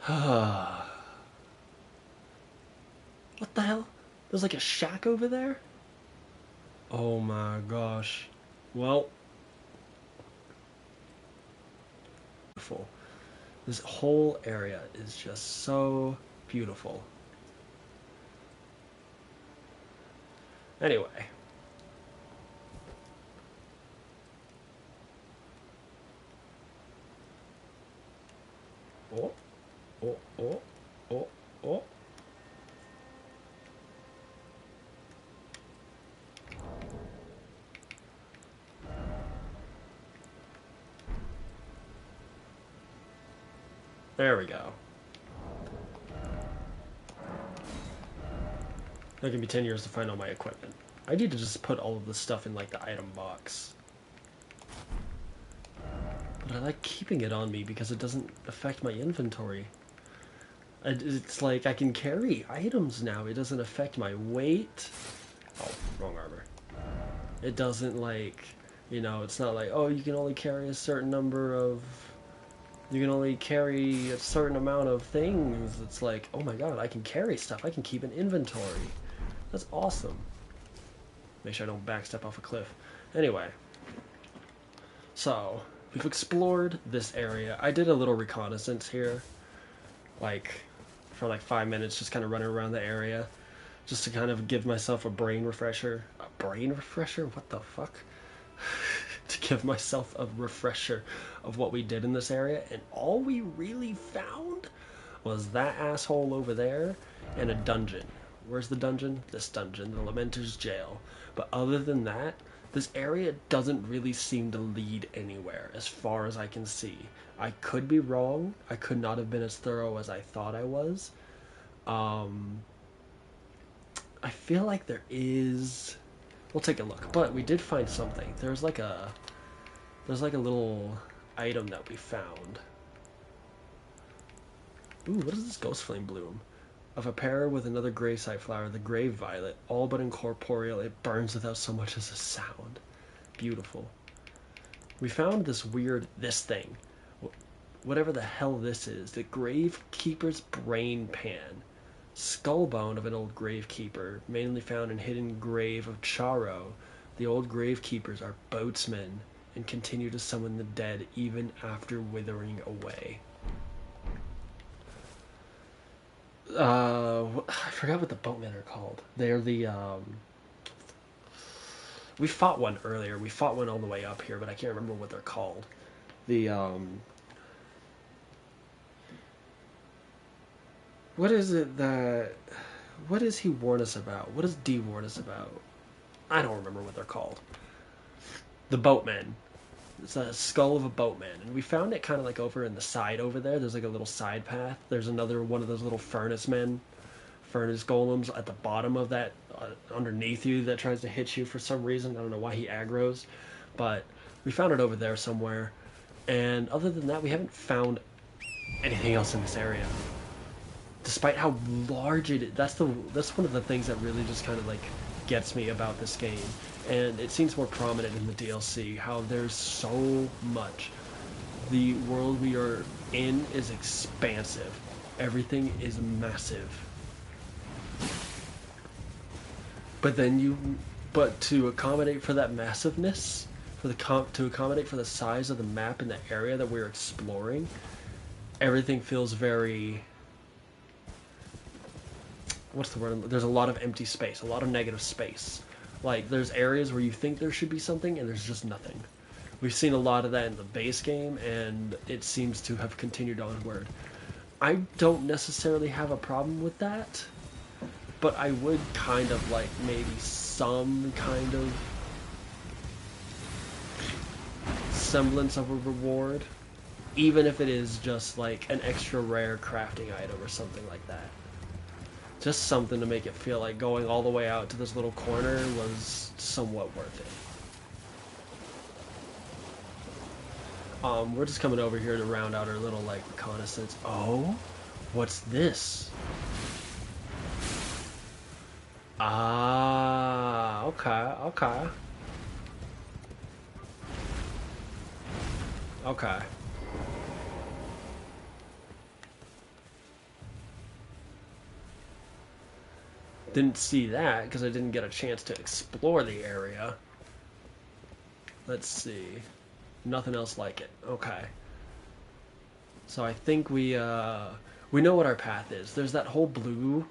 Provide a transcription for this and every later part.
What the hell? There's like a shack over there? Oh my gosh. Well, beautiful. This whole area is just so beautiful. Anyway. Oh, oh, oh, oh, oh. There we go. It can be 10 years to find all my equipment. I need to just put all of this stuff in like the item box. But I like keeping it on me because it doesn't affect my inventory. It's like I can carry items now. It doesn't affect my weight. Oh, wrong armor. It doesn't like, you know, it's not like, oh, you can only carry a certain number of... You can only carry a certain amount of things. It's like, oh my god, I can carry stuff. I can keep an inventory. That's awesome. Make sure I don't backstep off a cliff. Anyway. So, we've explored this area. I did a little reconnaissance here. Like, for like 5 minutes, just kind of running around the area. Just to kind of give myself a brain refresher. A brain refresher? What the fuck? To give myself a refresher of what we did in this area. And all we really found was that asshole over there and a dungeon. Where's the dungeon? This dungeon, the Lamenter's Jail. But other than that, this area doesn't really seem to lead anywhere, as far as I can see. I could be wrong. I could not have been as thorough as I thought I was. I feel like there is... We'll take a look. But we did find something. There's like a little item that we found. Ooh, what is this ghost flame bloom? Of a pair with another gravesite flower, the grave violet, all but incorporeal, it burns without so much as a sound. Beautiful. We found this weird, this thing. Whatever the hell this is. The gravekeeper's brain pan. Skull bone of an old gravekeeper, mainly found in hidden grave of Charo. The old gravekeepers are boatsmen and continue to summon the dead even after withering away. I forgot what the boatmen are called. They're the, we fought one earlier. We fought one all the way up here, but I can't remember what they're called. The, what is it that... What does he warn us about? What does D warn us about? I don't remember what they're called. The boatmen. It's a skull of a boatman. And we found it kind of like over in the side over there. There's like a little side path. There's another one of those little furnace men. Furnace golems at the bottom of that, underneath you, that tries to hit you for some reason. I don't know why he aggroes. But we found it over there somewhere. And other than that, we haven't found anything else in this area. Despite how large it is. That's one of the things that really just kind of like gets me about this game. And it seems more prominent in the DLC, how there's so much. The world we are in is expansive. Everything is massive. But to accommodate for that massiveness, to accommodate for the size of the map and the area that we're exploring, everything feels very... What's the word? There's a lot of empty space, a lot of negative space. Like, there's areas where you think there should be something, and there's just nothing. We've seen a lot of that in the base game, and it seems to have continued onward. I don't necessarily have a problem with that, but I would kind of like maybe some kind of semblance of a reward, even if it is just like an extra rare crafting item or something like that. Just something to make it feel like going all the way out to this little corner was somewhat worth it. We're just coming over here to round out our little, like, reconnaissance. Oh? What's this? Ah, okay, okay. Okay. Didn't see that because I didn't get a chance to explore the area. Let's see. Nothing else like it. Okay. So I think we know what our path is. There's that whole blue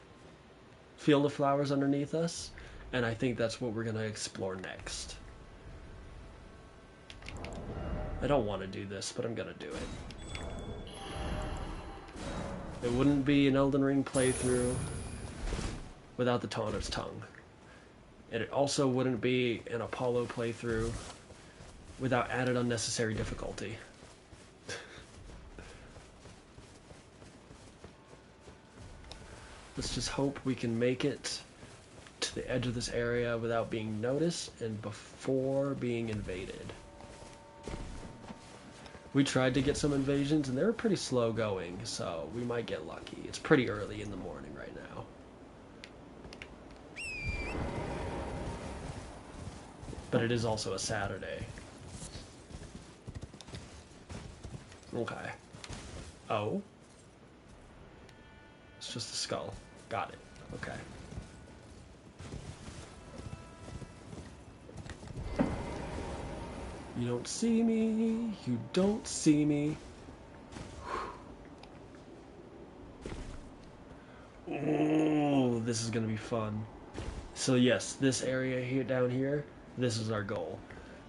field of flowers underneath us, and I think that's what we're going to explore next. I don't want to do this, but I'm going to do it. It wouldn't be an Elden Ring playthrough without the Taunter's tongue. And it also wouldn't be an Apollo playthrough without added unnecessary difficulty. Let's just hope we can make it to the edge of this area without being noticed and before being invaded. We tried to get some invasions and they were pretty slow going, so we might get lucky. It's pretty early in the morning right now. But it is also a Saturday. Okay. Oh. It's just a skull. Got it. Okay. You don't see me. You don't see me. Oh, this is gonna be fun. So yes, this area here, down here, this is our goal.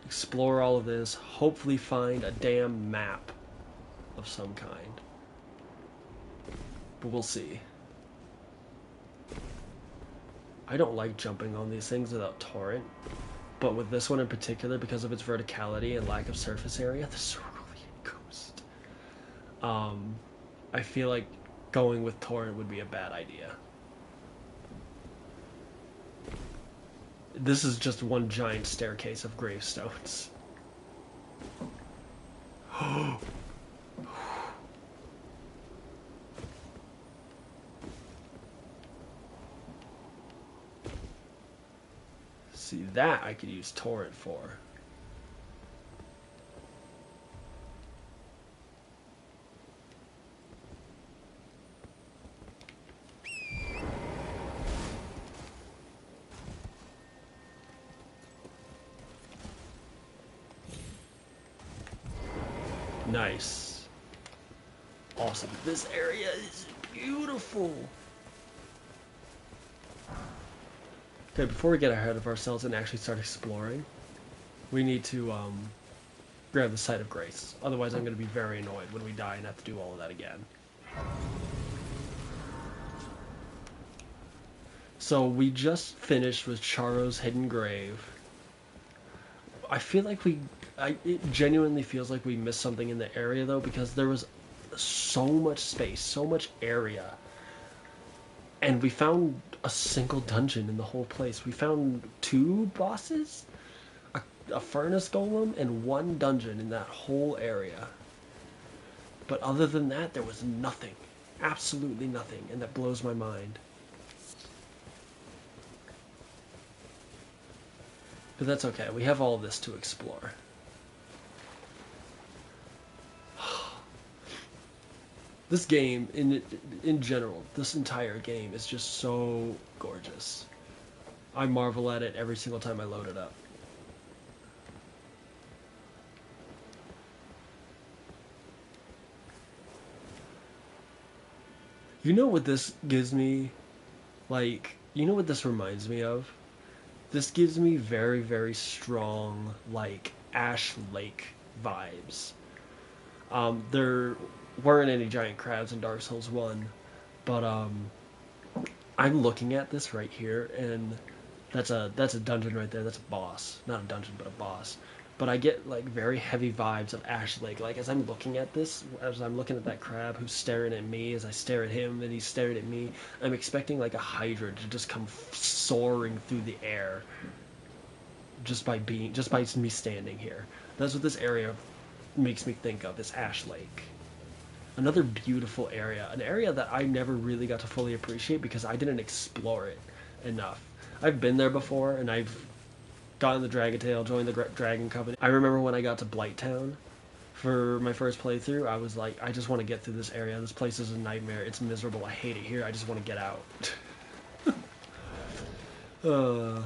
Explore all of this, hopefully find a damn map of some kind. But we'll see. I don't like jumping on these things without torrent, but with this one in particular, because of its verticality and lack of surface area, this is really a ghost. I feel like going with torrent would be a bad idea. This is just one giant staircase of gravestones. See, that I could use torrent for. Nice. Awesome. This area is beautiful. Okay, before we get ahead of ourselves and actually start exploring, we need to grab the Site of Grace. Otherwise, I'm going to be very annoyed when we die and have to do all of that again. So we just finished with Charo's Hidden Grave. I feel like it genuinely feels like we missed something in the area though, because there was so much space, so much area. And we found a single dungeon in the whole place. We found 2 bosses, a furnace golem, and 1 dungeon in that whole area. But other than that, there was nothing. Absolutely nothing. And that blows my mind. But that's okay. We have all this to explore. This game, in general, this entire game is just so gorgeous. I marvel at it every single time I load it up. You know what this gives me? Like, you know what this reminds me of? This gives me very, very strong, like, Ash Lake vibes. There weren't any giant crabs in Dark Souls 1, but I'm looking at this right here, and that's a dungeon right there. That's a boss. Not a dungeon, but a boss. But I get like very heavy vibes of Ash Lake. Like as I'm looking at this, as I'm looking at that crab who's staring at me, as I stare at him and he's staring at me, I'm expecting like a hydra to just come soaring through the air just by me standing here. That's what this area makes me think of, is Ash Lake. Another beautiful area, an area that I never really got to fully appreciate because I didn't explore it enough. I've been there before, and I've gotten the Dragon Tail, joined the Dragon Company. I remember when I got to Blighttown for my first playthrough, I was like, I just want to get through this area. This place is a nightmare. It's miserable. I hate it here. I just want to get out. Uh,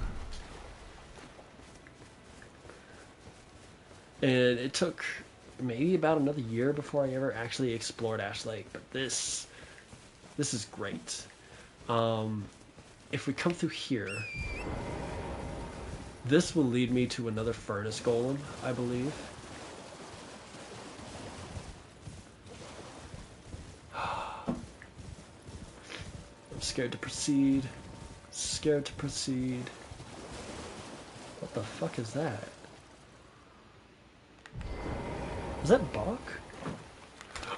and it took maybe about another year before I ever actually explored Ash Lake. But this is great. If we come through here, this will lead me to another furnace golem, I believe. I'm scared to proceed. Scared to proceed. What the fuck is that? Is that Bach?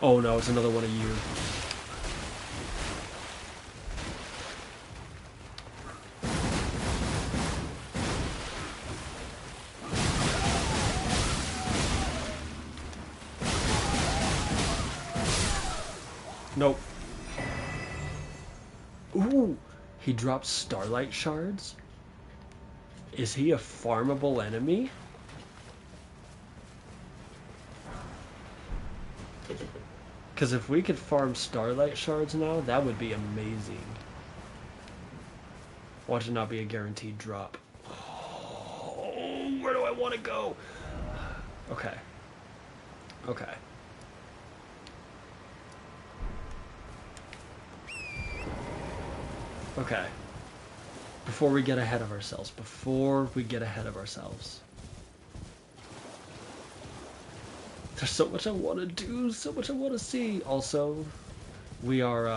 Oh no, it's another one of you. Nope. Ooh, he drops starlight shards? Is he a farmable enemy? Because if we could farm starlight shards now, that would be amazing. Watch it not be a guaranteed drop. Oh, where do I want to go? Okay. Okay. Okay. Before we get ahead of ourselves. There's so much I want to do, so much I want to see. Also, we are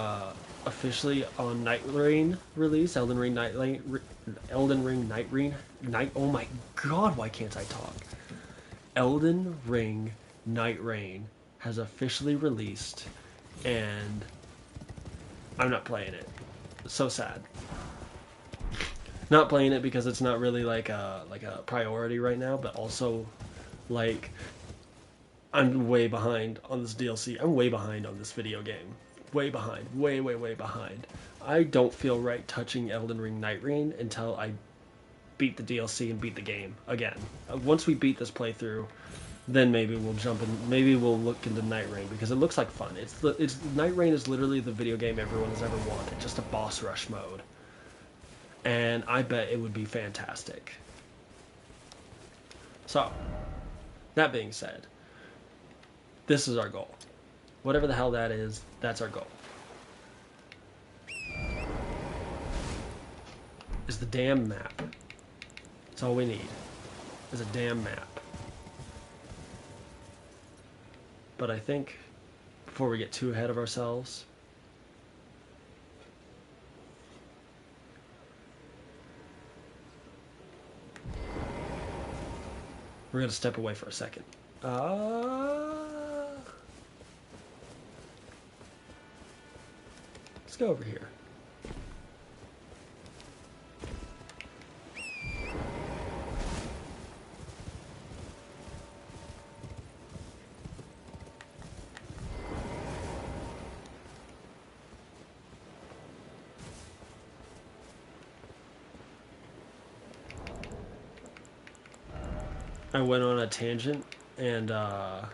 officially on Night Rain release. Elden Ring Night Rain. Oh my god, why can't I talk? Elden Ring Night Rain has officially released, and I'm not playing it. So sad. Not playing it because it's not really like a priority right now, but also like I'm way behind on this DLC. I'm way behind on this video game. Way behind. Way behind. I don't feel right touching Elden Ring Night Rain until I beat the DLC and beat the game again. Once we beat this playthrough, then maybe we'll jump in. Maybe we'll look into Night Rain because it looks like fun. It's Night Rain is literally the video game everyone has ever wanted, just a boss rush mode, and I bet it would be fantastic. So, that being said, this is our goal. Whatever the hell that is, that's our goal. Is the damn map. That's all we need. Is a damn map. But I think, before we get too ahead of ourselves, we're going to step away for a second. Let's go over here. I went on a tangent, and I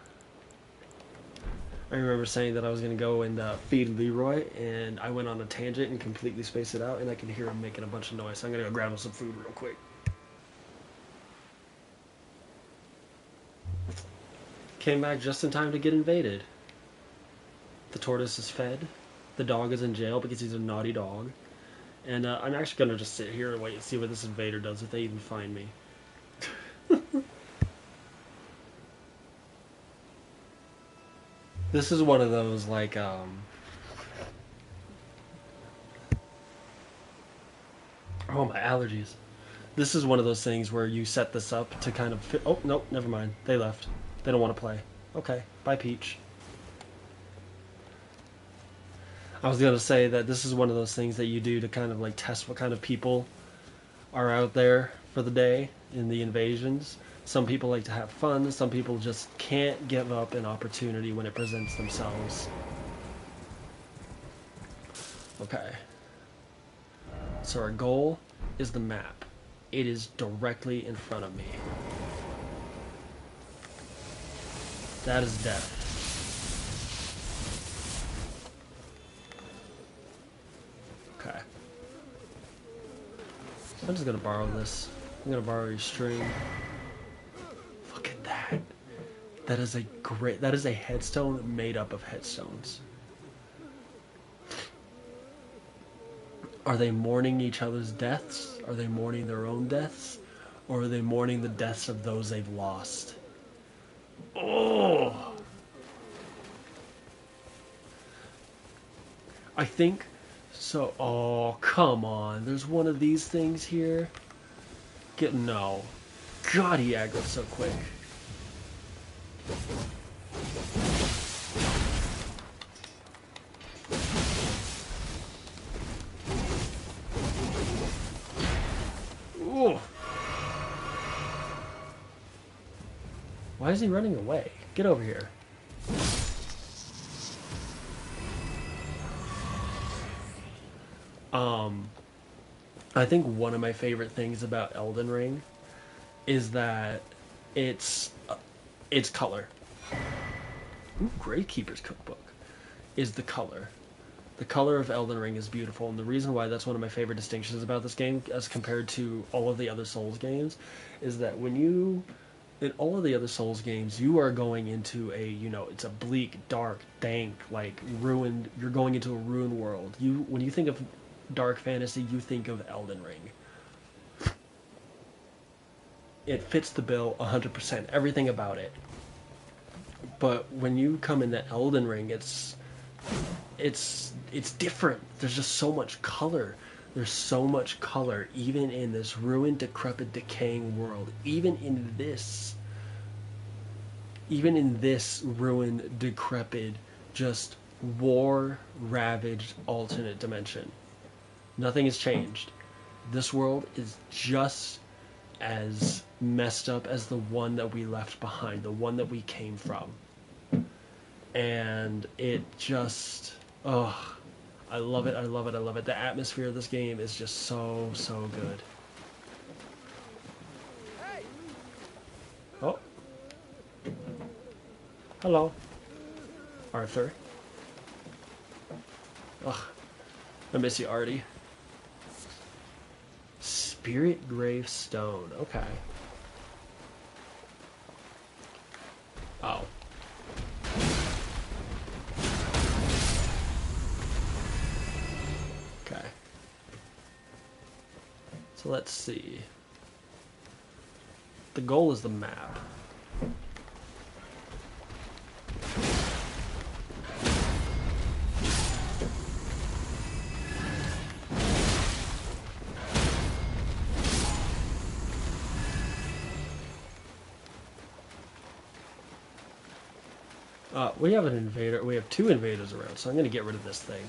remember saying that I was going to go and feed Leroy, and I went on a tangent and completely spaced it out, and I can hear him making a bunch of noise, so I'm going to go grab him some food real quick. Came back just in time to get invaded. The tortoise is fed. The dog is in jail because he's a naughty dog. And I'm actually going to just sit here and wait and see what this invader does if they even find me. This is one of those, like, oh, my allergies. This is one of those things where you set this up to kind of fit. Oh, nope, never mind. They left. They don't want to play. Okay, bye, Peach. I was going to say that this is one of those things that you do to kind of, like, test what kind of people are out there for the day in the invasions. Some people like to have fun. Some people just can't give up an opportunity when it presents themselves. Okay. So our goal is the map. It is directly in front of me. That is death. Okay. I'm just gonna borrow this. I'm gonna borrow your string. Look at that. That is a great. That is a headstone made up of headstones. Are they mourning each other's deaths? Are they mourning their own deaths? Or are they mourning the deaths of those they've lost? Oh! I think so. Oh, come on. There's one of these things here. No. God, he aggroed so quick. Ooh. Why is he running away? Get over here. I think one of my favorite things about Elden Ring is that it's color. Ooh, Gravekeeper's Cookbook is the color. The color of Elden Ring is beautiful, and the reason why that's one of my favorite distinctions about this game as compared to all of the other Souls games is that when you in all of the other Souls games, you are going into a, it's a bleak, dark, dank, like ruined. You're going into a ruined world. When you think of dark fantasy, you think of Elden Ring. It fits the bill 100%. Everything about it. But when you come into Elden Ring, it's different. There's just so much color. There's so much color, even in this ruined, decrepit, decaying world. Even in this ruined, decrepit, just war-ravaged alternate dimension. Nothing has changed. This world is just as messed up as the one that we left behind, the one that we came from. And it just... oh, I love it, I love it, I love it. The atmosphere of this game is just so, so good. Oh. Hello. Arthur. Ugh. I miss you, Artie. Spirit Grave Stone. Okay. Oh. Okay. So let's see. The goal is the map. We have an invader. We have two invaders around, so I'm going to get rid of this thing.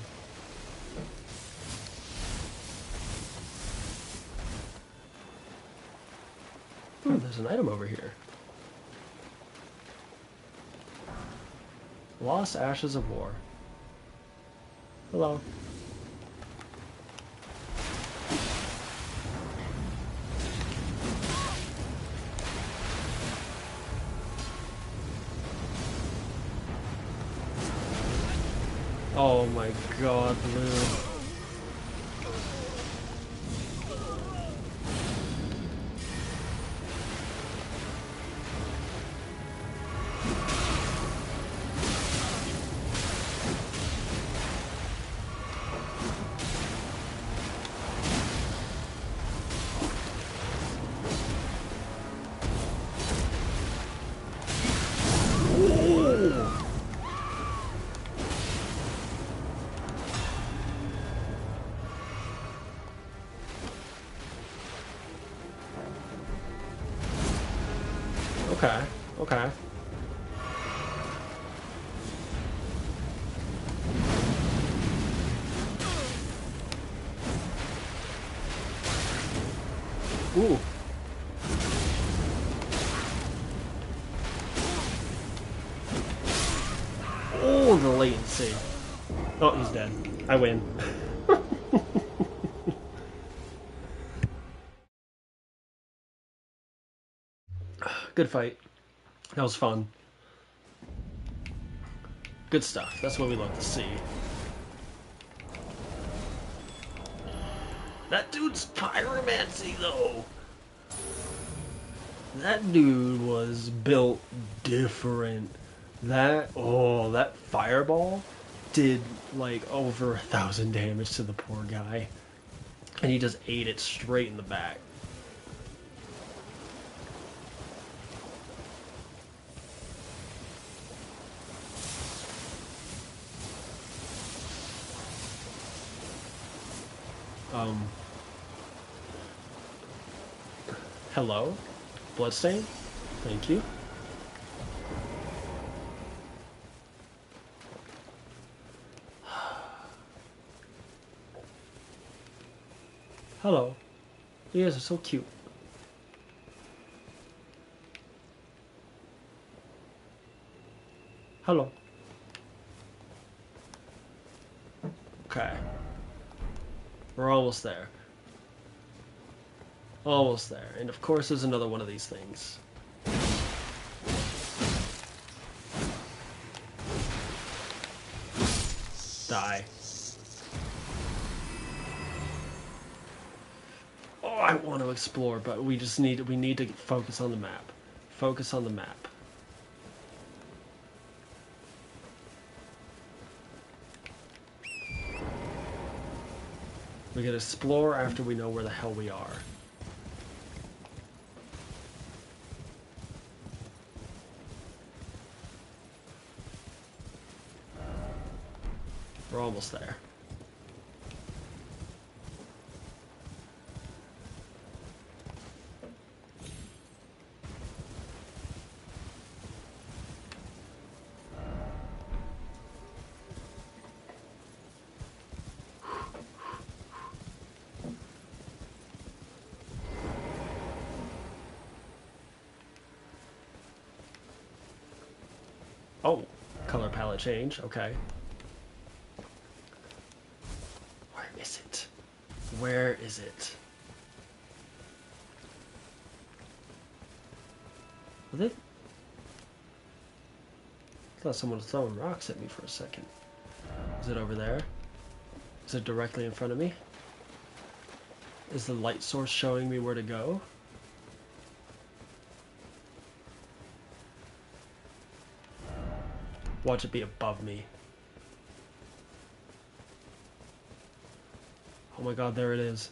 Ooh, there's an item over here. Lost Ashes of War. Hello. Oh my god, Blue. Okay, okay. Ooh. Oh, the latency. Oh, he's dead. I win. Good fight. That was fun. Good stuff. That's what we love to see. That dude's pyromancy, though. That dude was built different. That fireball did like over 1,000 damage to the poor guy. And he just ate it straight in the back. Hello? Bloodstain? Thank you. Hello. You guys are so cute. Hello. Okay. We're almost there. Almost there. And of course there's another one of these things. Die. Oh, I want to explore, but we need to focus on the map. Focus on the map. We can explore after we know where the hell we are. We're almost there. Oh, color palette change, okay. Where is it? Where is it? Was it? I thought someone was throwing rocks at me for a second. Is it over there? Is it directly in front of me? Is the light source showing me where to go? Watch it be above me. Oh my god, there it is.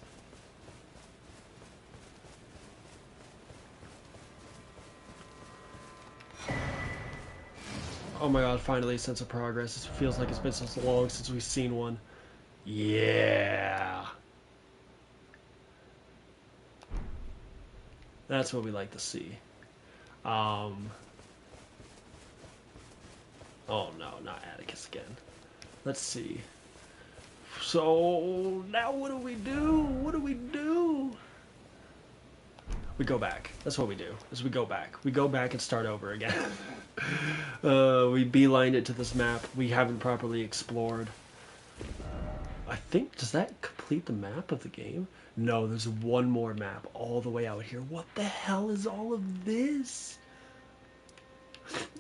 Oh my god, finally a sense of progress. It feels like it's been so long since we've seen one. Yeah. That's what we like to see. Oh no, not Atticus again. Let's see. So, now what do we do? What do we do? We go back. That's what we do, is we go back. We go back and start over again. We beelined it to this map we haven't properly explored. I think, does that complete the map of the game? No, there's one more map all the way out here. What the hell is all of this?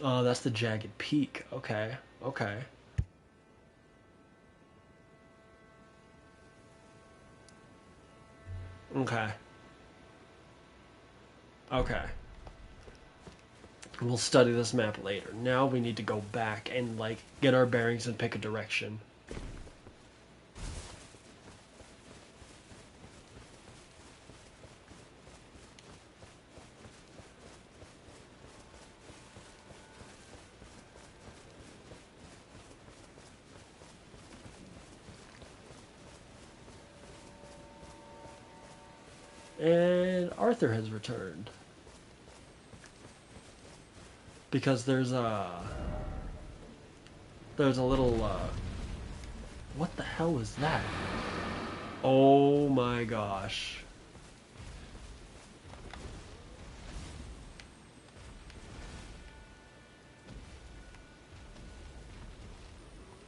Oh, that's the Jagged Peak. Okay, okay. Okay. Okay. We'll study this map later. Now we need to go back and, like, get our bearings and pick a direction. And Arthur has returned. Because there's a little, what the hell is that? Oh my gosh.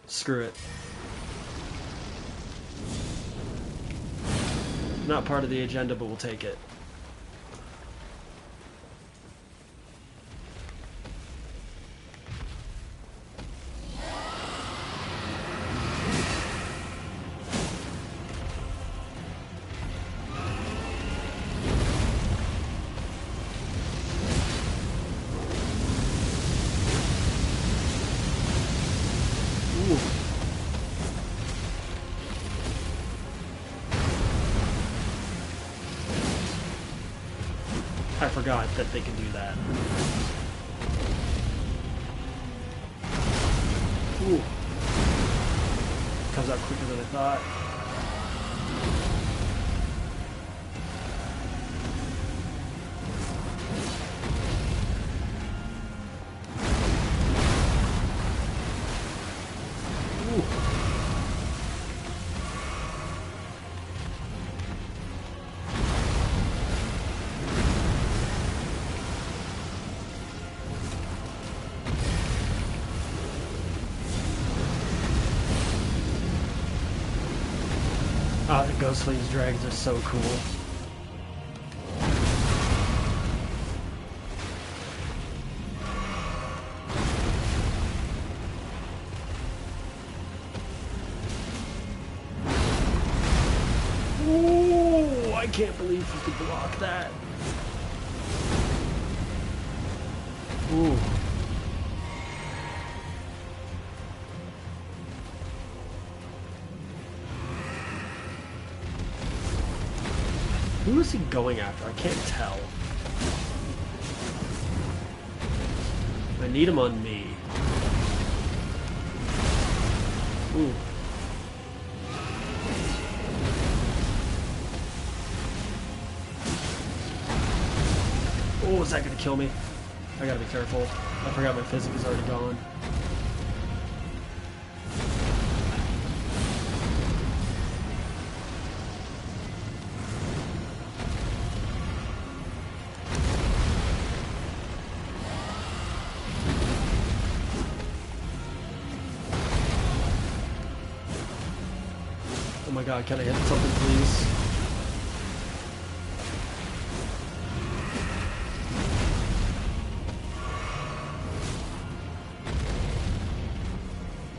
Screw it. Not part of the agenda, but we'll take it. I forgot that they can do that. Ooh. Comes out quicker than I thought. Oh, the Ghost Flames dragons are so cool. Oh, I can't believe you could block that. Ooh. Who is he going after? I can't tell. I need him on me. Ooh. Oh, is that gonna kill me? I gotta be careful. I forgot my physic is already gone. Oh my god, can I hit something, please?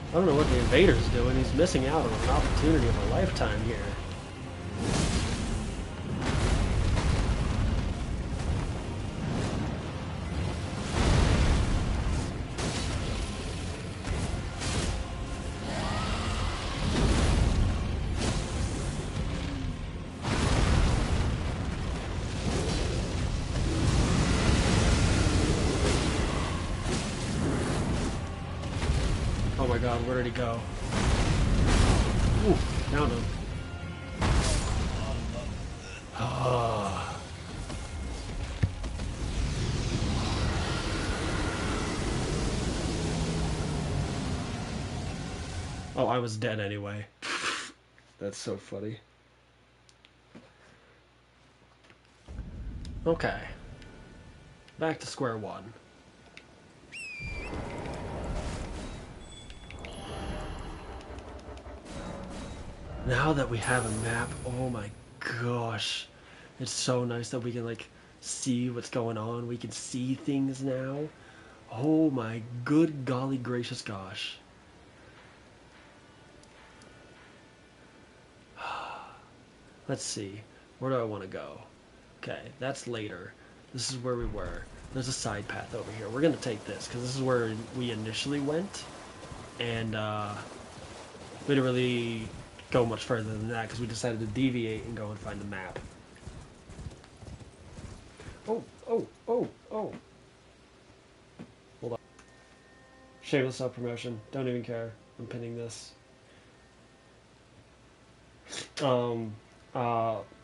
I don't know what the invader's doing. He's missing out on an opportunity of a lifetime here. Oh my god, where did he go? Ooh, down him. Oh. Oh, I was dead anyway. That's so funny. Okay. Back to square one. Now that we have a map, oh my gosh. It's so nice that we can like see what's going on. We can see things now. Oh my good golly gracious gosh. Let's see. Where do I want to go? Okay, that's later. This is where we were. There's a side path over here. We're going to take this because this is where we initially went. And we didn't really go much further than that because we decided to deviate and go and find the map. Oh, oh, oh, oh. Hold on. Shameless self-promotion. Don't even care. I'm pinning this.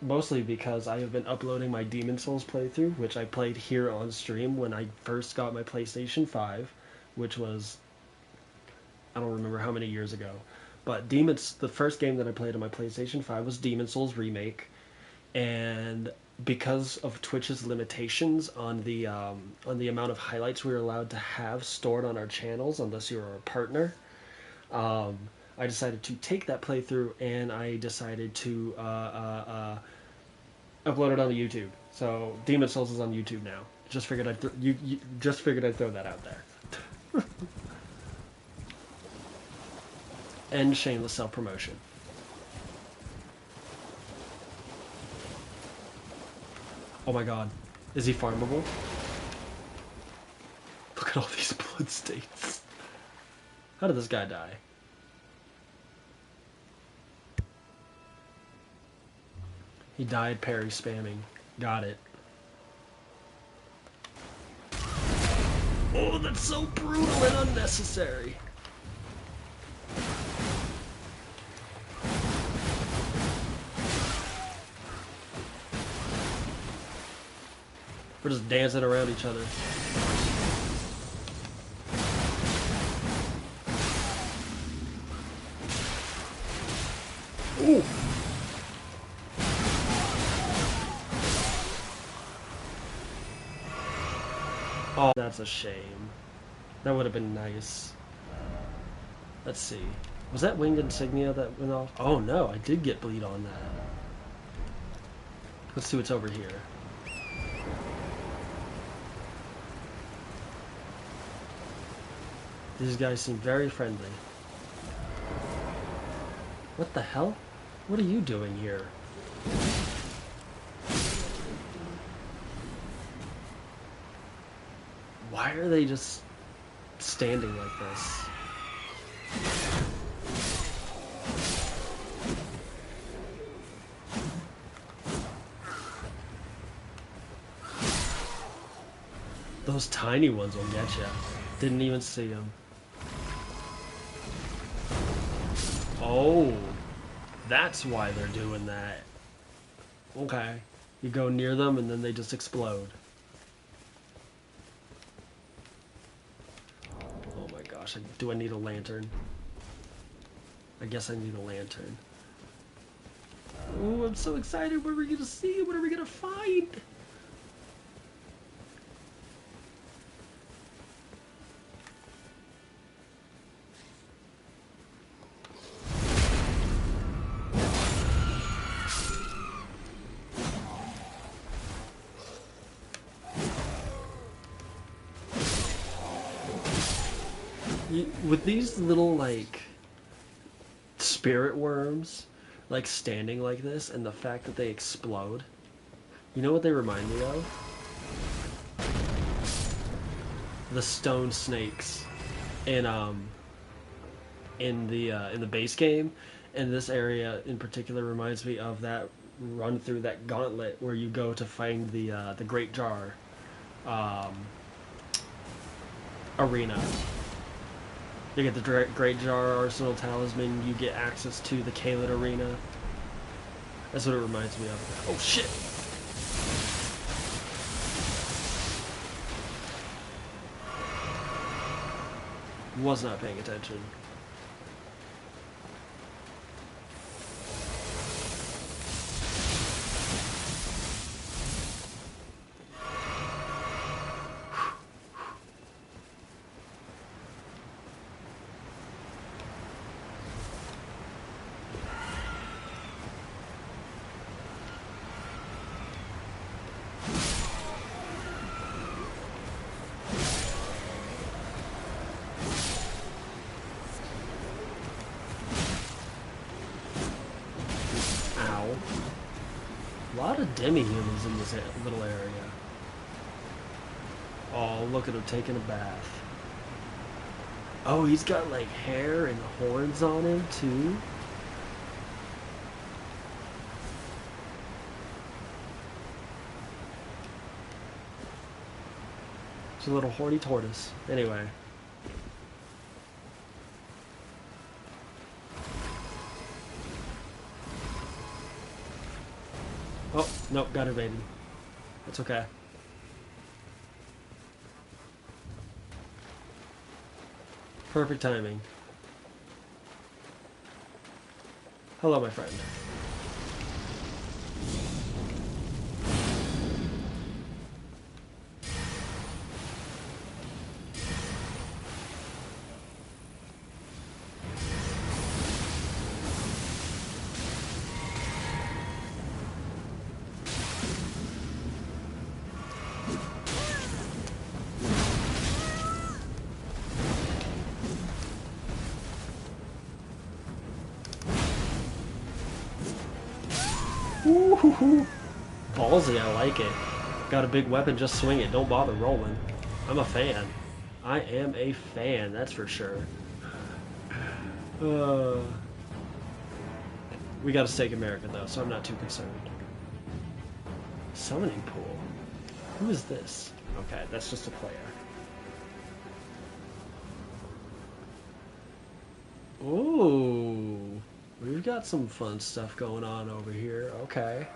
Mostly because I have been uploading my Demon Souls playthrough, which I played here on stream when I first got my PlayStation 5, which was, I don't remember how many years ago. But the first game that I played on my PlayStation 5 was Demon Souls Remake, and because of Twitch's limitations on the amount of highlights we were allowed to have stored on our channels, unless you were a partner, I decided to take that playthrough and I decided to upload it on YouTube. So Demon Souls is on YouTube now. Just figured I'd throw that out there. And shameless self-promotion. Oh my god. Is he farmable? Look at all these blood stains. How did this guy die? He died parry spamming. Got it. Oh, that's so brutal and unnecessary. We're just dancing around each other. Ooh. Oh, that's a shame. That would have been nice. Let's see. Was that winged insignia that went off? Oh no, I did get bleed on that. Let's see what's over here. These guys seem very friendly. What the hell? What are you doing here? Why are they just standing like this? Those tiny ones will get you. Didn't even see them. Oh, that's why they're doing that. Okay. You go near them and then they just explode. Oh my gosh, do I need a lantern? I guess I need a lantern. Oh, I'm so excited. What are we going to see? What are we going to find? With these little, like, spirit worms, like, standing like this, and the fact that they explode, you know what they remind me of? The stone snakes in the base game, and this area in particular reminds me of that run through that gauntlet where you go to find the Great Jar arena. You get the Great Jar Arsenal Talisman, you get access to the Kaled Arena. That's what it reminds me of. Oh shit! Was not paying attention. A lot of demi-humans in this little area. Oh, look at him taking a bath. Oh, he's got like hair and horns on him too. It's a little horny tortoise. Anyway. Oh, nope, got evaded. That's okay. Perfect timing. Hello, my friend. Ooh, ballsy, I like it. Got a big weapon, just swing it. Don't bother rolling. I'm a fan. I am a fan, that's for sure. We got a stake America, though, so I'm not too concerned. Summoning pool? Who is this? Okay, that's just a player. Ooh, we've got some fun stuff going on over here. Okay.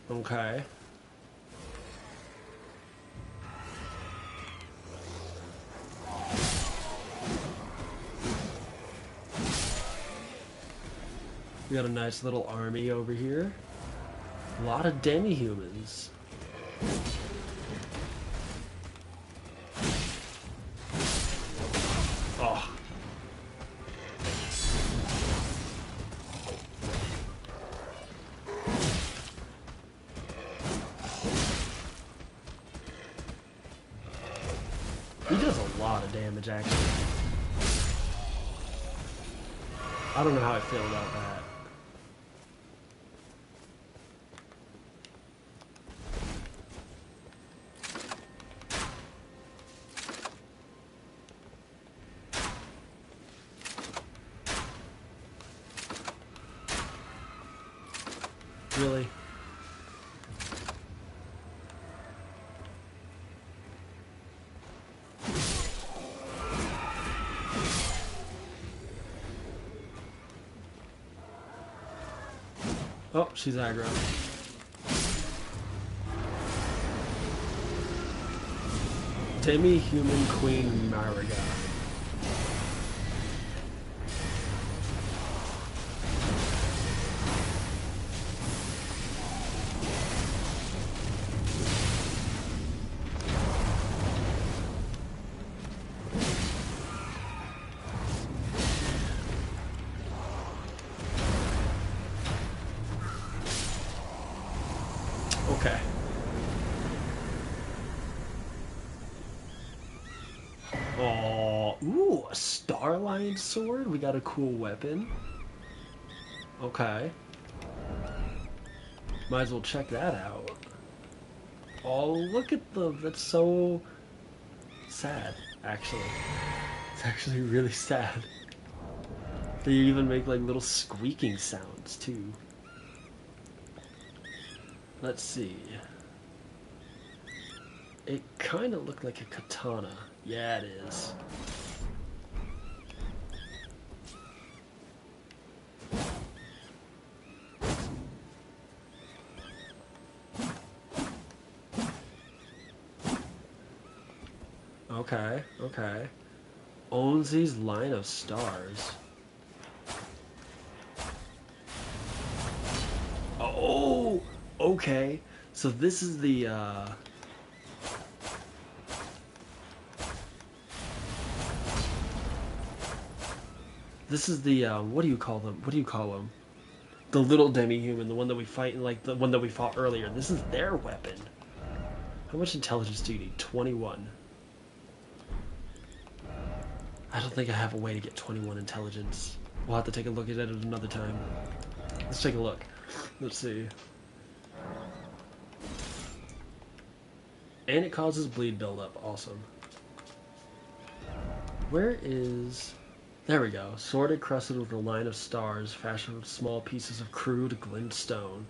Okay. We got a nice little army over here. A lot of demi-humans. Oh. He does a lot of damage, actually. I don't know how I feel about that. Really? Oh, she's aggro. Demi-human Queen Mariga. Okay. Oh, ooh, a Starline sword? We got a cool weapon. Okay. Might as well check that out. Oh, look at the... That's so sad, actually. It's actually really sad. They even make, like, little squeaking sounds, too. Let's see. It kind of looked like a katana. Yeah, it is. Okay, okay. Onzi's line of stars. Oh, okay. So this is the, This is the, what do you call them? What do you call them? The little demi-human, the one that we fight, like the one that we fought earlier. This is their weapon. How much intelligence do you need? 21. I don't think I have a way to get 21 intelligence. We'll have to take a look at it another time. Let's take a look. Let's see. And it causes bleed buildup. Awesome. Where is... There we go. Sword encrusted with a line of stars, fashioned with small pieces of crude glint stone.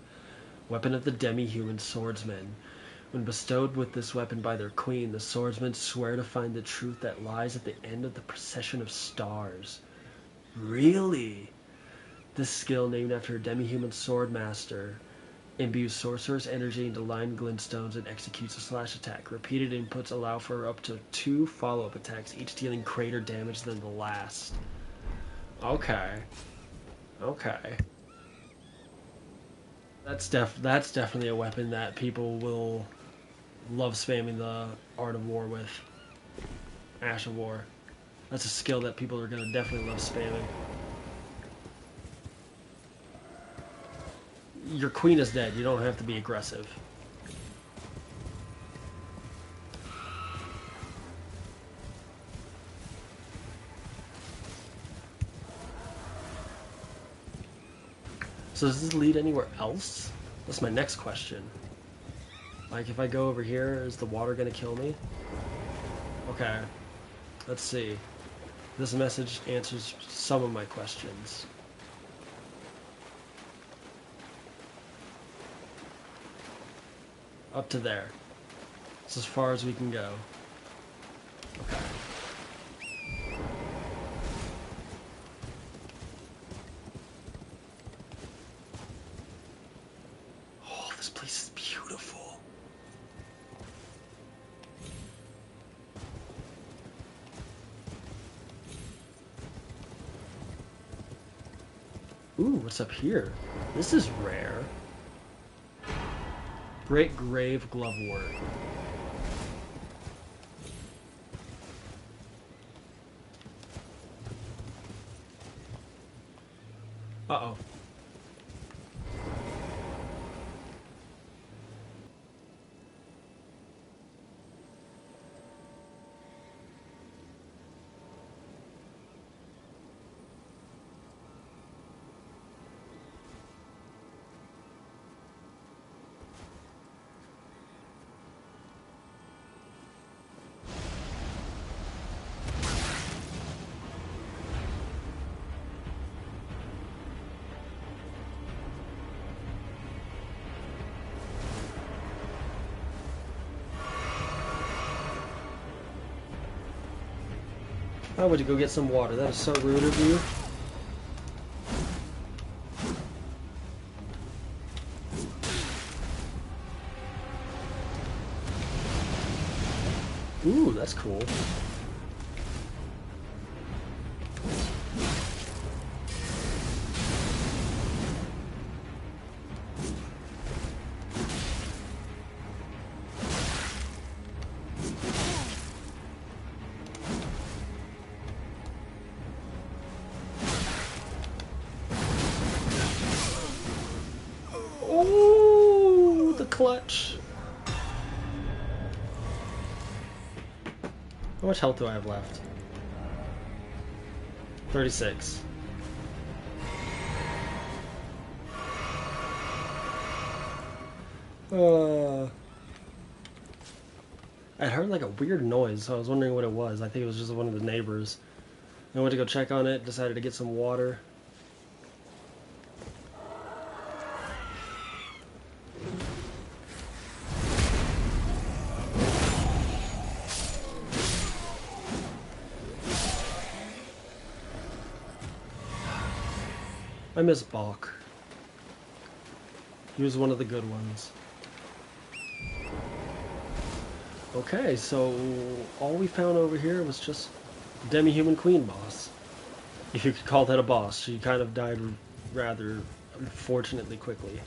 Weapon of the demi-human swordsman. When bestowed with this weapon by their queen, the swordsmen swear to find the truth that lies at the end of the procession of stars. Really? This skill, named after a demi-human sword master, imbues sorcerer's energy into lined glintstones and executes a slash attack. Repeated inputs allow for up to 2 follow-up attacks, each dealing greater damage than the last. Okay. Okay. That's definitely a weapon that people will love spamming the Art of War with. Ash of War. That's a skill that people are going to definitely love spamming. Your queen is dead. You don't have to be aggressive. So does this lead anywhere else? That's my next question. Like, if I go over here, is the water going to kill me? Okay. Let's see. This message answers some of my questions. Up to there. It's as far as we can go. Ooh, what's up here? This is rare. Great Grave Glovewort. Uh-oh. Why would you go get some water? That is so rude of you. Ooh, that's cool. Oh, the clutch. How much health do I have left? 36. I heard like a weird noise, so I was wondering what it was. I think it was just one of the neighbors. I went to go check on it, decided to get some water. I miss Balk. He was one of the good ones. Okay, so all we found over here was just demi-human queen boss. If you could call that a boss. She kind of died rather unfortunately quickly.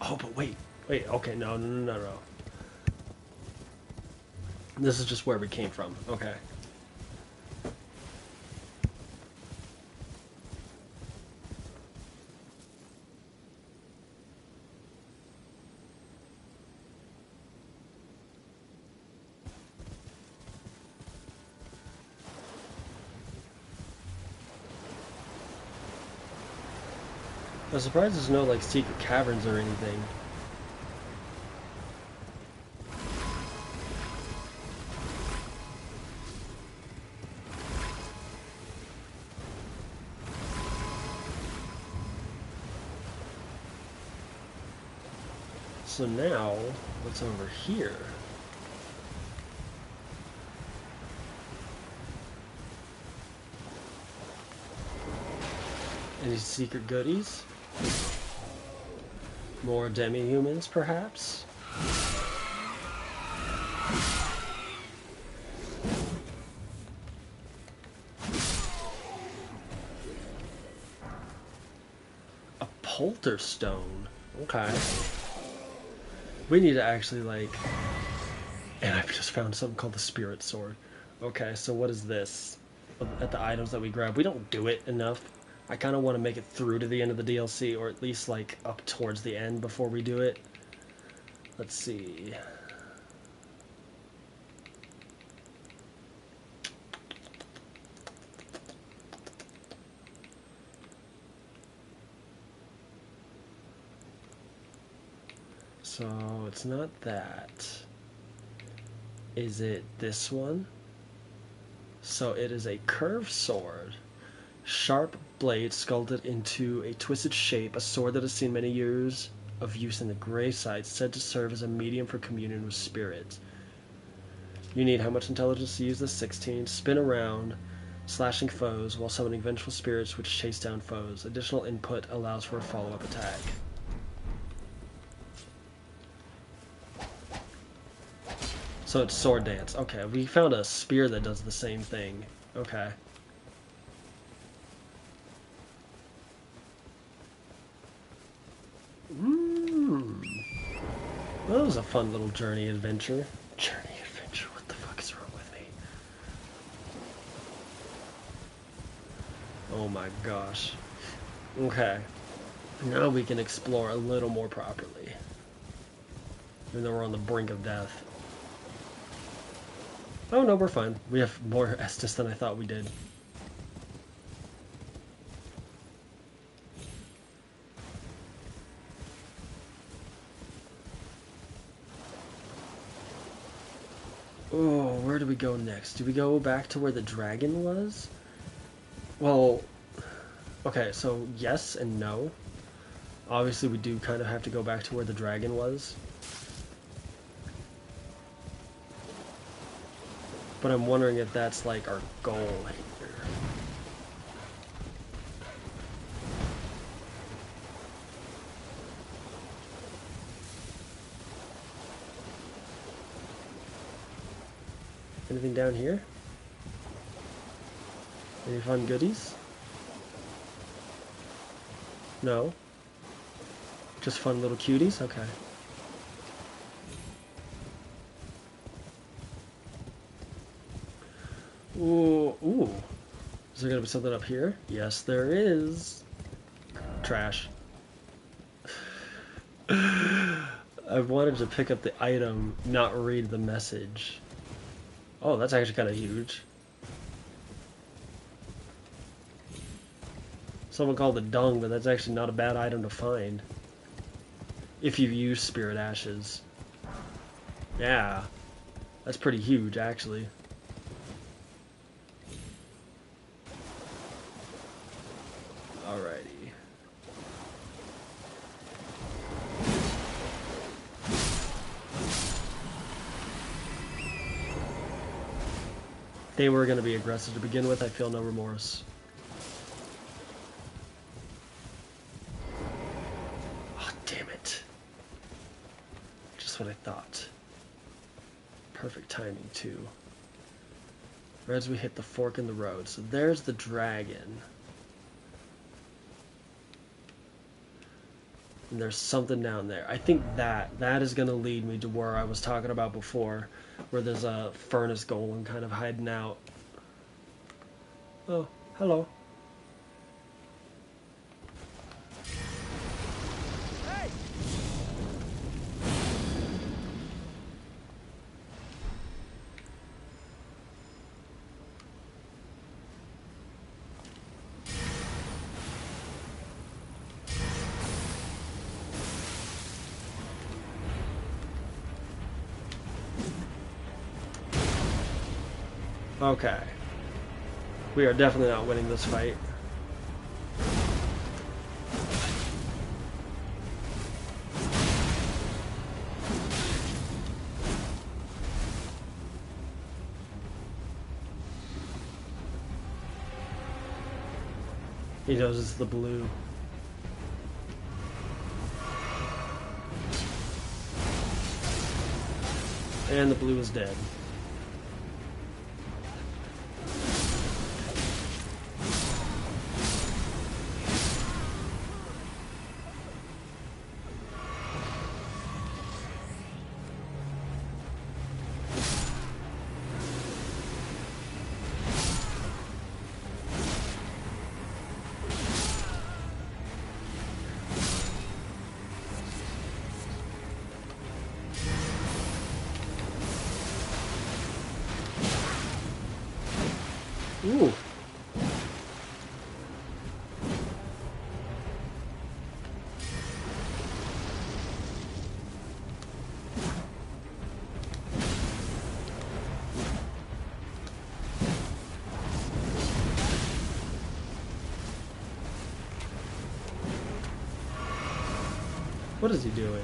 Oh, but wait, okay, no. This is just where we came from, okay. I'm surprised there's no, like, secret caverns or anything. So now, what's over here? Any secret goodies? More demi-humans, perhaps? A polterstone. Okay. We need to actually, like... And I've just found something called the Spirit Sword. Okay, so what is this? At the items that we grab. We don't do it enough. I kind of want to make it through to the end of the DLC, or at least, like, up towards the end before we do it. Let's see... So, it's not that. Is it this one? So it is a curved sword. Sharp blade sculpted into a twisted shape, a sword that has seen many years of use in the gravesite, said to serve as a medium for communion with spirits. You need how much intelligence to use this? 16. Spin around, slashing foes while summoning vengeful spirits which chase down foes. Additional input allows for a follow-up attack. So it's sword dance. Okay, we found a spear that does the same thing. Okay. Well, that was a fun little journey adventure. Journey adventure, what the fuck is wrong with me? Oh my gosh. Okay. Now we can explore a little more properly. Even though we're on the brink of death. Oh no, we're fine. We have more Estus than I thought we did. Oh, where do we go next? Do we go back to where the dragon was? Well, okay, so yes and no. Obviously, we do kind of have to go back to where the dragon was. But I'm wondering if that's like our goal here. Anything down here? Any fun goodies? No? Just fun little cuties? Okay. Ooh, ooh. Is there gonna be something up here? Yes, there is. Trash. I wanted to pick up the item, not read the message. Oh, that's actually kind of huge. Someone called it dung, but that's actually not a bad item to find. If you use spirit ashes. Yeah. That's pretty huge, actually. Alrighty. They were going to be aggressive to begin with. I feel no remorse. Oh, damn it. Just what I thought. Perfect timing, too. Right as we hit the fork in the road. So there's the dragon. And there's something down there. I think that is going to lead me to where I was talking about before, where there's a furnace golem kind of hiding out. Oh, hello. Hey! Okay. We are definitely not winning this fight. He knows it's the blue. And the blue is dead. Ooh. What is he doing?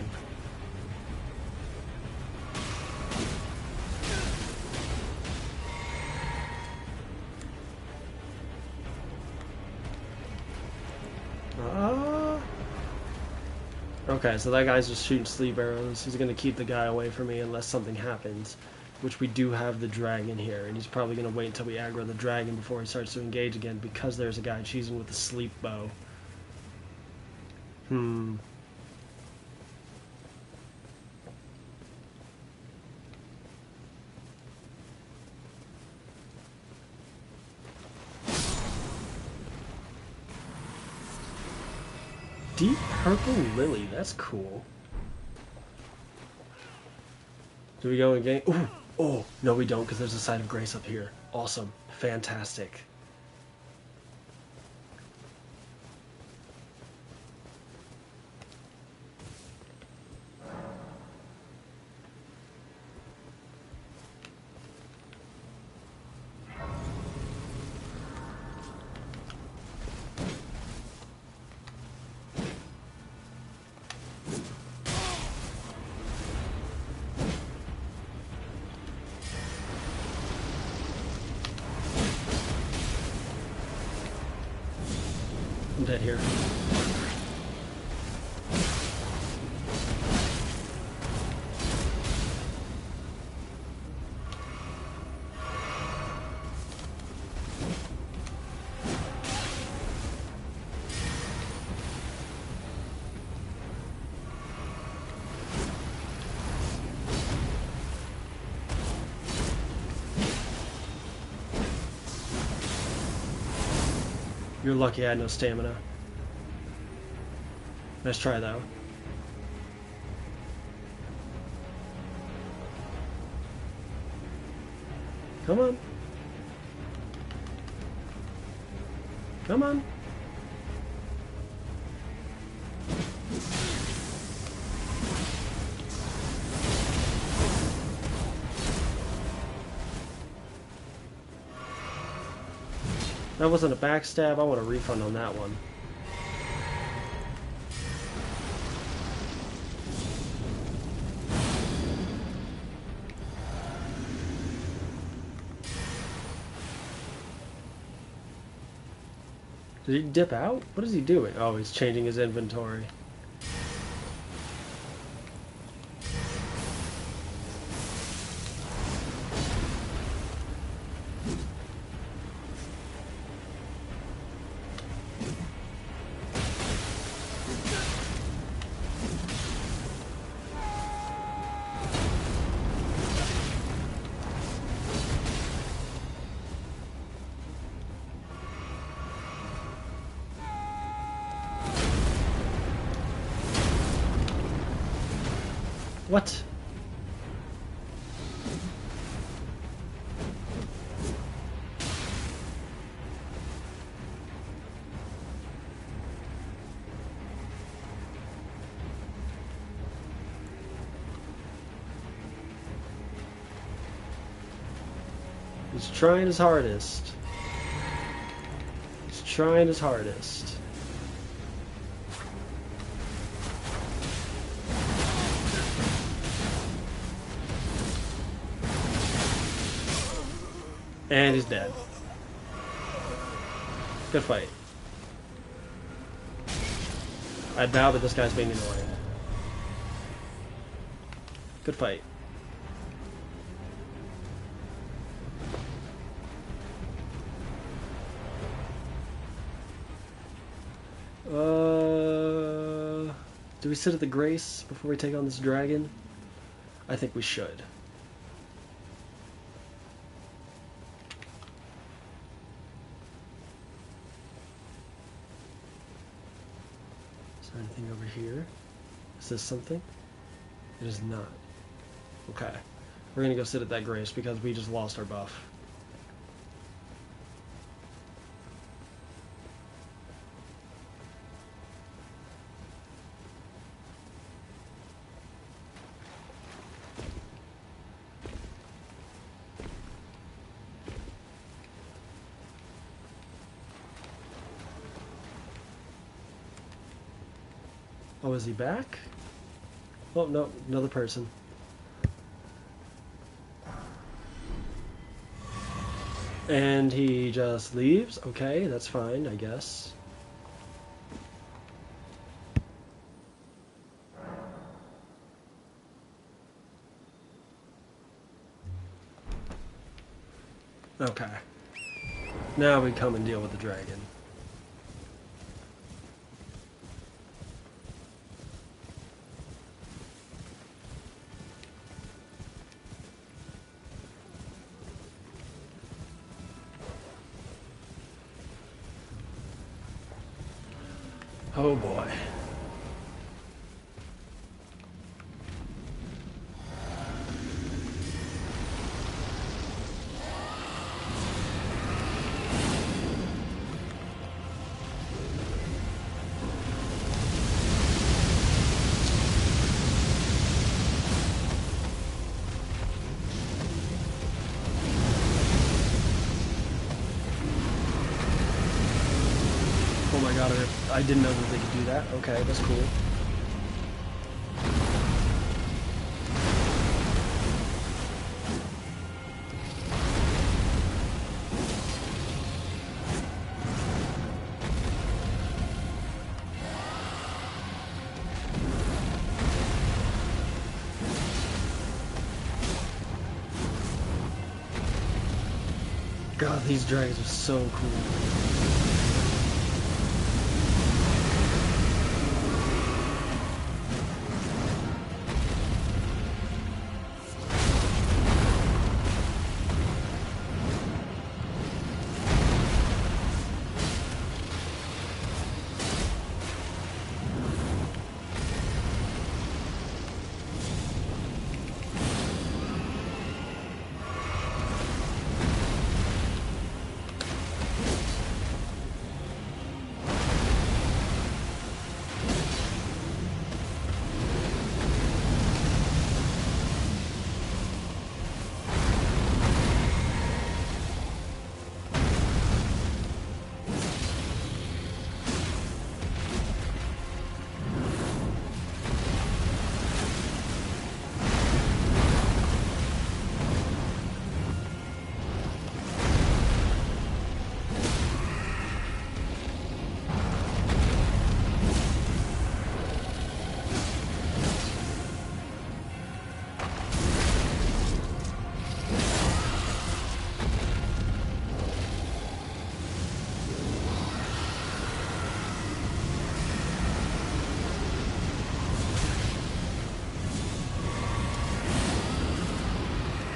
Okay, so that guy's just shooting sleep arrows. He's gonna keep the guy away from me unless something happens. Which we do have the dragon here, and he's probably gonna wait until we aggro the dragon before he starts to engage again because there's a guy cheesing with a sleep bow. Deep purple lily. That's cool. Do we go and gain? Ooh. Oh, no we don't, because there's a sign of grace up here. Awesome. Fantastic. I'm dead here. You're lucky I had no stamina. Nice try, though. Come on. Come on. That wasn't a backstab. I want a refund on that one. Did he dip out? What is he doing? Oh, he's changing his inventory. What? He's trying his hardest. He's trying his hardest. And he's dead. Good fight. I doubt that this guy's being annoying. Good fight. Do we sit at the Grace before we take on this dragon? I think we should. Is there anything over here? Is this something? It is not. Okay. We're gonna go sit at that Grace because we just lost our buff. Oh, is he back? Oh, no, another person. And he just leaves? Okay, that's fine, I guess. Okay. Now we come and deal with the dragon. Oh boy. Oh my god, I didn't know that they could do that. Okay, that's cool. God, these dragons are so cool.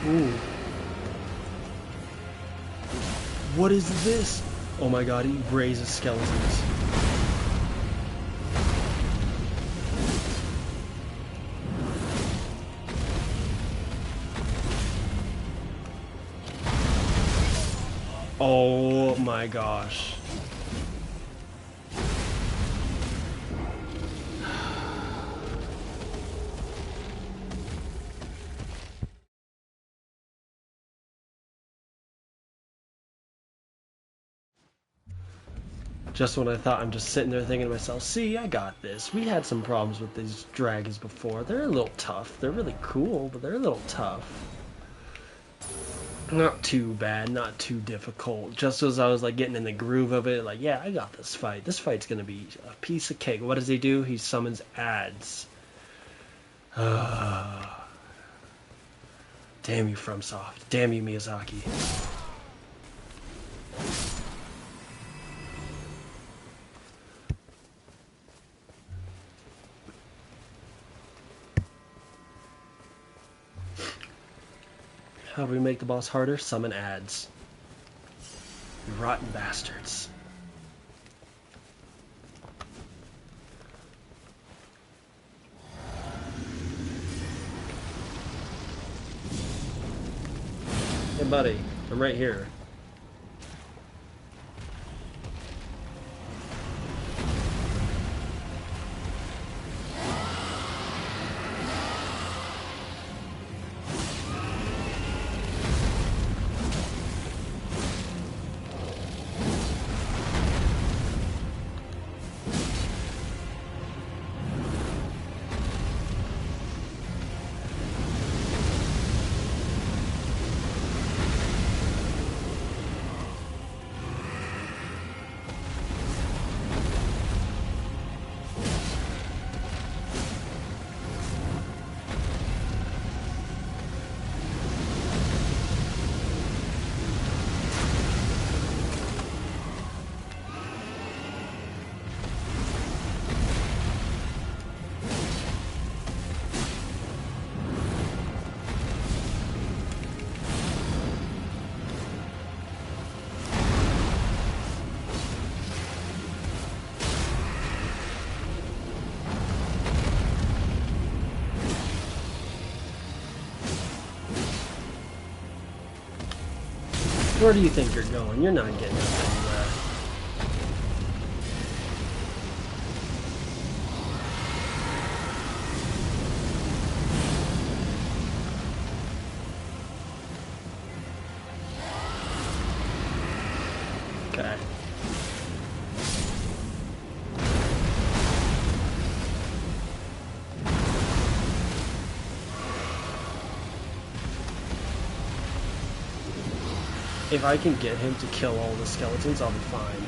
Ooh. What is this? Oh my god, he raises skeletons. Oh my gosh. Just when I thought, I'm just sitting there thinking to myself, see, I got this. We had some problems with these dragons before. They're a little tough. They're really cool, but they're a little tough. Not too bad, not too difficult. Just as I was like getting in the groove of it, like, yeah, I got this fight. This fight's gonna be a piece of cake. What does he do? He summons ads. Damn you, FromSoft. Damn you, Miyazaki. How do we make the boss harder? Summon ads. You rotten bastards. Hey buddy, I'm right here. Where do you think you're going? You're not getting us anywhere. Okay. If I can get him to kill all the skeletons, I'll be fine.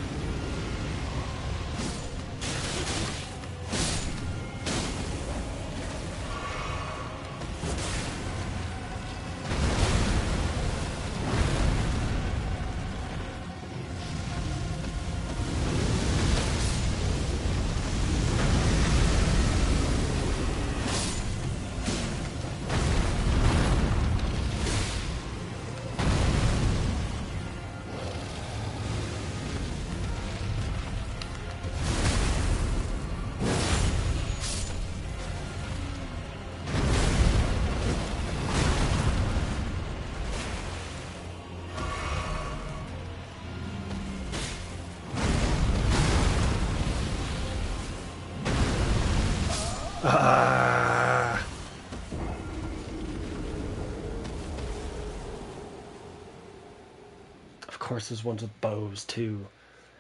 Of course, there's ones with bows too,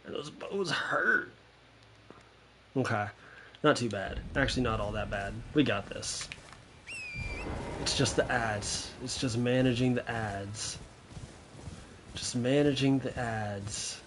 and those bows hurt. Okay, not too bad. Actually, not all that bad. We got this. It's just the ads. It's just managing the ads. Just managing the ads.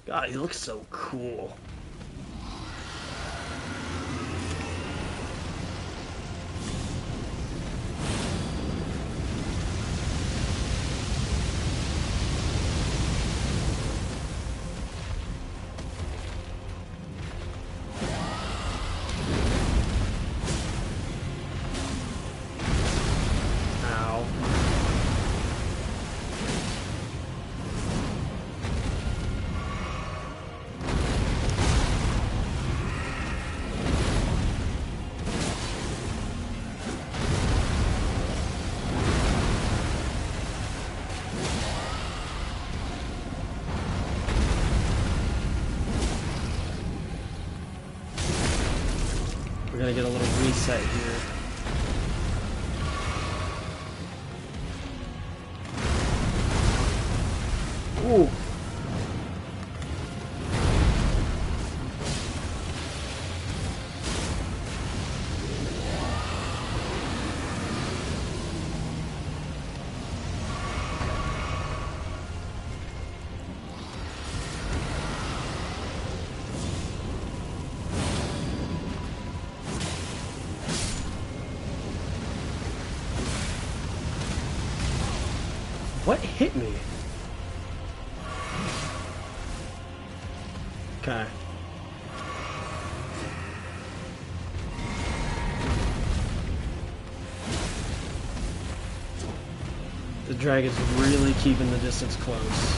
God, he looks so cool. We're gonna get a little reset here. Ooh. What hit me? Okay. The dragon's really keeping the distance close.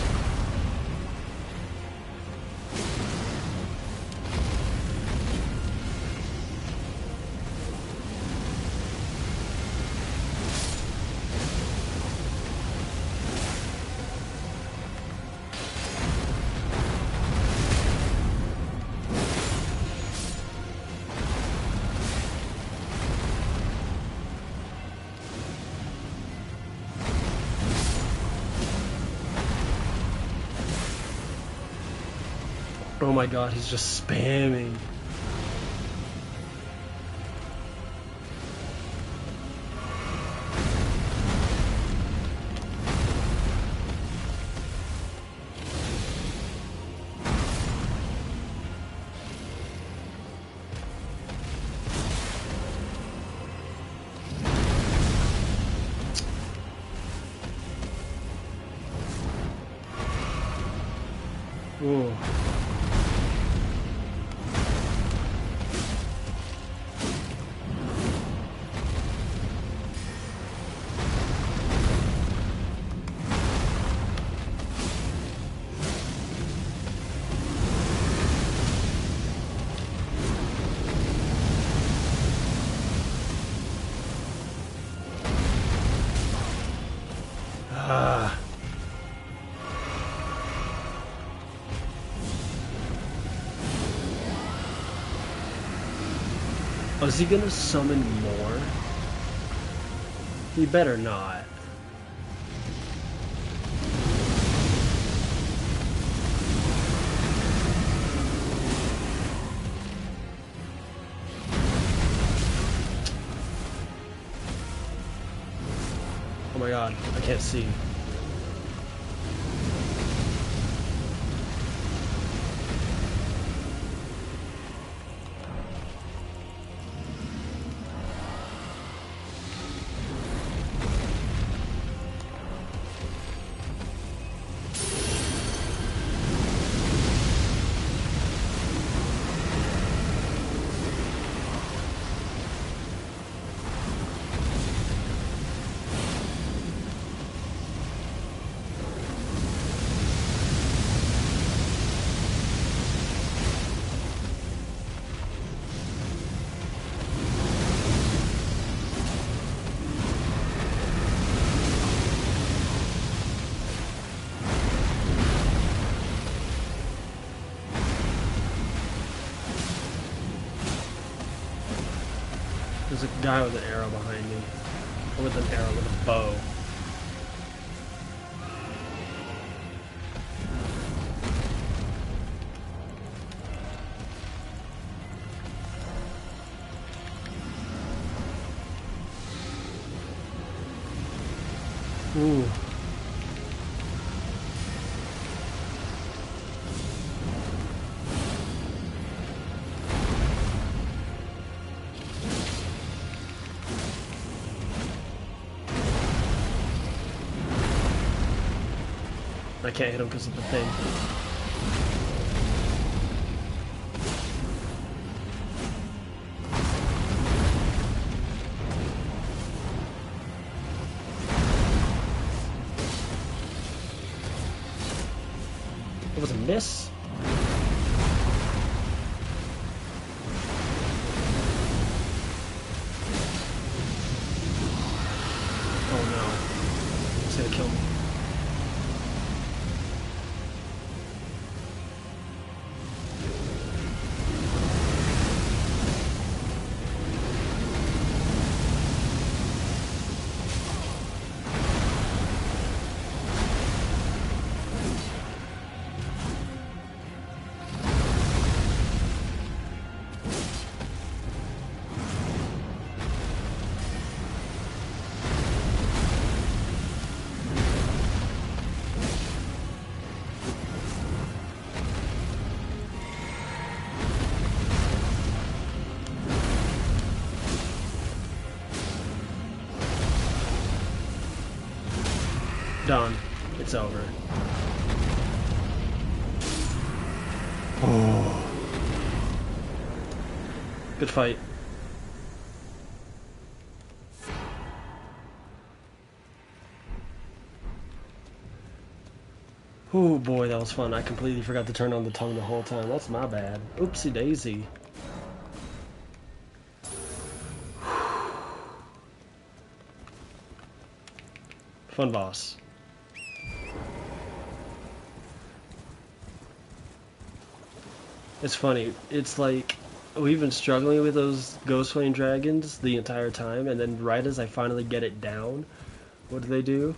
Oh my god, he's just spamming. Ooh. Ah. Oh, is he gonna summon more? You better not. Oh my god, I can't see. There's a guy with an arrow behind me. Or with an arrow, with a bow. Ooh. I can't hit him because of the thing. It was a miss. Oh no. It's gonna kill me. Done. It's over. Oh. Good fight. Oh boy, that was fun. I completely forgot to turn on the tongue the whole time. That's my bad. Oopsie daisy. Fun boss. It's funny. It's like we've been struggling with those Ghost Flame Dragons the entire time, and then right as I finally get it down, what do?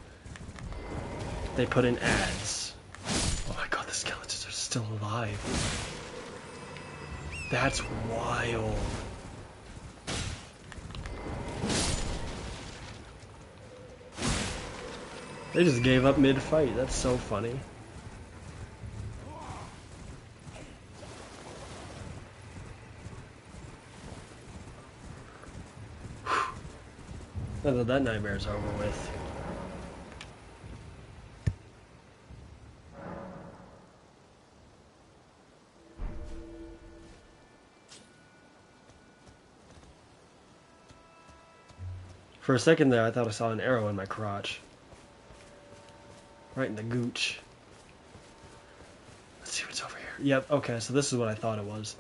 They put in ads. Oh my god, the skeletons are still alive. That's wild. They just gave up mid-fight. That's so funny. Now that nightmare's over with. For a second there, I thought I saw an arrow in my crotch. Right in the gooch. Let's see what's over here. Yep, okay, so this is what I thought it was.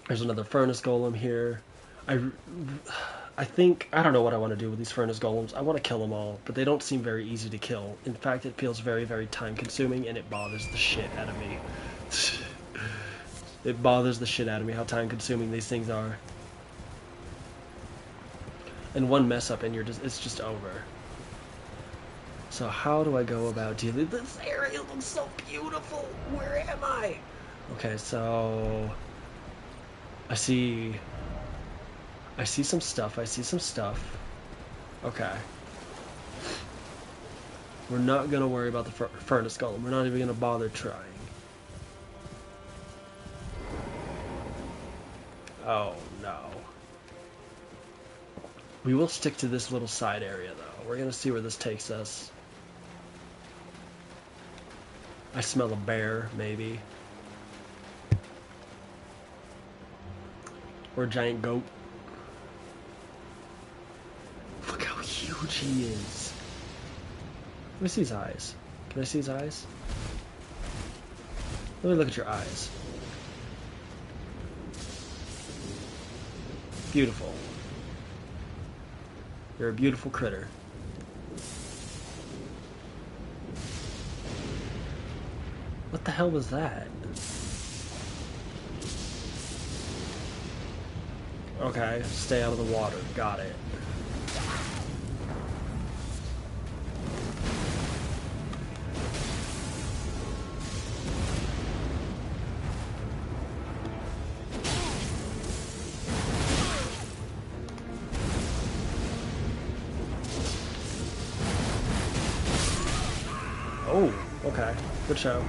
There's another furnace golem here. I think, I don't know what I want to do with these furnace golems. I want to kill them all, but they don't seem very easy to kill. In fact, it feels very, very time consuming, and it bothers the shit out of me. It bothers the shit out of me how time consuming these things are. And one mess up and it's just over. So how do I go about dealing? This area looks so beautiful. Where am I? Okay, so I see some stuff. I see some stuff. Okay. We're not gonna worry about the furnace golem. We're not even gonna bother trying. Oh no. We will stick to this little side area though. We're gonna see where this takes us. I smell a bear, maybe. Or a giant goat. Look how huge he is. Let me see his eyes. Can I see his eyes? Let me look at your eyes. Beautiful. You're a beautiful critter. What the hell was that? Okay, stay out of the water. Got it. Oh, okay. Good show.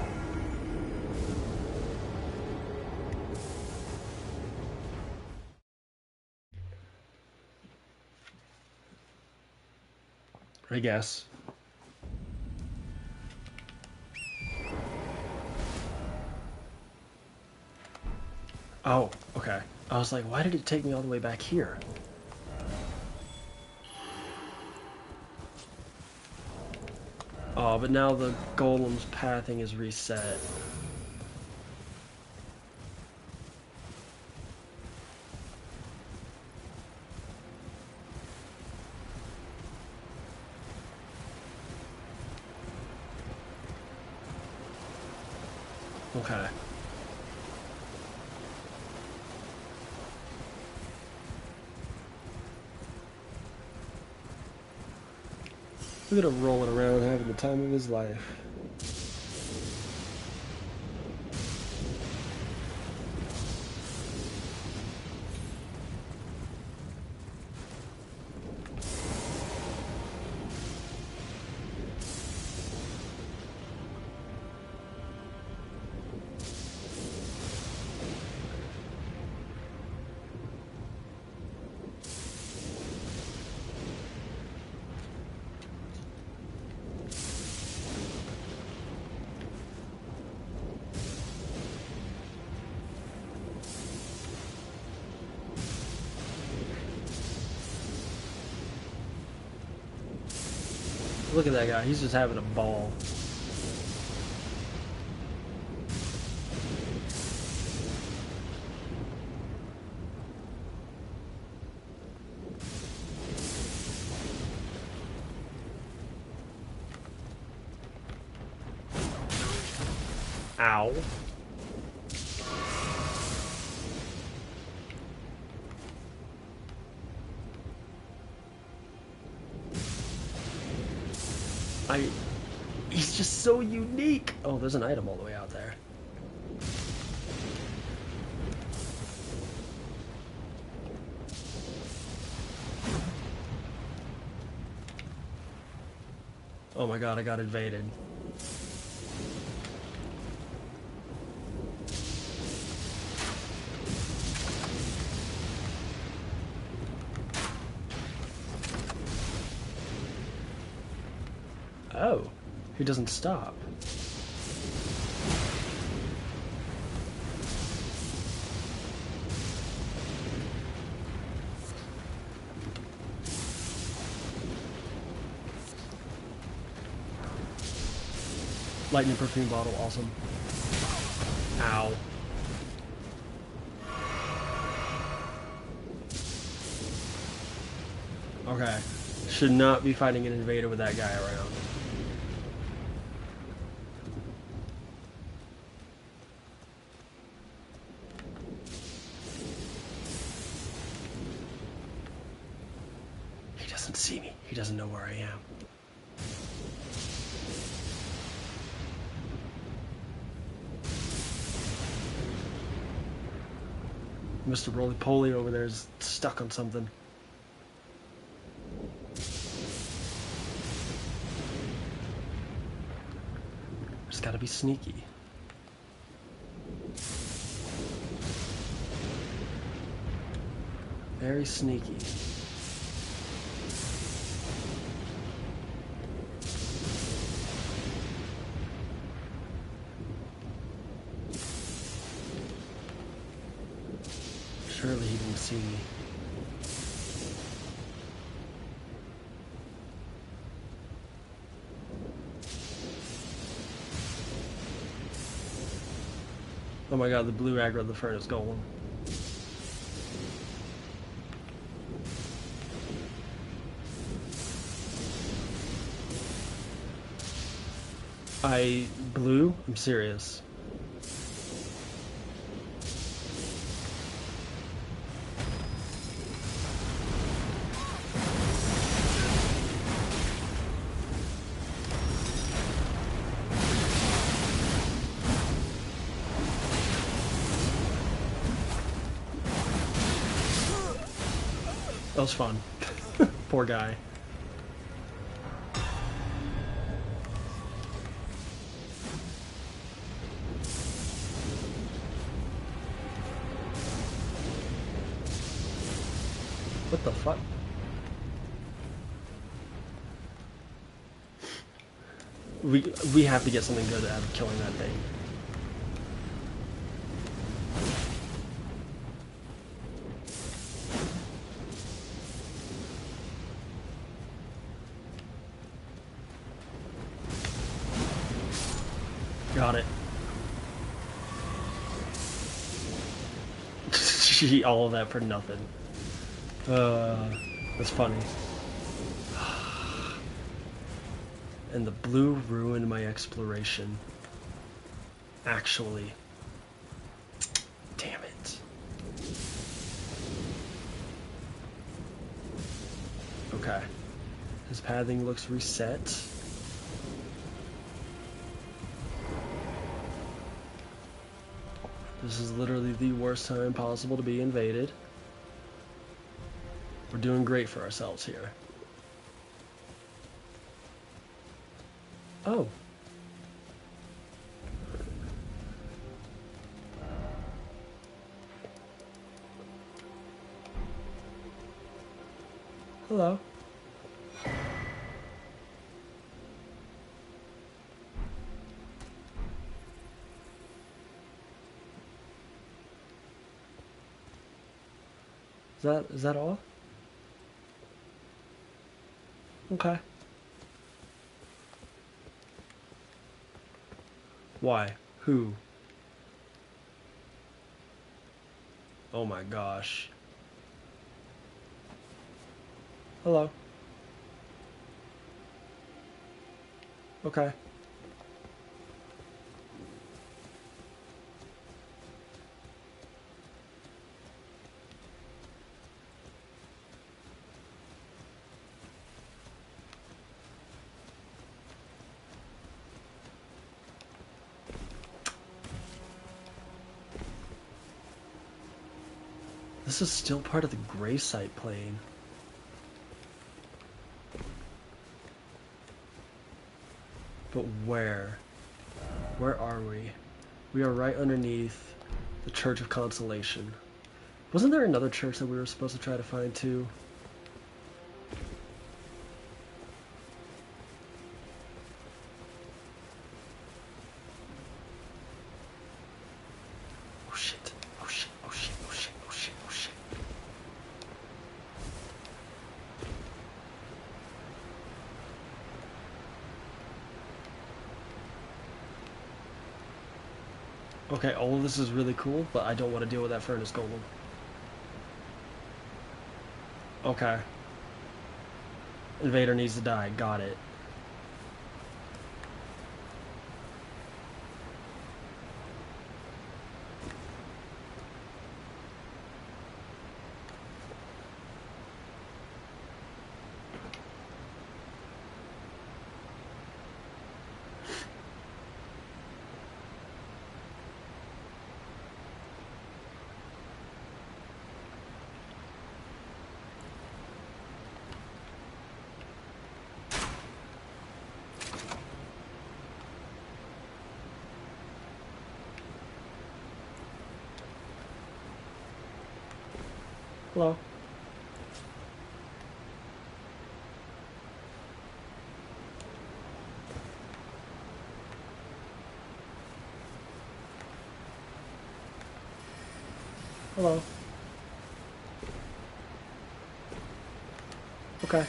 I guess. Oh, okay. I was like, why did it take me all the way back here? Oh, but now the golem's pathing is reset. Okay. Look at him rolling around having the time of his life. Look at that guy. He's just having a ball. Ow. He's just so unique. Oh, there's an item all the way out there. Oh my god, I got invaded. Oh, he doesn't stop. Lightning perfume bottle, awesome. Ow. Okay. Should not be fighting an invader with that guy around. see me. He doesn't know where I am. Mr. Roly-Poly over there is stuck on something. Just gotta be sneaky. Very sneaky. Surely he didn't see me. Oh my god, the blue aggro the furnace golem. Blue? I'm serious. That was fun. Poor guy. What the fuck? We have to get something good out of killing that thing. Got it. She all of that for nothing. That's funny. And the blue ruined my exploration. Actually. Damn it. Okay. His pathing looks reset. This is literally the worst time possible to be invaded. We're doing great for ourselves here. Oh. Hello. Is that all? Okay. Why? Who? Oh my gosh. Hello. Okay. This is still part of the gray site plane. But where? Where are we? We are right underneath the Church of Consolation. Wasn't there another church that we were supposed to try to find too? Oh shit. Oh shit. Oh shit. Oh shit. Oh shit. Oh shit. Okay, all of this is really cool, but I don't want to deal with that furnace golem. Okay. Invader needs to die. Got it. Hello. Hello. Okay.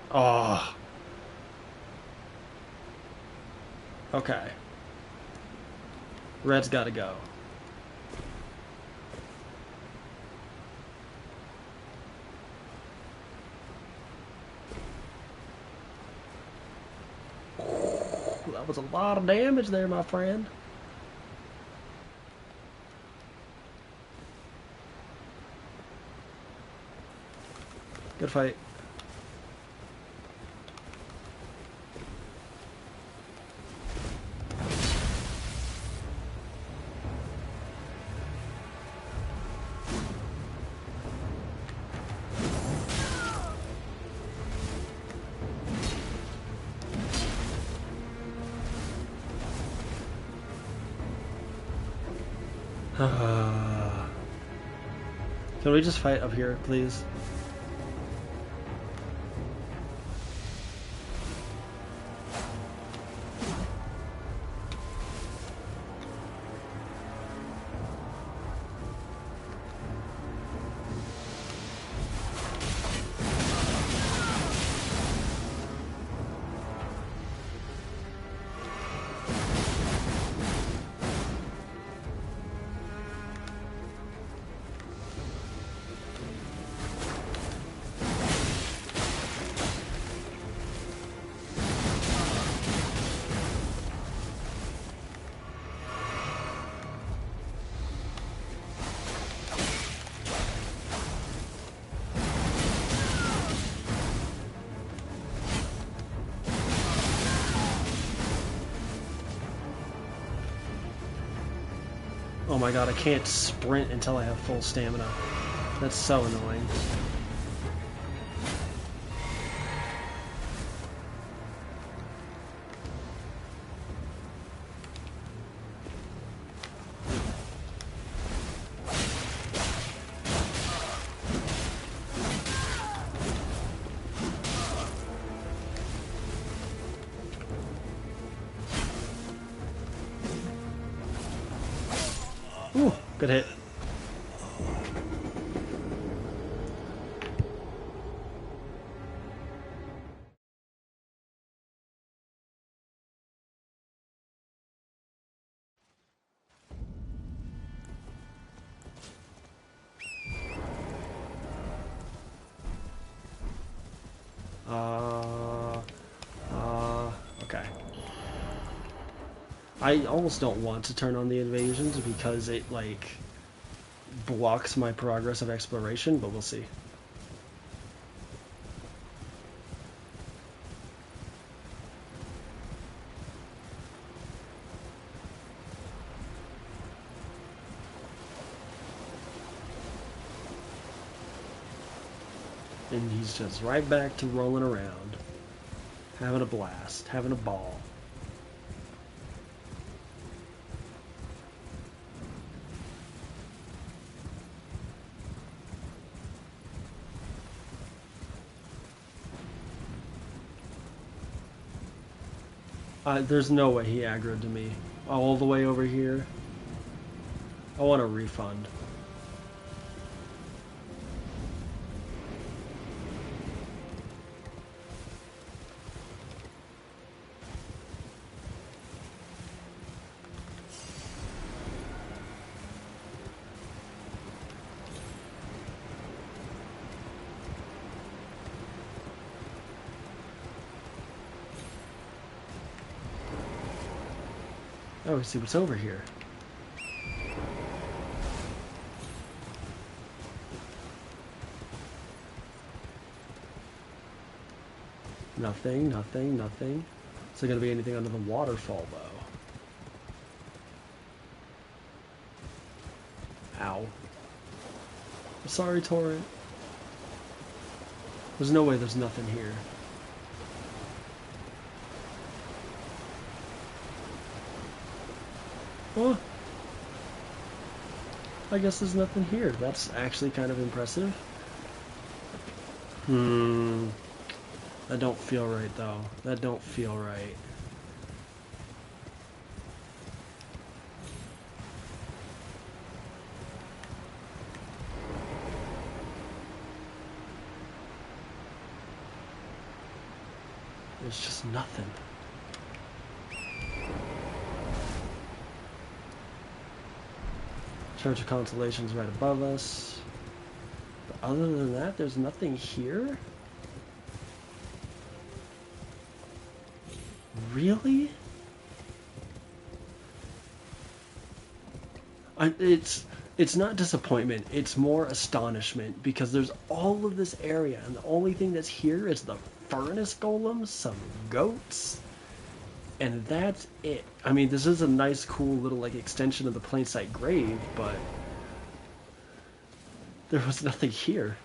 Oh. Okay. Red's gotta go. Ooh, that was a lot of damage there, my friend. Good fight. Can we just fight up here, please? Oh my god, I can't sprint until I have full stamina. That's so annoying. Ooh, good hit. Okay. I almost don't want to turn on the invasions because it, like, blocks my progress of exploration, but we'll see. And he's just right back to rolling around, having a blast, having a ball. There's no way he aggroed to me. All the way over here. I want a refund. Oh, let's see what's over here. Nothing, nothing, nothing. Is there gonna be anything under the waterfall though? Ow. I'm sorry, Torrent. There's no way there's nothing here. Well, I guess there's nothing here. That's actually kind of impressive. That don't feel right though. That don't feel right. There's just nothing. Church of Consolation's right above us. But other than that, there's nothing here? Really? It's not disappointment, it's more astonishment because there's all of this area and the only thing that's here is the furnace golems, some goats, and that's it. I mean, this is a nice, cool little like extension of the plain sight grave, but there was nothing here.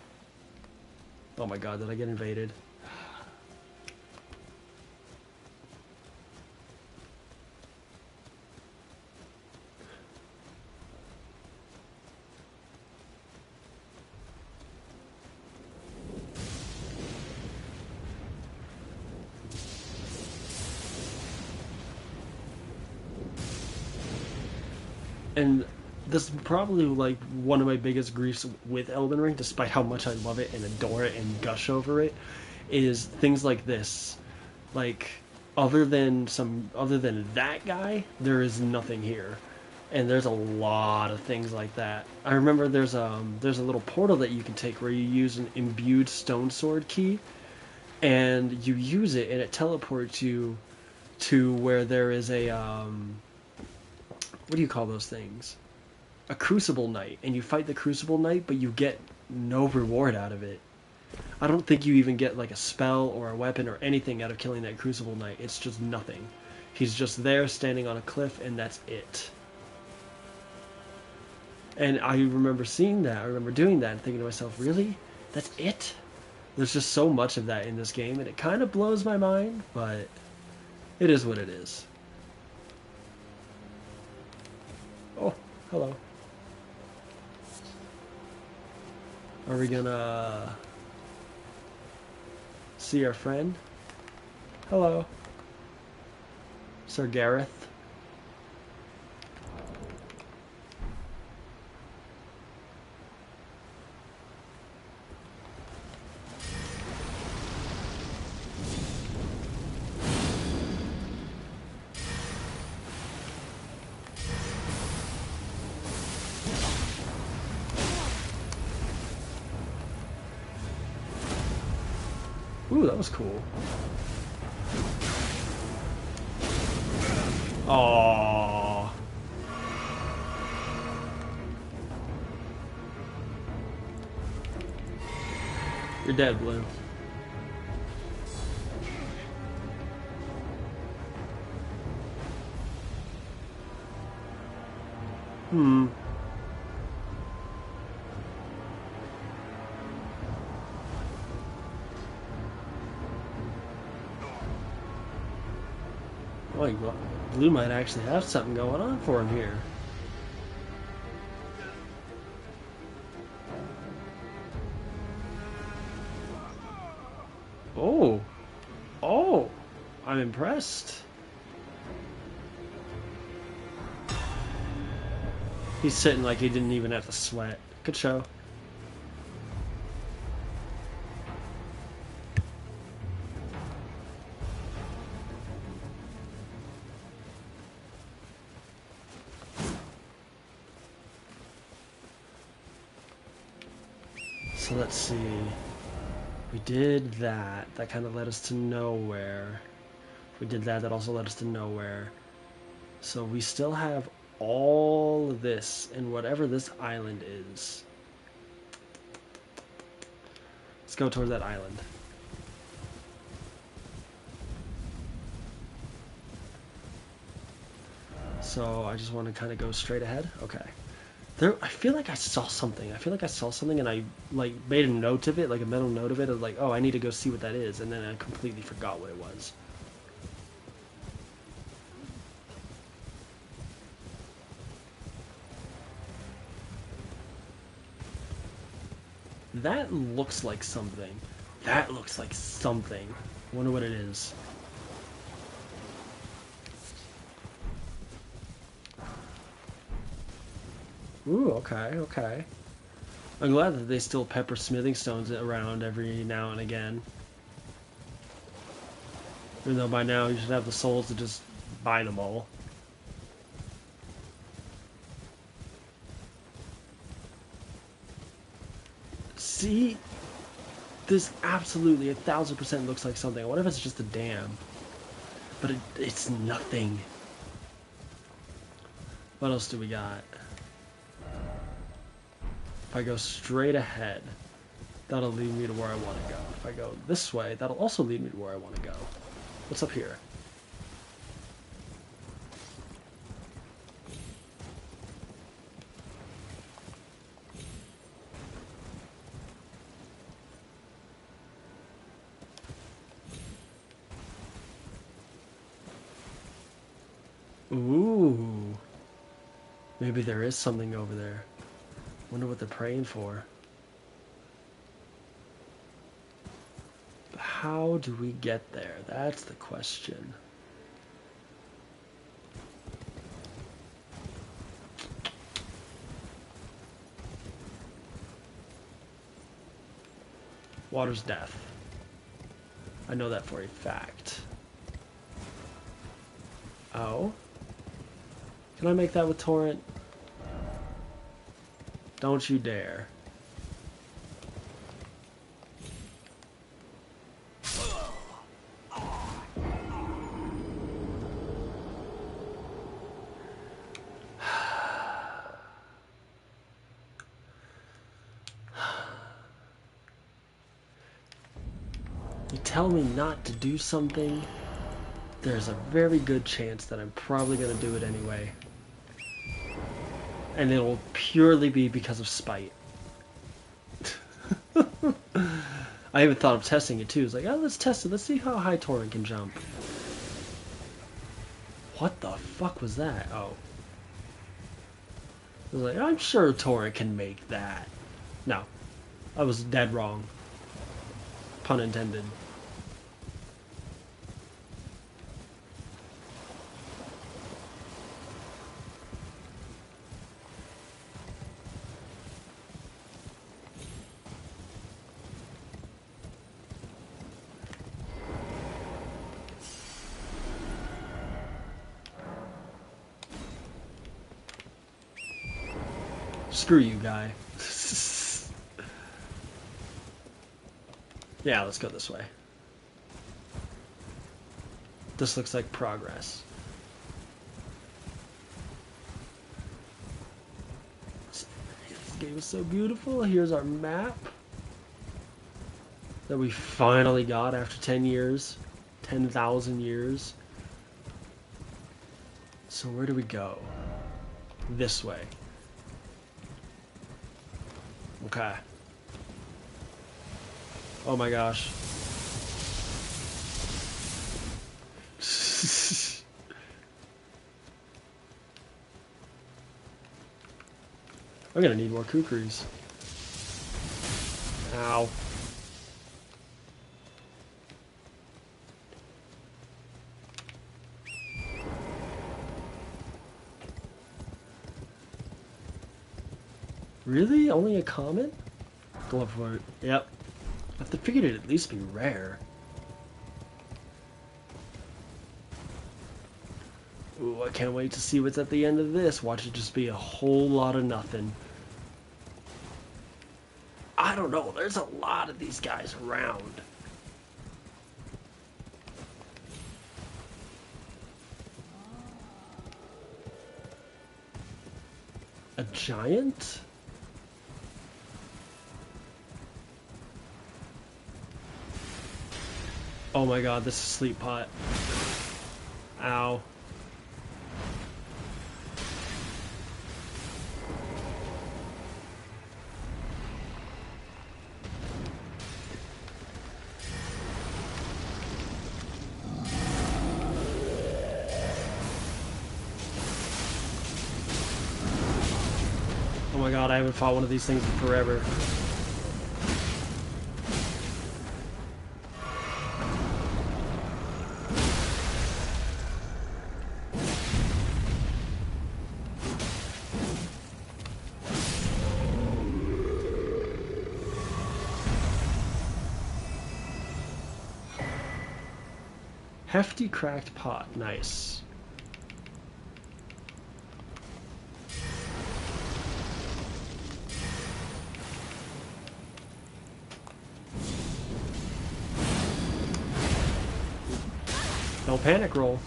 Oh my god, did I get invaded? And this is probably like one of my biggest griefs with Elden Ring, despite how much I love it and adore it and gush over it, is things like this. Like, other than that guy, there is nothing here. And there's a lot of things like that. I remember there's a little portal that you can take where you use an imbued stone sword key, and you use it and it teleports you to where there is a what do you call those things? A Crucible Knight, and you fight the Crucible Knight, but you get no reward out of it. I don't think you even get like a spell or a weapon or anything out of killing that Crucible Knight. It's just nothing. He's just there standing on a cliff, and that's it. And I remember seeing that. I remember doing that and thinking to myself, really? That's it? There's just so much of that in this game, and it kind of blows my mind, but it is what it is. Oh, hello. Are we gonna see our friend? Hello. Sir Gareth. Ooh, that was cool. Aww. You're dead, Blue. Hmm. Like, Blue might actually have something going on for him here. Oh. Oh. I'm impressed. He's sitting like he didn't even have to sweat. Good show. So let's see. We did that. That kind of led us to nowhere. We did that. That also led us to nowhere. So we still have all of this and whatever this island is. Let's go towards that island. So I just want to kind of go straight ahead. Okay. There, I feel like I saw something. I feel like I saw something, and I like made a note of it, like a mental note of it, of like, oh, I need to go see what that is, and then I completely forgot what it was. That looks like something. That looks like something. I wonder what it is. Ooh, okay, okay. I'm glad that they still pepper smithing stones around every now and again. Even though by now you should have the souls to just buy them all. See? This absolutely 1000% looks like something. What if it's just a dam? But it's nothing. What else do we got? If I go straight ahead, that'll lead me to where I want to go. If I go this way, that'll also lead me to where I want to go. What's up here? Ooh. Maybe there is something over there. Wonder what they're praying for. How do we get there? That's the question. Water's death. I know that for a fact. Oh? Can I make that with torrent? Don't you dare. You tell me not to do something, there's a very good chance that I'm probably going to do it anyway. And it'll purely be because of spite. I even thought of testing it too. It's like, oh, let's test it. Let's see how high Torrent can jump. What the fuck was that? Oh. I was like, I'm sure Torrent can make that. No. I was dead wrong. Pun intended. Screw you, guy. Yeah, let's go this way. This looks like progress. This game is so beautiful. Here's our map that we finally got after 10 years. 10,000 years. So where do we go? This way. Okay. Oh my gosh. I'm gonna need more kukris. Ow. Really? Only a common? Glove for it. Yep. I figured it'd at least be rare. Ooh, I can't wait to see what's at the end of this. Watch it just be a whole lot of nothing. I don't know. There's a lot of these guys around. A giant? Oh my god, this is sleep pot. Ow. my god, I haven't fought one of these things in forever. Hefty cracked pot, nice. Don't panic roll.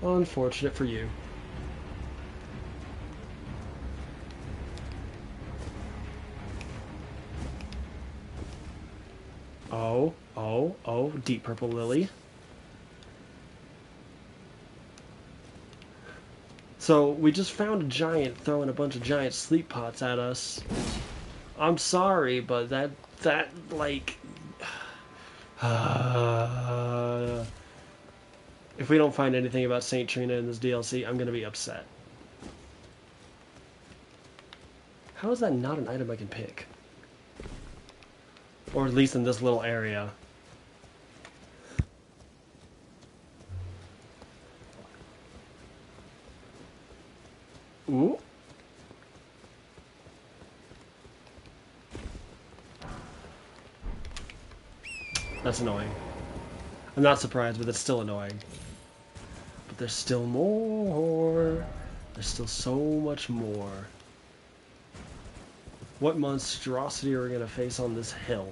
Unfortunate for you. Oh, deep purple lily. So, we just found a giant throwing a bunch of giant sleep pots at us. I'm sorry, but that like... if we don't find anything about Saint Trina in this DLC, I'm gonna be upset. How is that not an item I can pick? Or at least in this little area. Ooh. That's annoying. I'm not surprised, but it's still annoying. But there's still more. There's still so much more. What monstrosity are we gonna face on this hill?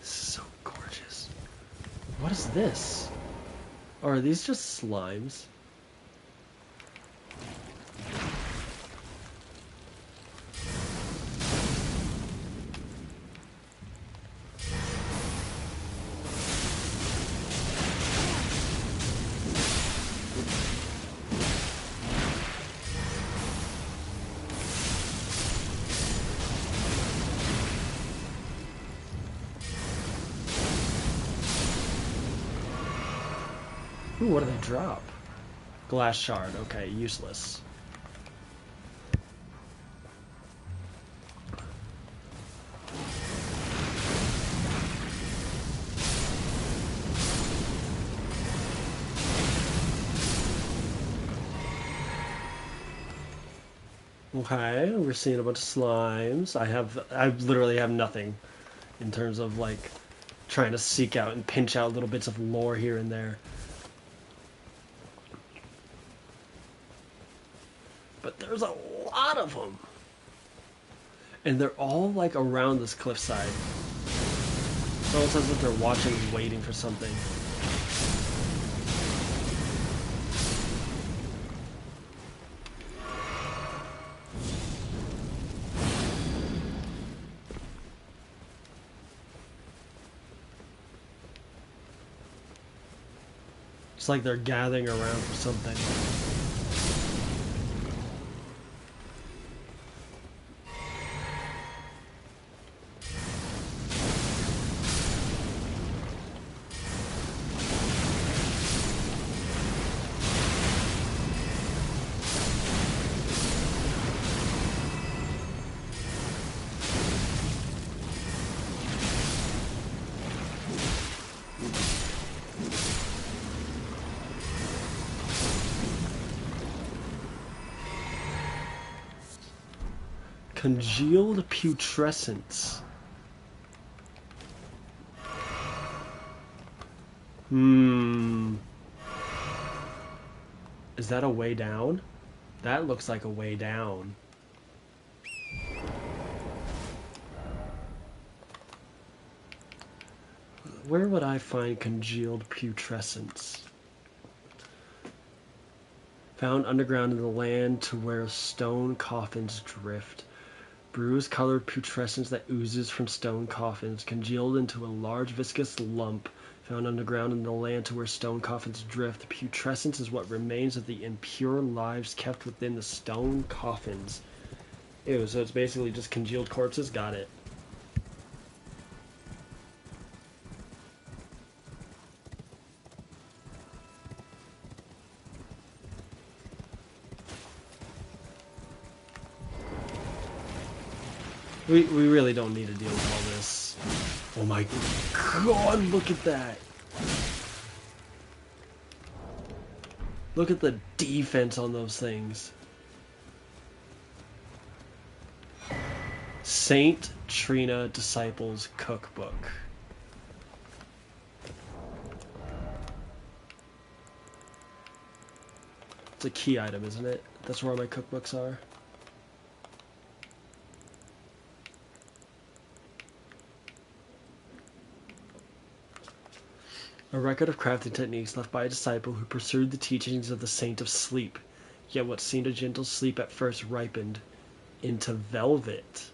So gorgeous. What is this? Or are these just slimes? Ooh, what do they drop? Glass shard. Okay, useless. Okay, we're seeing a bunch of slimes. I literally have nothing in terms of like trying to seek out and pinch out little bits of lore here and there. But there's a lot of them. And they're all like around this cliffside. It's almost as if they're watching and waiting for something. It's like they're gathering around for something. Congealed putrescence. Is that a way down? That looks like a way down. Where would I find congealed putrescence? Found underground in the land to where stone coffins drift. Bruise-colored putrescence that oozes from stone coffins, congealed into a large viscous lump. Found underground in the land to where stone coffins drift. Putrescence is what remains of the impure lives kept within the stone coffins. Ew, so it's basically just congealed corpses? Got it. We really don't need to deal with all this. Oh my god, look at that. Look at the defense on those things. Saint Trina Disciples Cookbook. It's a key item, isn't it? That's where all my cookbooks are. A record of crafting techniques left by a disciple who pursued the teachings of the Saint of Sleep. Yet what seemed a gentle sleep at first ripened into velvet.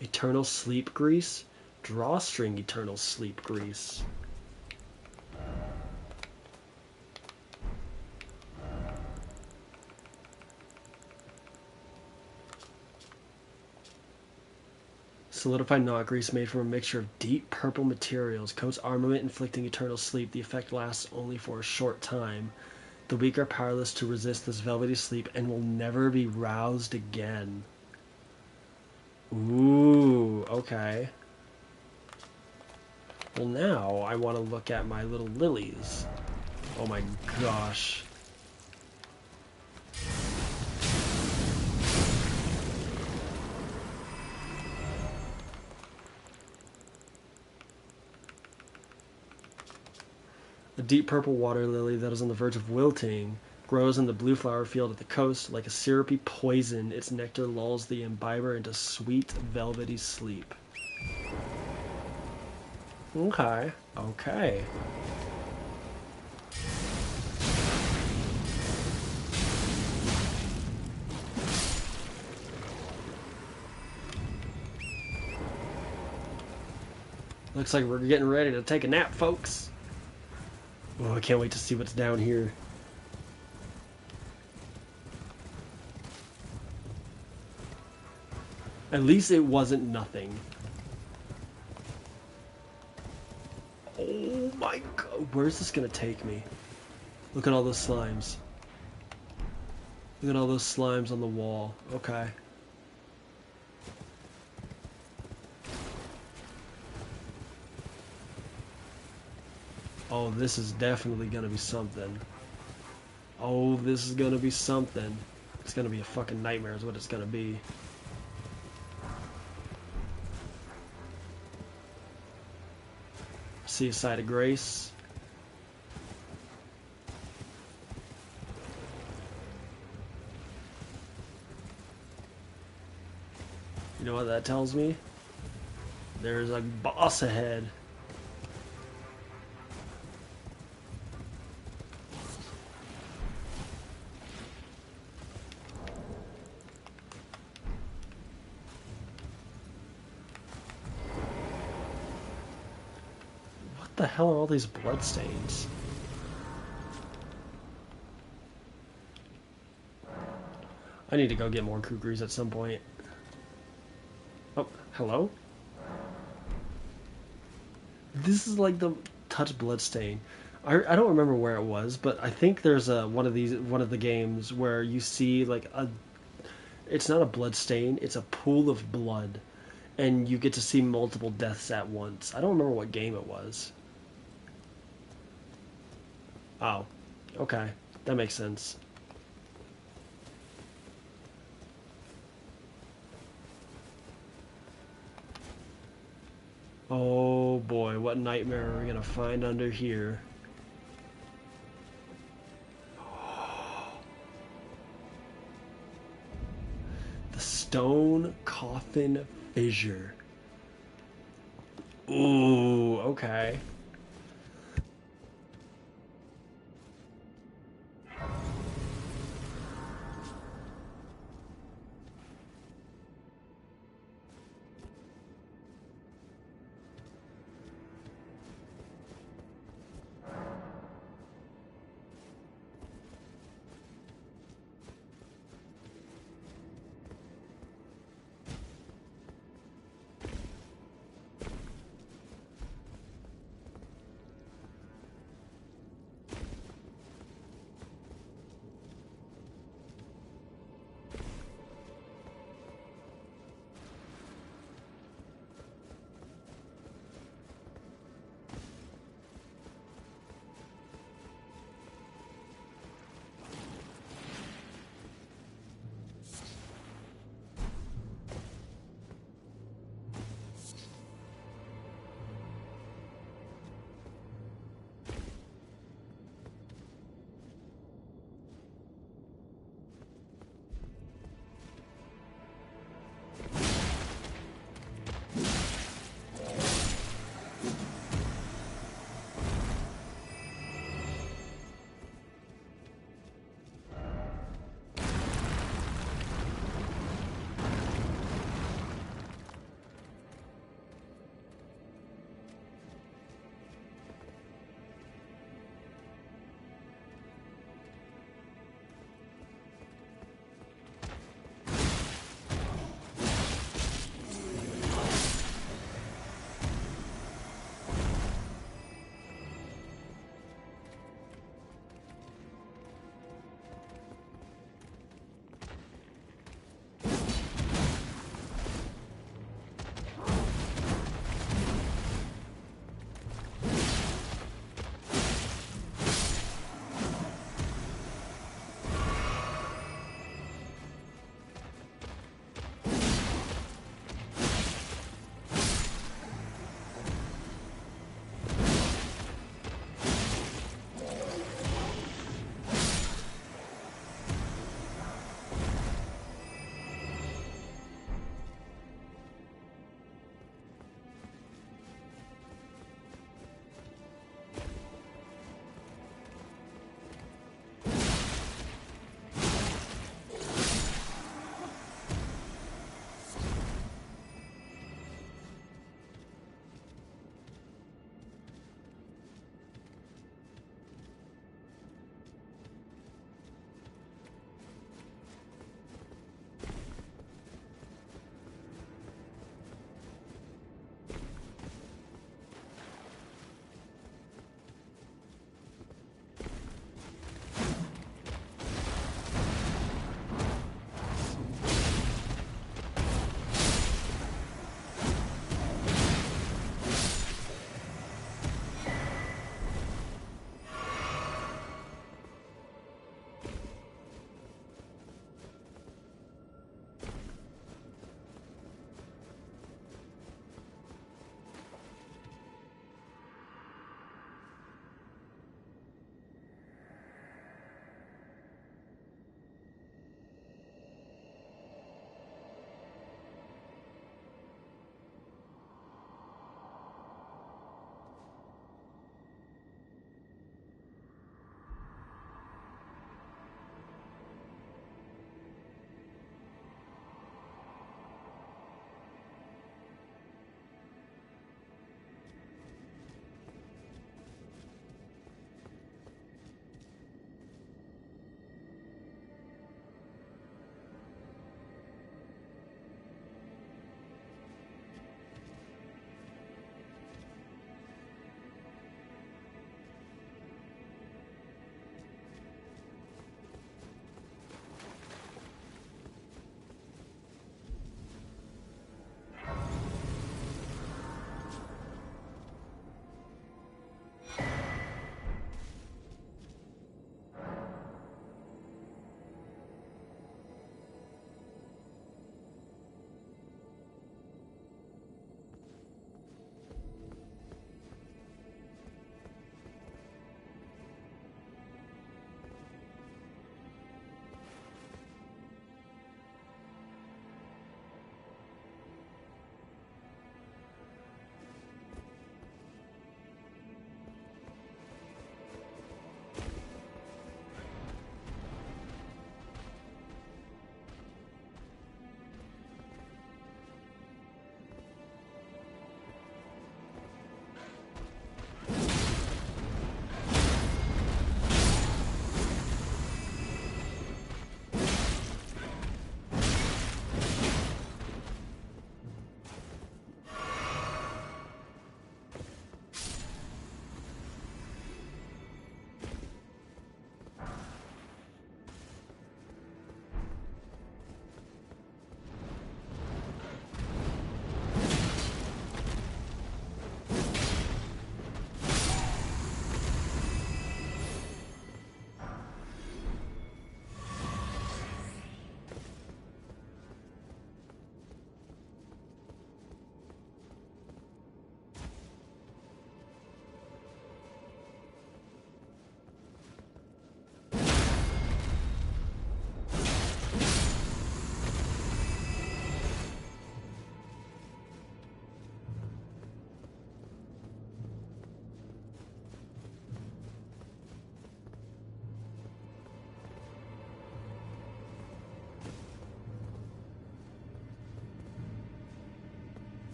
Eternal sleep grease? Drawstring eternal sleep grease. Solidified knot grease made from a mixture of deep purple materials coats armament, inflicting eternal sleep. The effect lasts only for a short time. The weak are powerless to resist this velvety sleep and will never be roused again. Ooh, okay. Well, now I want to look at my little lilies. Oh my gosh. A deep purple water lily that is on the verge of wilting grows in the blue flower field at the coast. Like a syrupy poison, its nectar lulls the imbiber into sweet, velvety sleep. Okay, okay. Looks like we're getting ready to take a nap, folks. Oh, I can't wait to see what's down here. At least it wasn't nothing. Oh my god, where's this gonna take me? Look at all those slimes. Look at all those slimes on the wall. Okay. Oh, this is definitely gonna be something. Oh, this is gonna be something. It's gonna be a fucking nightmare is what it's gonna be. See a side of grace. You know what that tells me? There's a boss ahead. What the hell are all these bloodstains? I need to go get more kukris at some point. Oh, hello? This is like the touch bloodstain. I don't remember where it was, but I think there's one of the games where you see like it's not a blood stain, it's a pool of blood, and you get to see multiple deaths at once. I don't remember what game it was. Oh, okay, that makes sense. Oh boy, what nightmare are we gonna find under here? Stone coffin fissure. Ooh, okay.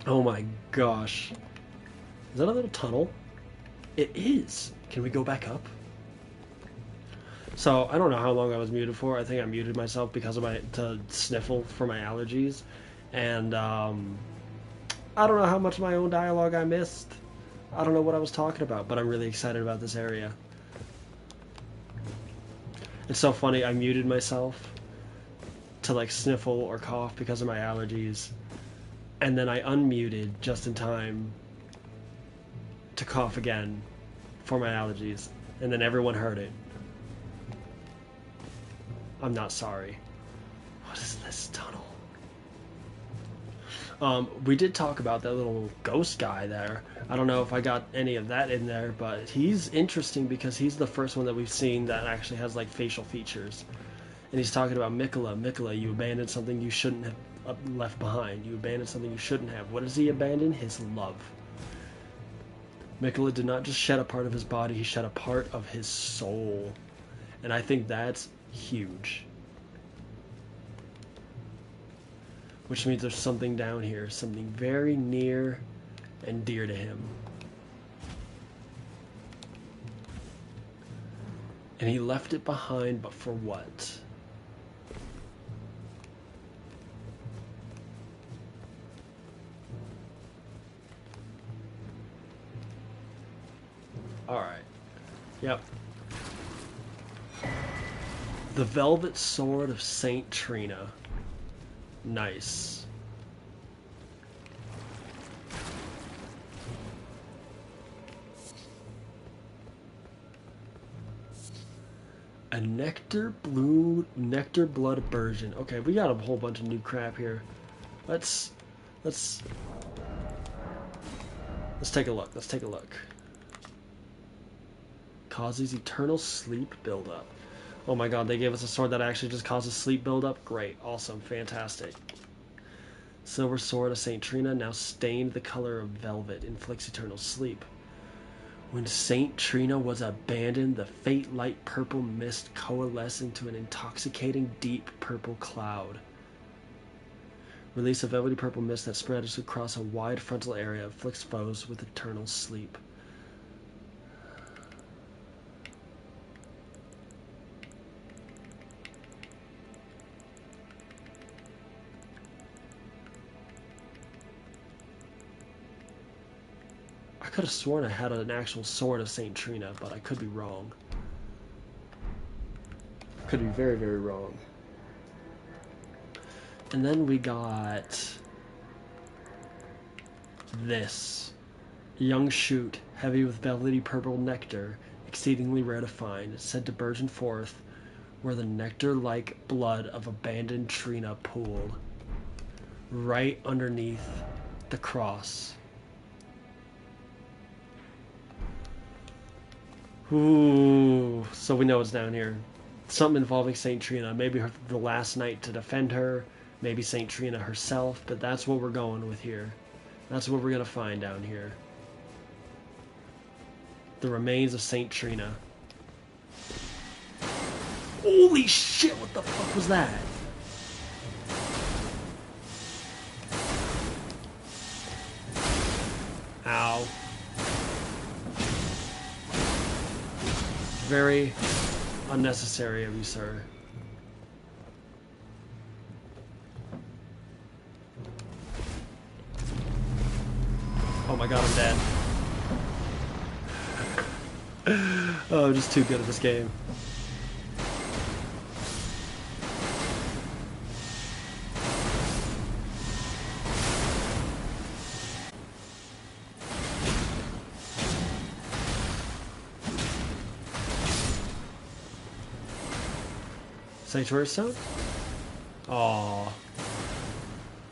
Oh my gosh. Is that a little tunnel? It is. Can we go back up? So I don't know how long I was muted for. I think I muted myself because of to sniffle for my allergies, and I don't know how much of my own dialogue I missed. I don't know what I was talking about, but I'm really excited about this area. It's so funny. I muted myself to like sniffle or cough because of my allergies, and then I unmuted just in time to cough again for my allergies, and then everyone heard it. I'm not sorry. What is this tunnel? We did talk about that little ghost guy there. I don't know if I got any of that in there, but he's interesting because he's the first one that we've seen that actually has like facial features. And he's talking about Mikola. Mikola, you abandoned something you shouldn't have left behind. You abandoned something you shouldn't have. What does he abandon? His love. Mikola did not just shed a part of his body, he shed a part of his soul. And I think that's huge. Which means there's something down here, something very near and dear to him. And he left it behind, but for what? Alright. Yep. The Velvet Sword of Saint Trina. Nice. A nectar blood version. Okay, we got a whole bunch of new crap here. Let's take a look. Let's take a look. Causes eternal sleep buildup. Oh my god, they gave us a sword that actually just causes sleep buildup? Great, awesome, fantastic. Silver Sword of Saint Trina, now stained the color of velvet, inflicts eternal sleep. When Saint Trina was abandoned, the fate-light purple mist coalesced into an intoxicating deep purple cloud. Release a velvety purple mist that spreads across a wide frontal area, afflicts foes with eternal sleep. I could have sworn I had an actual sword of Saint Trina, but I could be wrong. Could be very, very wrong. And then we got this. Young shoot, heavy with velvety purple nectar, exceedingly rare to find, said to burgeon forth where the nectar-like blood of abandoned Trina pooled, right underneath the cross. Ooh, so we know it's down here. Something involving Saint Trina. Maybe the last night to defend her. Maybe Saint Trina herself. But that's what we're going with here. That's what we're going to find down here. The remains of Saint Trina. Holy shit, what the fuck was that? Ow. Very unnecessary of you, sir. Oh my god, I'm dead. Oh, I'm just too good at this game. Sanctuary Stone? Aww.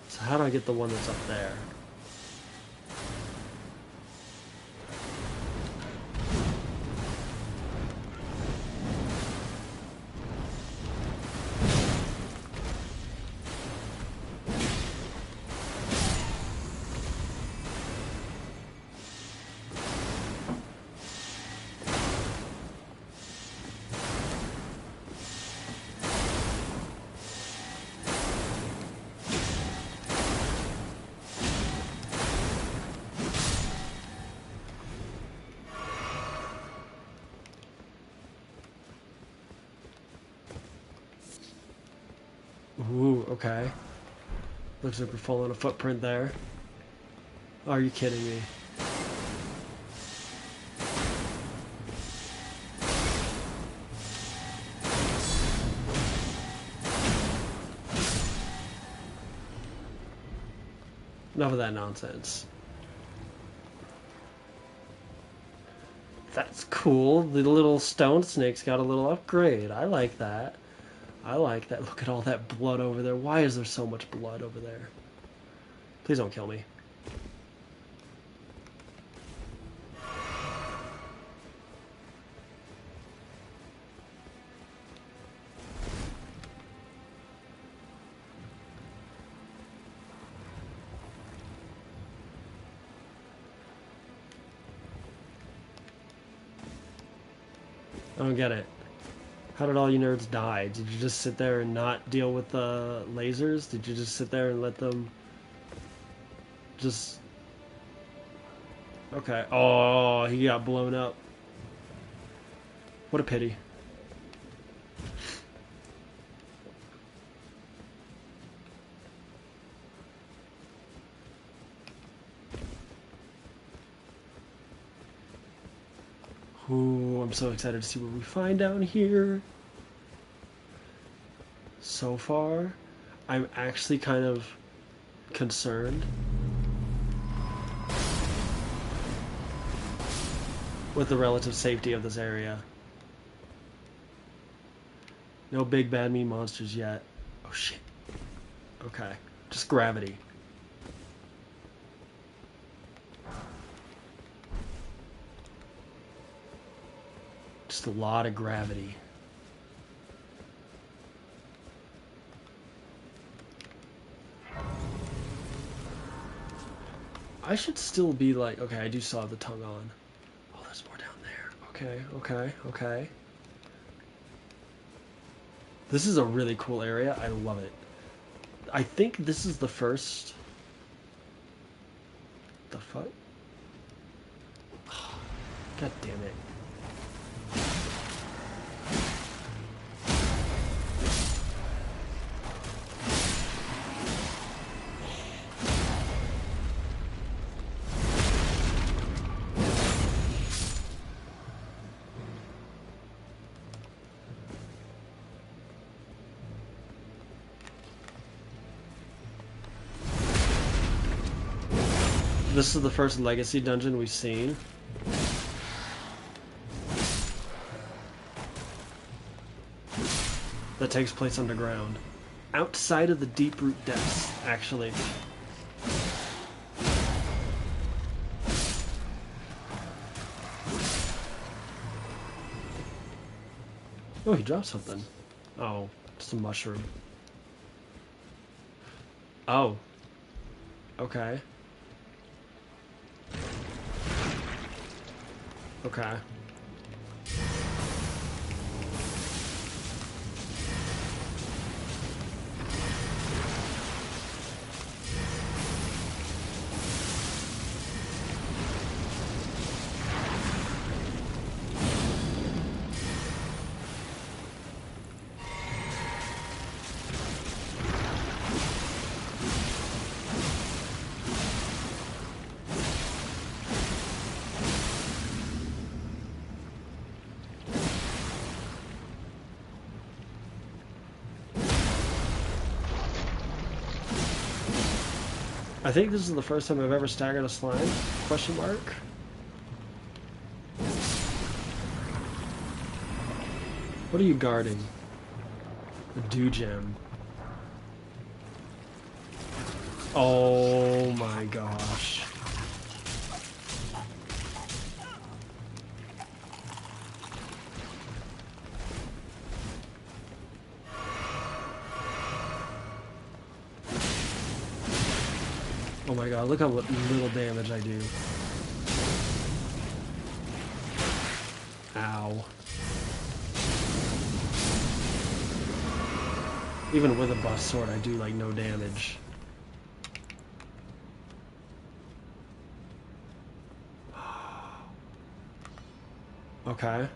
So how do I get the one that's up there? Ooh, okay. Looks like we're following a footprint there. Are you kidding me? Enough of that nonsense. That's cool. The little stone snake's got a little upgrade. I like that. I like that. Look at all that blood over there. Why is there so much blood over there? Please don't kill me. I don't get it. How did all you nerds die? Did you just sit there and not deal with the lasers? Did you just sit there and let them just... Okay. Oh, he got blown up. What a pity. Ooh, I'm so excited to see what we find down here. So far, I'm actually kind of concerned with the relative safety of this area. No big bad mean monsters yet. Oh shit. Okay. Just gravity. Just a lot of gravity. I should still be like, okay, I do still have the tongue on. Oh, there's more down there. Okay, okay, okay. This is a really cool area. I love it. I think this is the first... The fuck? God damn it. This is the first legacy dungeon we've seen. That takes place underground. Outside of the deep root depths, actually. Oh, he dropped something. Oh, just a mushroom. Oh. Okay. Okay. I think this is the first time I've ever staggered a slime? Question mark? What are you guarding? A dew gem. Oh my gosh. Oh my god, look how little damage I do. Ow. Even with a buff sword, I do like no damage. Okay.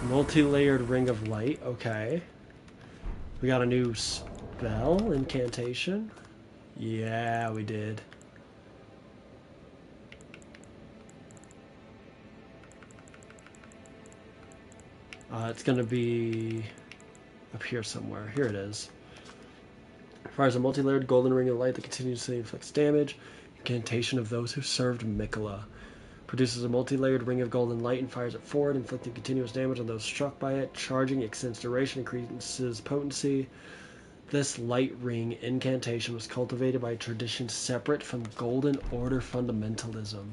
Multi-layered ring of light. Okay. We got a new spell, incantation. Yeah, we did. It's gonna be up here somewhere. Here it is. Fires a multi-layered golden ring of light that continuously inflicts damage. Incantation of those who served Mikola. Produces a multi-layered ring of golden light and fires it forward, inflicting continuous damage on those struck by it. Charging extends duration, increases potency. This light ring incantation was cultivated by a tradition separate from Golden Order fundamentalism.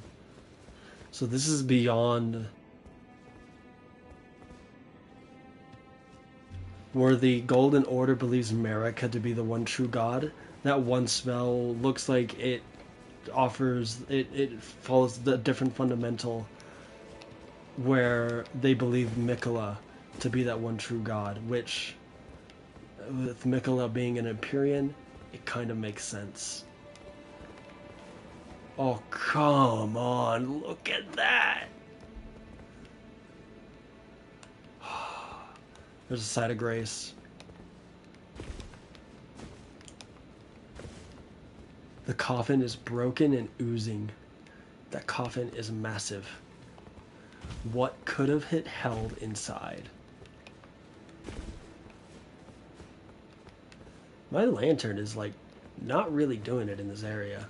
So this is beyond where the Golden Order believes Marika to be the one true god. That one spell looks like it follows the different fundamental where they believe Mikola to be that one true god, which with Mikola being an Empyrean, it kind of makes sense. Oh, come on, look at that! There's a side of grace. The coffin is broken and oozing. That coffin is massive. What could have it held inside? My lantern is like not really doing it in this area.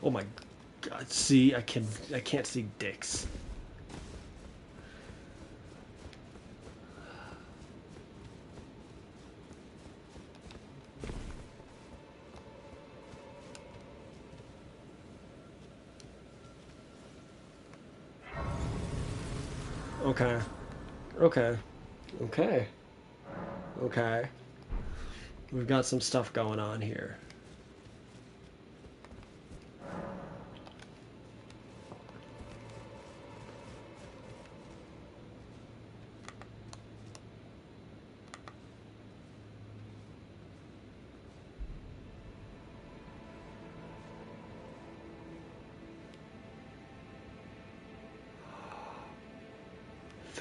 Oh my god, see, I can't see dicks. Okay. Okay. Okay. Okay. We've got some stuff going on here.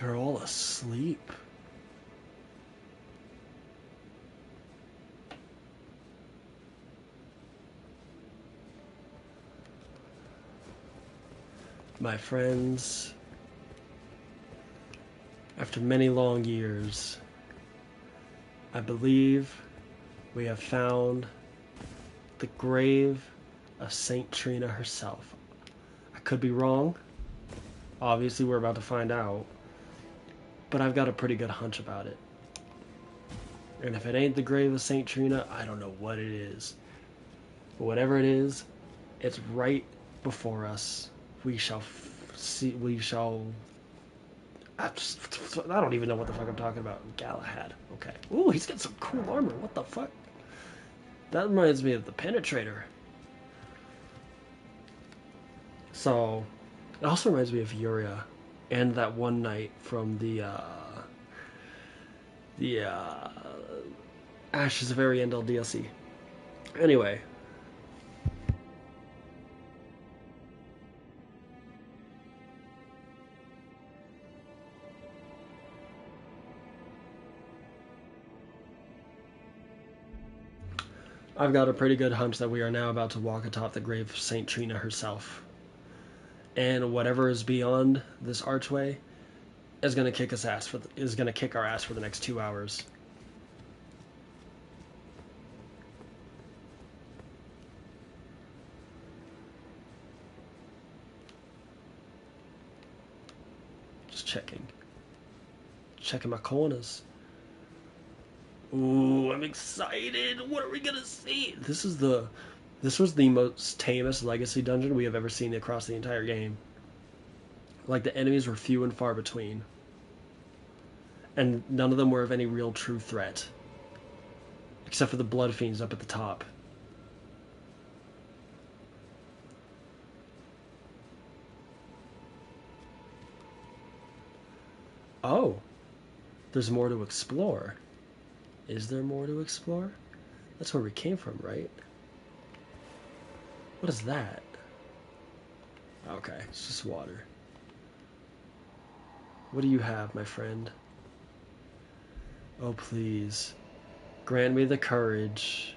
They're all asleep. My friends, after many long years, I believe we have found the grave of Saint Trina herself. I could be wrong. Obviously, we're about to find out. But I've got a pretty good hunch about it. And if it ain't the grave of Saint Trina, I don't know what it is. But whatever it is, it's right before us. We shall see. We shall. I don't even know what the fuck I'm talking about. Galahad. Okay. Ooh, he's got some cool armor. What the fuck? That reminds me of the Penetrator. So, it also reminds me of Yuria and that one night from the Ashes of Ariandel DLC. Anyway. I've got a pretty good hunch that we are now about to walk atop the grave of Saint Trina herself. And whatever is beyond this archway is going to kick our ass for the next 2 hours. Just checking my corners. Ooh, I'm excited. What are we gonna see? This was the most tamest legacy dungeon we have ever seen across the entire game. Like, the enemies were few and far between. And none of them were of any real true threat. Except for the blood fiends up at the top. Oh, there's more to explore. Is there more to explore? That's where we came from, right? What is that? Okay, it's just water. What do you have, my friend? Oh, please. Grant me the courage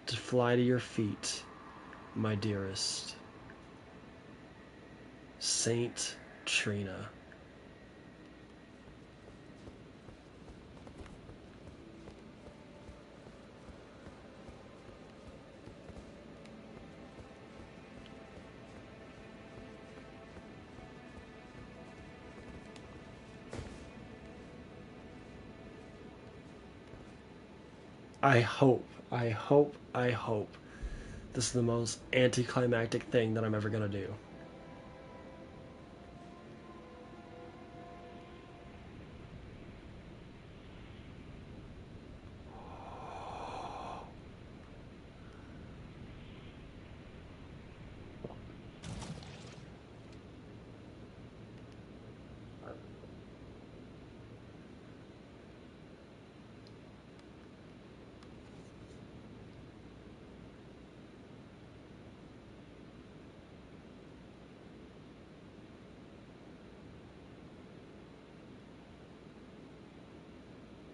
to fly to your feet, my dearest. Saint Trina. I hope this is the most anticlimactic thing that I'm ever gonna do.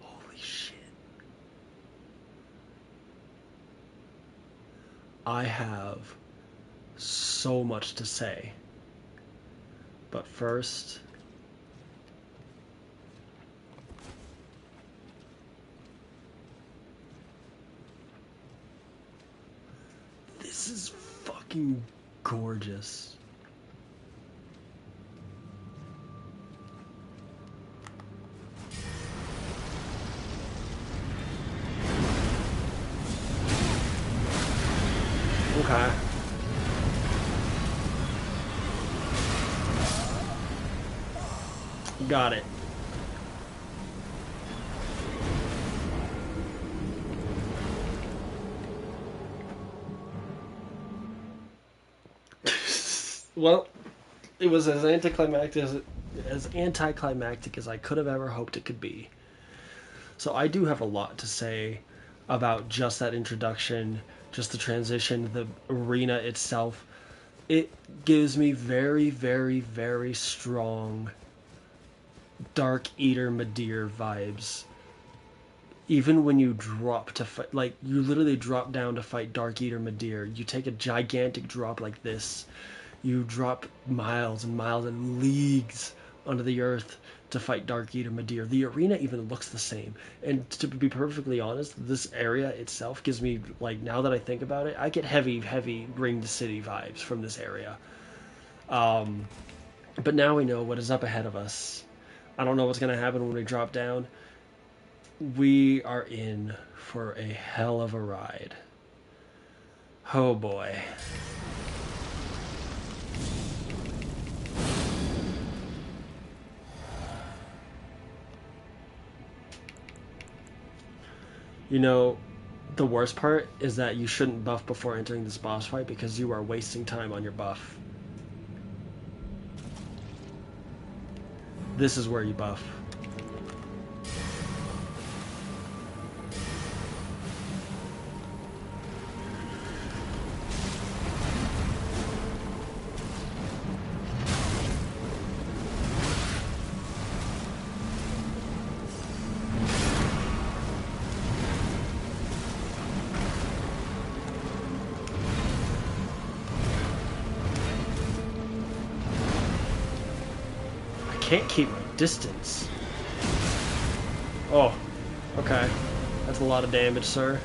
Holy shit. I have so much to say. But first, this is fucking gorgeous. Okay. Got it. Well, it was as anticlimactic as I could have ever hoped it could be. So I do have a lot to say about just that introduction, just the transition, the arena itself. It gives me very, very, very strong Dark Eater Midir vibes. Even when you drop to fight, like, you literally drop down to fight Dark Eater Midir, you take a gigantic drop like this, you drop miles and miles and leagues under the earth to fight Dark Eater Midir. The arena even looks the same. And to be perfectly honest, this area itself gives me, like, now that I think about it, I get heavy, heavy Ring to City vibes from this area. But now we know what is up ahead of us. I don't know what's going to happen when we drop down. We are in for a hell of a ride. Oh boy. You know, the worst part is that you shouldn't buff before entering this boss fight because you are wasting time on your buff. This is where you buff. Can't keep my distance. Oh, okay. That's a lot of damage, sir.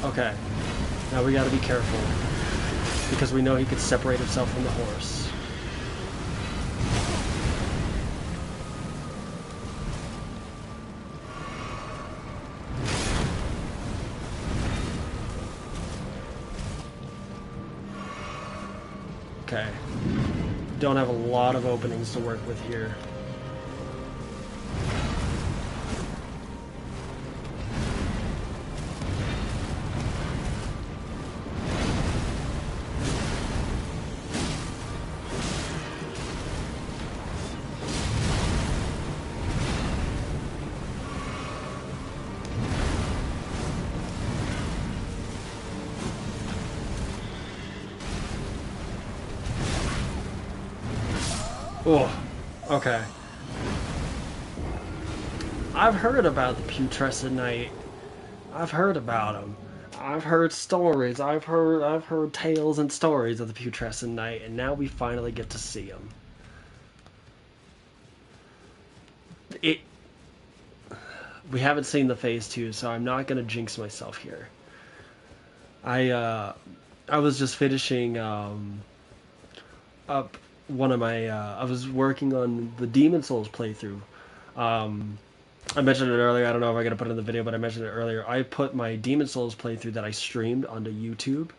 Okay. Now we gotta be careful. Because we know he could separate himself from the horse. Okay. Don't have a lot of openings to work with here. Oh, okay. I've heard about the putrescent knight. I've heard about him. I've heard stories. I've heard tales and stories of the putrescent knight, and now we finally get to see him. It. We haven't seen the phase 2, so I'm not gonna jinx myself here. I uh, I was just finishing up one of my. I was working on the Demon Souls playthrough. Um, I mentioned it earlier. I don't know if I'm gonna put it in the video, but I mentioned it earlier. I put my Demon Souls playthrough that I streamed onto YouTube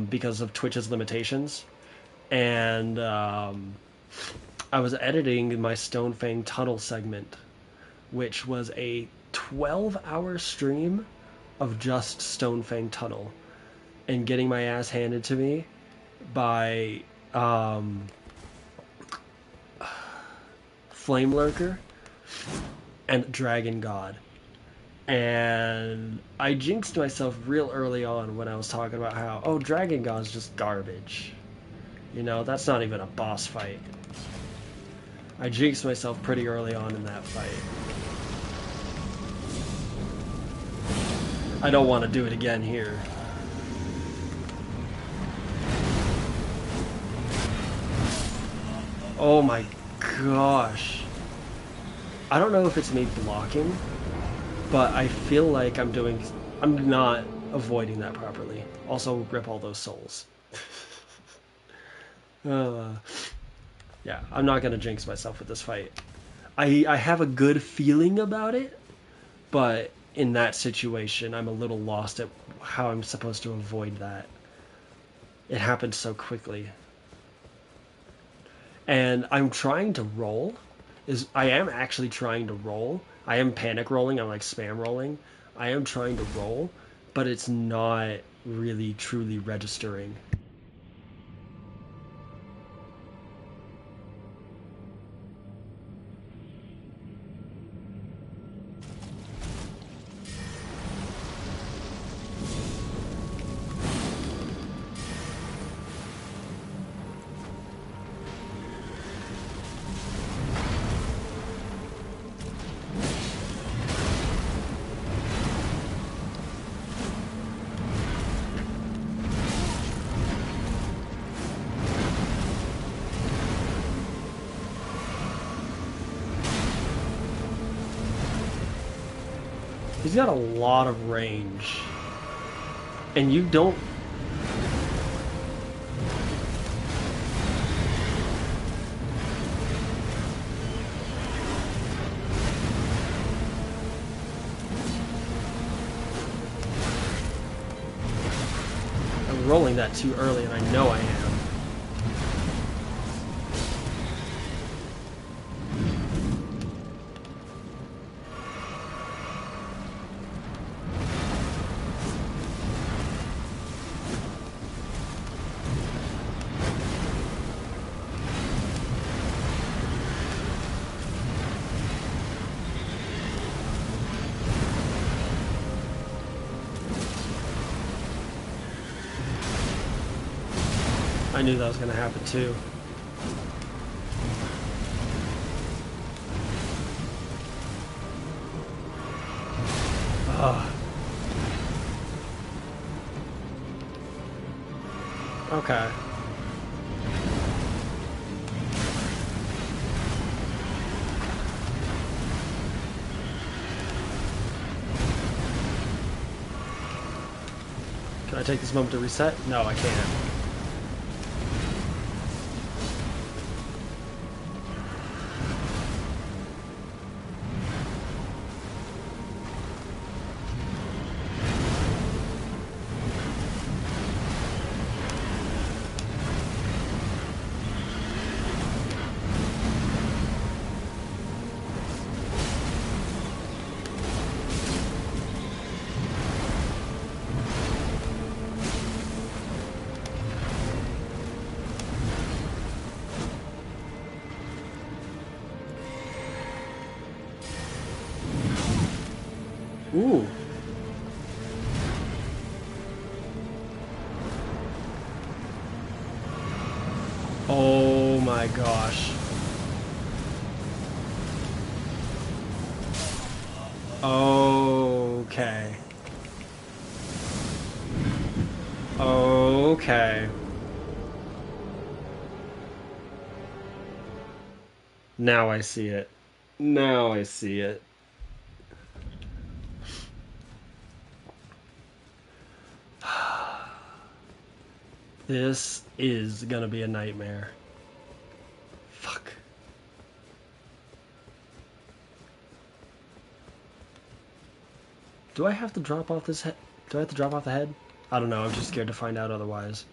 because of Twitch's limitations, and I was editing my Stonefang Tunnel segment, which was a 12-hour stream of just Stonefang Tunnel, and getting my ass handed to me by Flame Lurker and Dragon God. And I jinxed myself real early on when I was talking about how, oh, Dragon God's just garbage. You know, that's not even a boss fight. I jinxed myself pretty early on in that fight. I don't want to do it again here. Oh my gosh. I don't know if it's me blocking, but I feel like I'm not avoiding that properly. Also, rip all those souls. uh, yeah, I'm not gonna jinx myself with this fight. I have a good feeling about it, but in that situation, I'm a little lost at how I'm supposed to avoid that. It happened so quickly. And I'm trying to roll. I am actually trying to roll. I am panic rolling. I'm like spam rolling. I am trying to roll, but it's not really truly registering. He's got a lot of range. And you don't... I'm rolling that too early, and I know I am. I knew that was going to happen too. Ugh. Okay. Can I take this moment to reset? No, I can't. Ooh. Oh my gosh. Okay. Okay. Now I see it. Now I see it. This is gonna be a nightmare. Fuck. Do I have to drop off this head? Do I have to drop off the head? I don't know. I'm just scared to find out otherwise.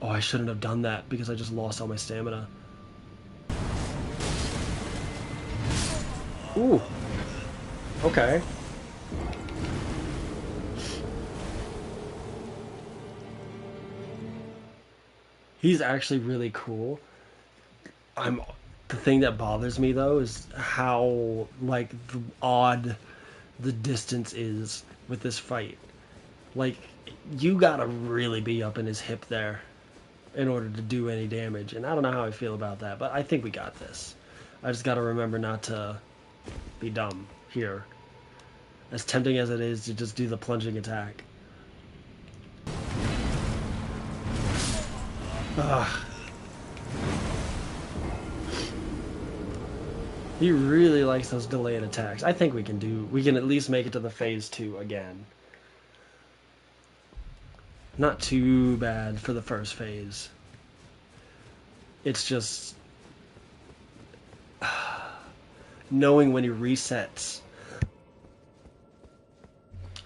Oh, I shouldn't have done that because I just lost all my stamina. Ooh. Okay. He's actually really cool. The thing that bothers me though is how like odd the distance is with this fight. Like you gotta really be up in his hip there in order to do any damage, and I don't know how I feel about that, but I think we got this. I just gotta remember not to be dumb here. As tempting as it is to just do the plunging attack. Ugh. He really likes those delayed attacks. I think we can at least make it to the phase 2 again. Not too bad for the first phase. It's just knowing when he resets.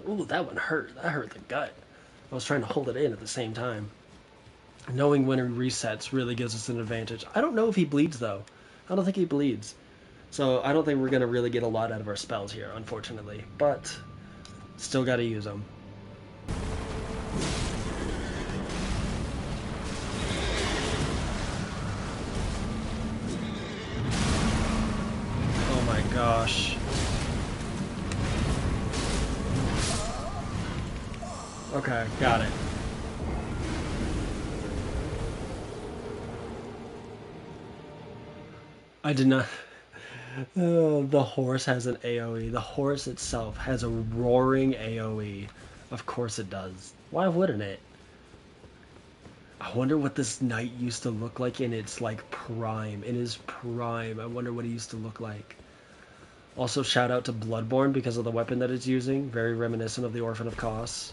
Ooh, that one hurt. That hurt the gut. I was trying to hold it in at the same time. Knowing when he resets really gives us an advantage. I don't know if he bleeds though. I don't think he bleeds. So I don't think we're going to really get a lot out of our spells here, unfortunately. But still got to use them. Oh my gosh. Okay, got it. I did not... the horse has an AoE. The horse itself has a roaring AoE. Of course it does. Why wouldn't it? I wonder what this knight used to look like in its like prime. In his prime. I wonder what he used to look like. Also shout out to Bloodborne because of the weapon that it's using. Very reminiscent of the Orphan of Kos.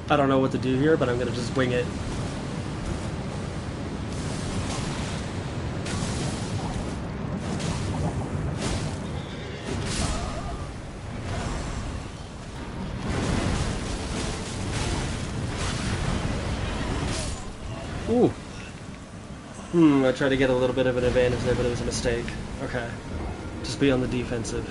I don't know what to do here, but I'm gonna just wing it. Ooh. I tried to get a little bit of an advantage there, but it was a mistake. Okay. Just be on the defensive.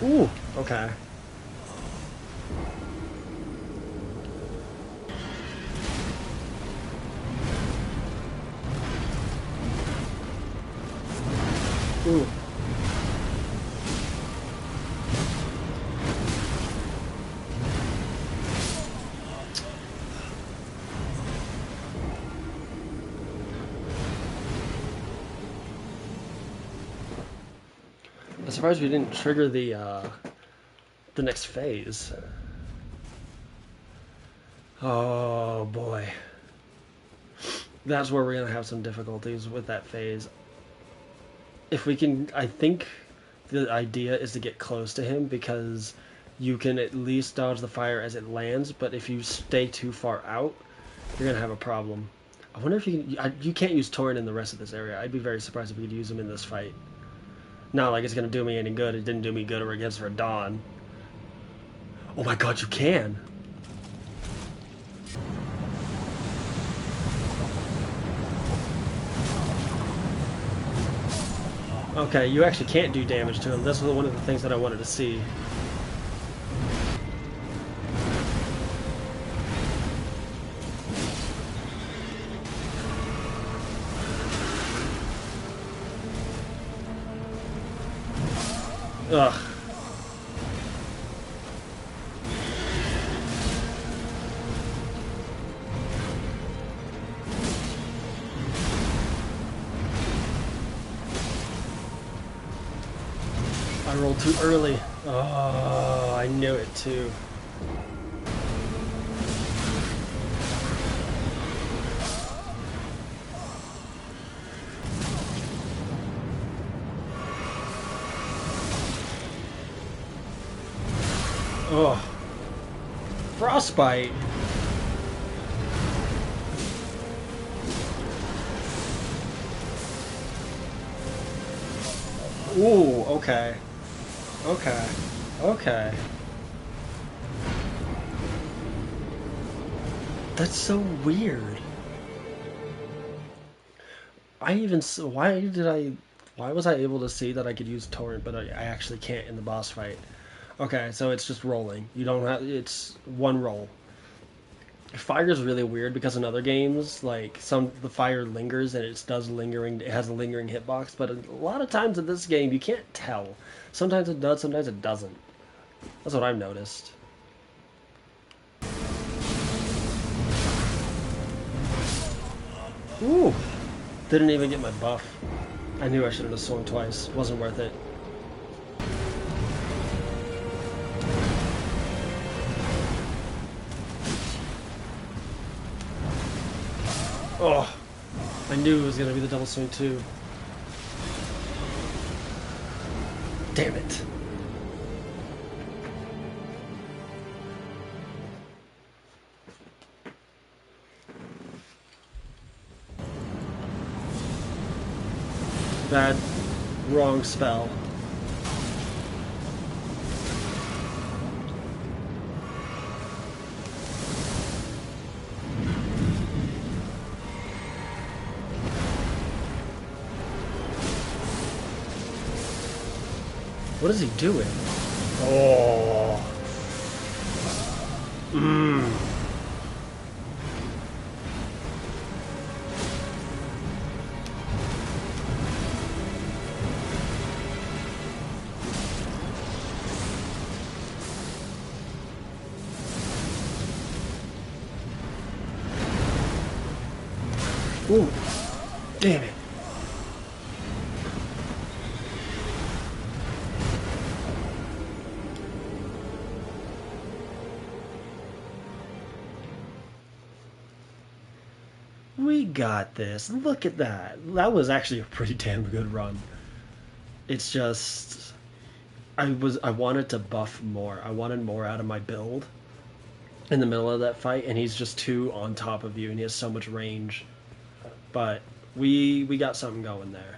Ooh, okay. Ooh. I'm surprised we didn't trigger the next phase. Oh boy. That's where we're gonna have some difficulties with that phase. If we can, I think the idea is to get close to him because you can at least dodge the fire as it lands, but if you stay too far out, you're gonna have a problem. I wonder if you can, you can't use Torrent in the rest of this area. I'd be very surprised if we could use him in this fight. Not like it's gonna do me any good. It didn't do me good against Radahn. Oh my god, you can! Okay, you actually can't do damage to him. This was one of the things that I wanted to see. Ugh. I rolled too early. Oh, I knew it too. Oh. Frostbite. Ooh, okay. Okay. Okay. That's so weird. why was I able to see that I could use torrent, but I actually can't in the boss fight? Okay, so it's just rolling. You don't have, it's one roll. Fire is really weird because in other games, like the fire lingers and it has a lingering hitbox, but a lot of times in this game you can't tell. Sometimes it does, sometimes it doesn't. That's what I've noticed. Ooh, didn't even get my buff. I knew I shouldn't have swung twice. Wasn't worth it. Oh, I knew it was gonna be the double swing too. Damn it. Bad, wrong spell. What is he doing? Oh. Mmm. Ooh. Damn it. We got this. Look at that. That was actually a pretty damn good run. It's just I wanted to buff more. I wanted more out of my build in the middle of that fight, and he's just too on top of you and he has so much range. But we got something going there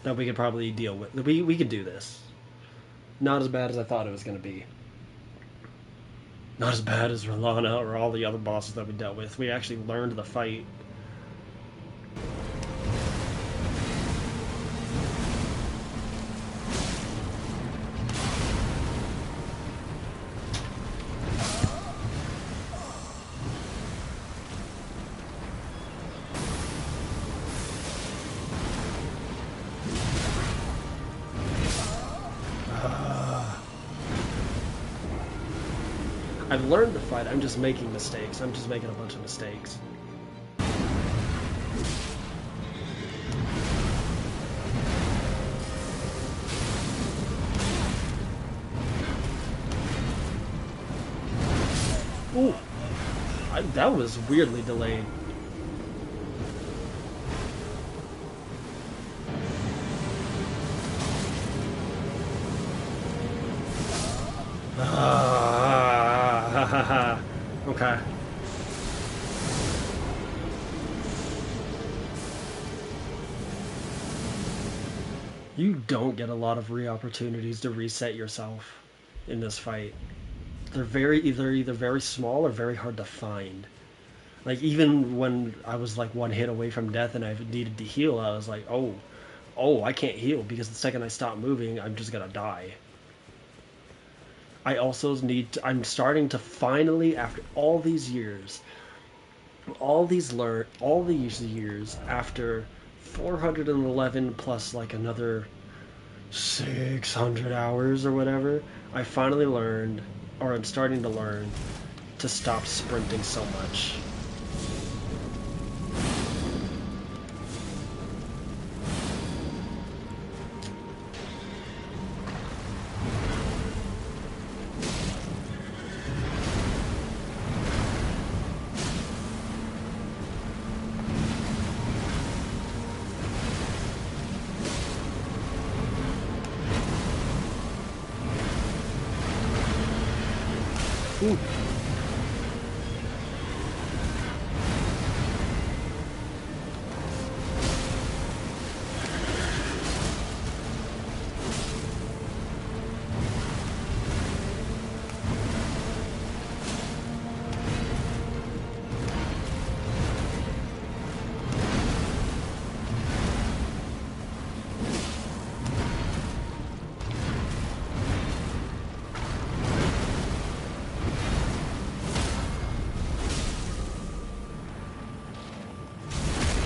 that we could probably deal with. We could do this. Not as bad as I thought it was going to be. Not as bad as Rolana or all the other bosses that we dealt with. We actually learned the fight. I've learned the fight. I'm just making mistakes. I'm just making a bunch of mistakes. Ooh, that was weirdly delayed. Okay. You don't get a lot of opportunities to reset yourself in this fight. They're either very small or very hard to find. Like even when I was like one hit away from death and I needed to heal, I was like, oh, I can't heal because the second I stop moving, I'm just gonna die. I also I'm starting to finally, after all these years, all these years after 411 plus like another 600 hours or whatever, I finally learned, or I'm starting to learn, to stop sprinting so much. Ooh.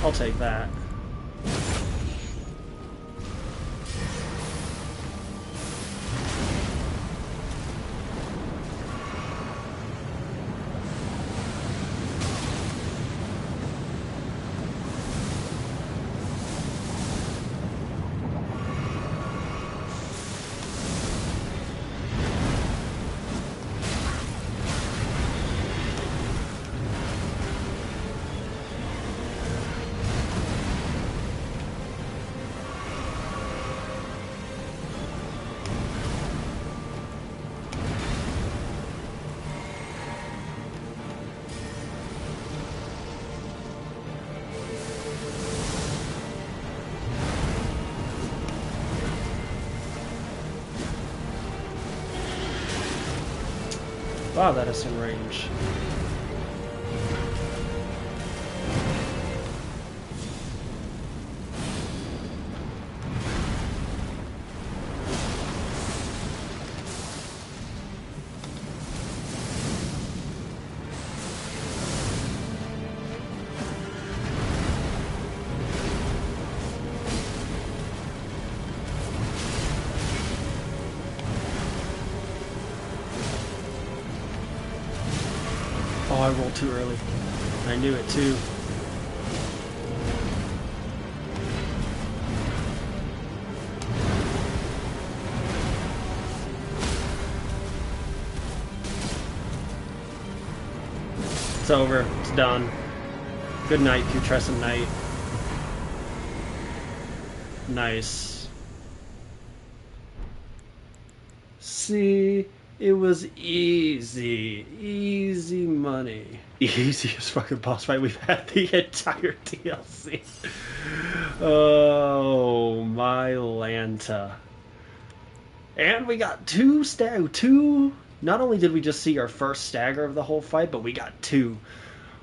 I'll take that. Wow, that is in range. Oh, I rolled too early. I knew it too. It's over. It's done. Good night, putrescent night. Nice. See? It was easy. Easy money. Easiest fucking boss fight we've had the entire DLC. Oh, my Lanta. And we got two. Not only did we just see our first stagger of the whole fight, but we got two.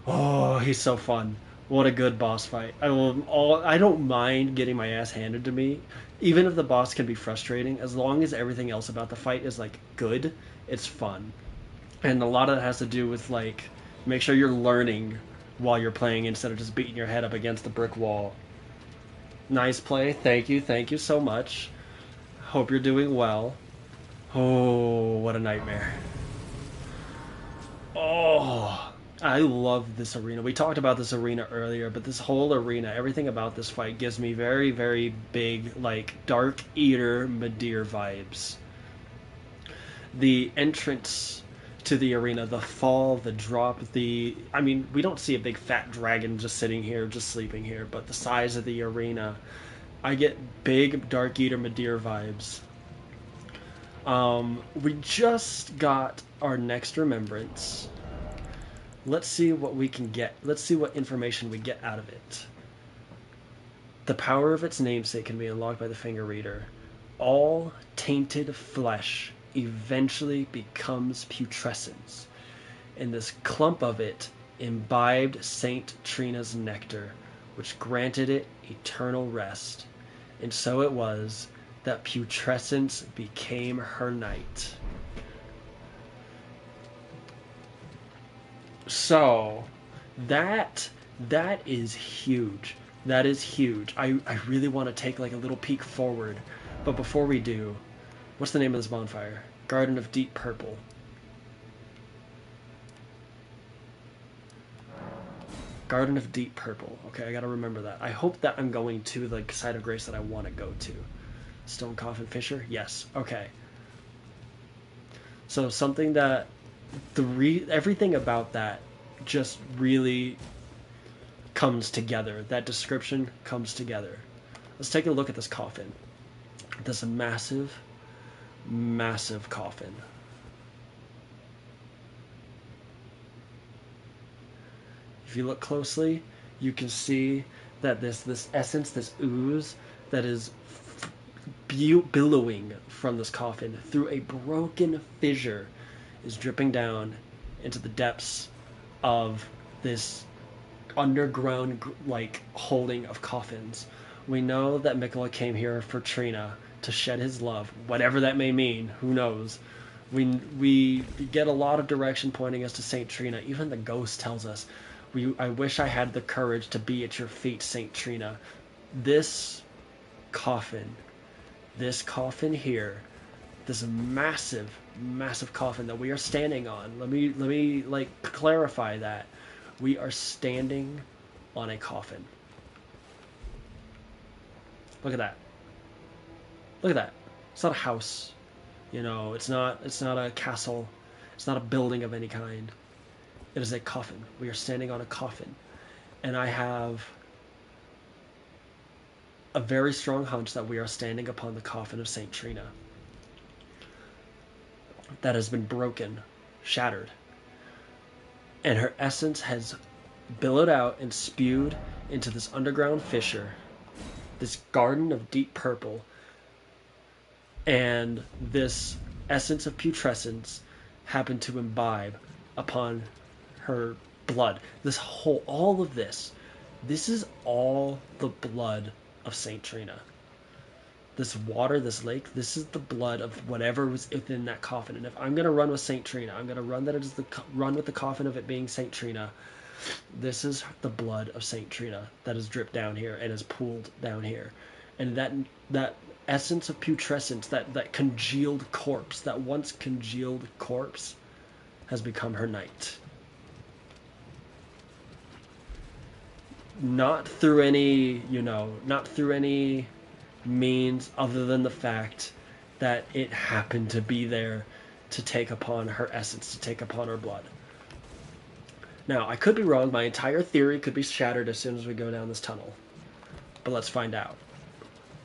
Oh, he's so fun. What a good boss fight. I don't mind getting my ass handed to me. Even if the boss can be frustrating, as long as everything else about the fight is like good, it's fun. And a lot of that has to do with like make sure you're learning while you're playing instead of just beating your head up against the brick wall. Nice play. Thank you so much. Hope you're doing well. Oh, what a nightmare. Oh, I love this arena. We talked about this arena earlier, but this whole arena, everything about this fight gives me very, very big, like, Dark Eater Midir vibes. The entrance to the arena, the fall, the drop, I mean, we don't see a big fat dragon just sitting here, just sleeping here, but the size of the arena, I get big Dark Eater Midir vibes. We just got our next remembrance. Let's see what we can get. Let's see what information we get out of it. The power of its namesake can be unlocked by the finger reader. All tainted flesh eventually becomes putrescence, and this clump of it imbibed Saint Trina's nectar, which granted it eternal rest. And so it was that putrescence became her night. So that is huge. That is huge. I really want to take like a little peek forward But before we do, what's the name of this bonfire? Garden of Deep Purple. Garden of Deep Purple. Okay, I gotta remember that. I hope that I'm going to the site of grace that I want to go to. Stone Coffin Fisher? Yes. Okay. So something that everything about that just really comes together. That description comes together. Let's take a look at this coffin. This massive, massive coffin. If you look closely, you can see that this essence, this ooze that is billowing from this coffin through a broken fissure is dripping down into the depths of this underground holding of coffins. We know that Mikola came here for Trina to shed his love, whatever that may mean. Who knows? We get a lot of direction pointing us to Saint Trina. Even the ghost tells us, I wish I had the courage to be at your feet, Saint Trina. This coffin here, this massive, massive coffin that we are standing on. Let me clarify that. We are standing on a coffin. Look at that. Look at that. It's not a house. It's not a castle. It's not a building of any kind. It is a coffin. We are standing on a coffin. And I have a very strong hunch that we are standing upon the coffin of Saint Trina that has been broken, shattered. And her essence has billowed out and spewed into this underground fissure, this garden of deep purple. And this essence of putrescence happened to imbibe upon her blood. All of this is all the blood of Saint Trina. This water, this lake, this is the blood of whatever was within that coffin. And if I'm going to run with Saint Trina, I'm going to run with the coffin of it being Saint Trina. This is the blood of Saint Trina that has dripped down here and is pooled down here. And that essence of putrescence, that congealed corpse, that once congealed corpse, has become her knight. Not through any means other than the fact that it happened to be there to take upon her essence, to take upon her blood. Now, I could be wrong. My entire theory could be shattered as soon as we go down this tunnel. But let's find out.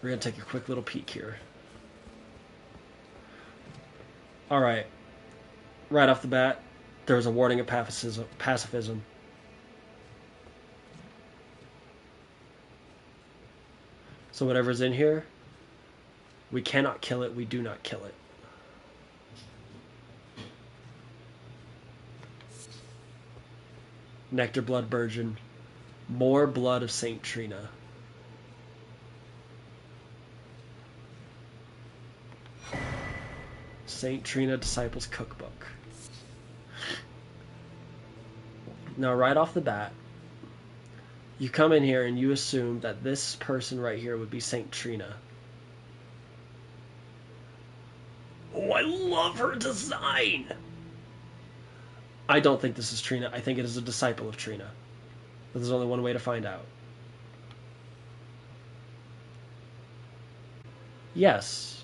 We're going to take a quick little peek here. Alright. Right off the bat, there was a warning of pacifism. So whatever's in here, we cannot kill it, we do not kill it. Nectar Blood Virgin. More blood of Saint Trina. Saint Trina Disciples Cookbook. Now, right off the bat, you come in here and you assume that this person right here would be Saint Trina. Oh, I love her design! I don't think this is Trina. I think it is a disciple of Trina. But there's only one way to find out. Yes.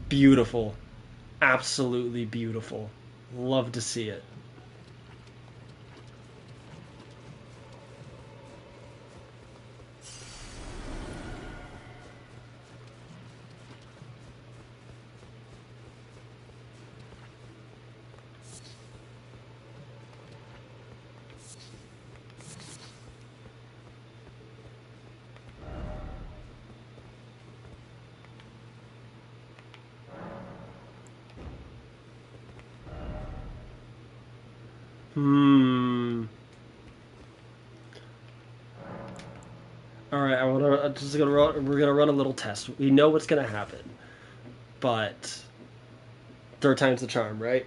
Beautiful. Absolutely beautiful. Love to see it. Hmm. All right, we're gonna run a little test. We know what's gonna happen, but third time's the charm, right?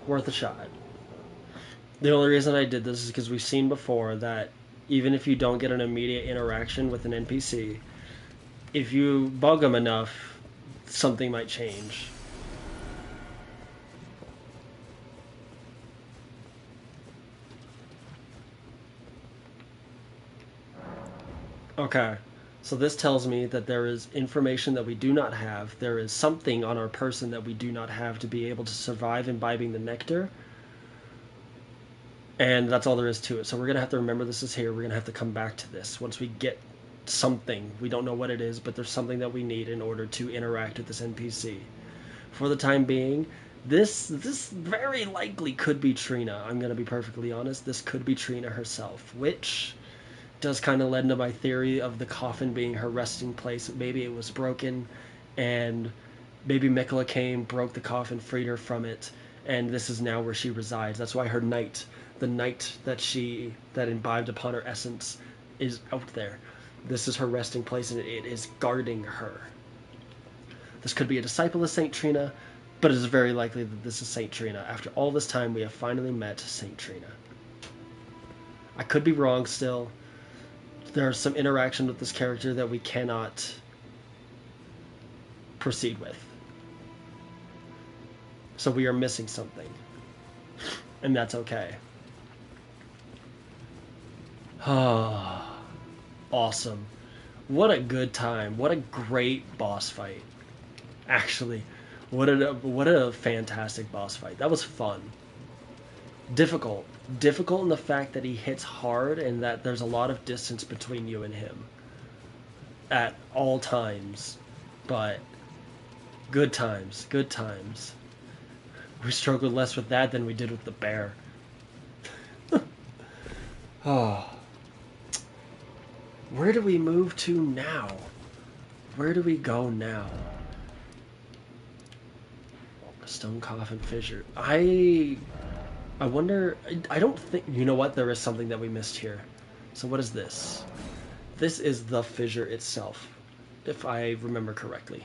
Worth a shot. The only reason I did this is because we've seen before that even if you don't get an immediate interaction with an NPC, if you bug them enough, something might change. Okay, so this tells me that there is information that we do not have. There is something on our person that we do not have to be able to survive imbibing the nectar. And that's all there is to it. So we're going to have to remember this is here. We're going to have to come back to this once we get something. We don't know what it is, but there's something that we need in order to interact with this NPC. For the time being, this very likely could be Trina. I'm going to be perfectly honest. This could be Trina herself, which does kind of lend to my theory of the coffin being her resting place. Maybe it was broken, and maybe Mikola came, broke the coffin, freed her from it, and this is now where she resides. That's why her night, the night that imbibed upon her essence, is out there. This is her resting place, and it is guarding her. This could be a disciple of Saint Trina, but it is very likely that this is Saint Trina. After all this time, we have finally met Saint Trina. I could be wrong still. There's some interaction with this character that we cannot proceed with. So we are missing something. And that's okay. Awesome. What a good time. What a great boss fight. Actually, what a fantastic boss fight. That was fun. Difficult. Difficult in the fact that he hits hard and that there's a lot of distance between you and him at all times. But good times. Good times. We struggled less with that than we did with the bear. Oh. Where do we move to now? Where do we go now? Stone coffin fissure. I wonder. I don't think. You know what? There is something that we missed here. So what is this? This is the fissure itself, if I remember correctly.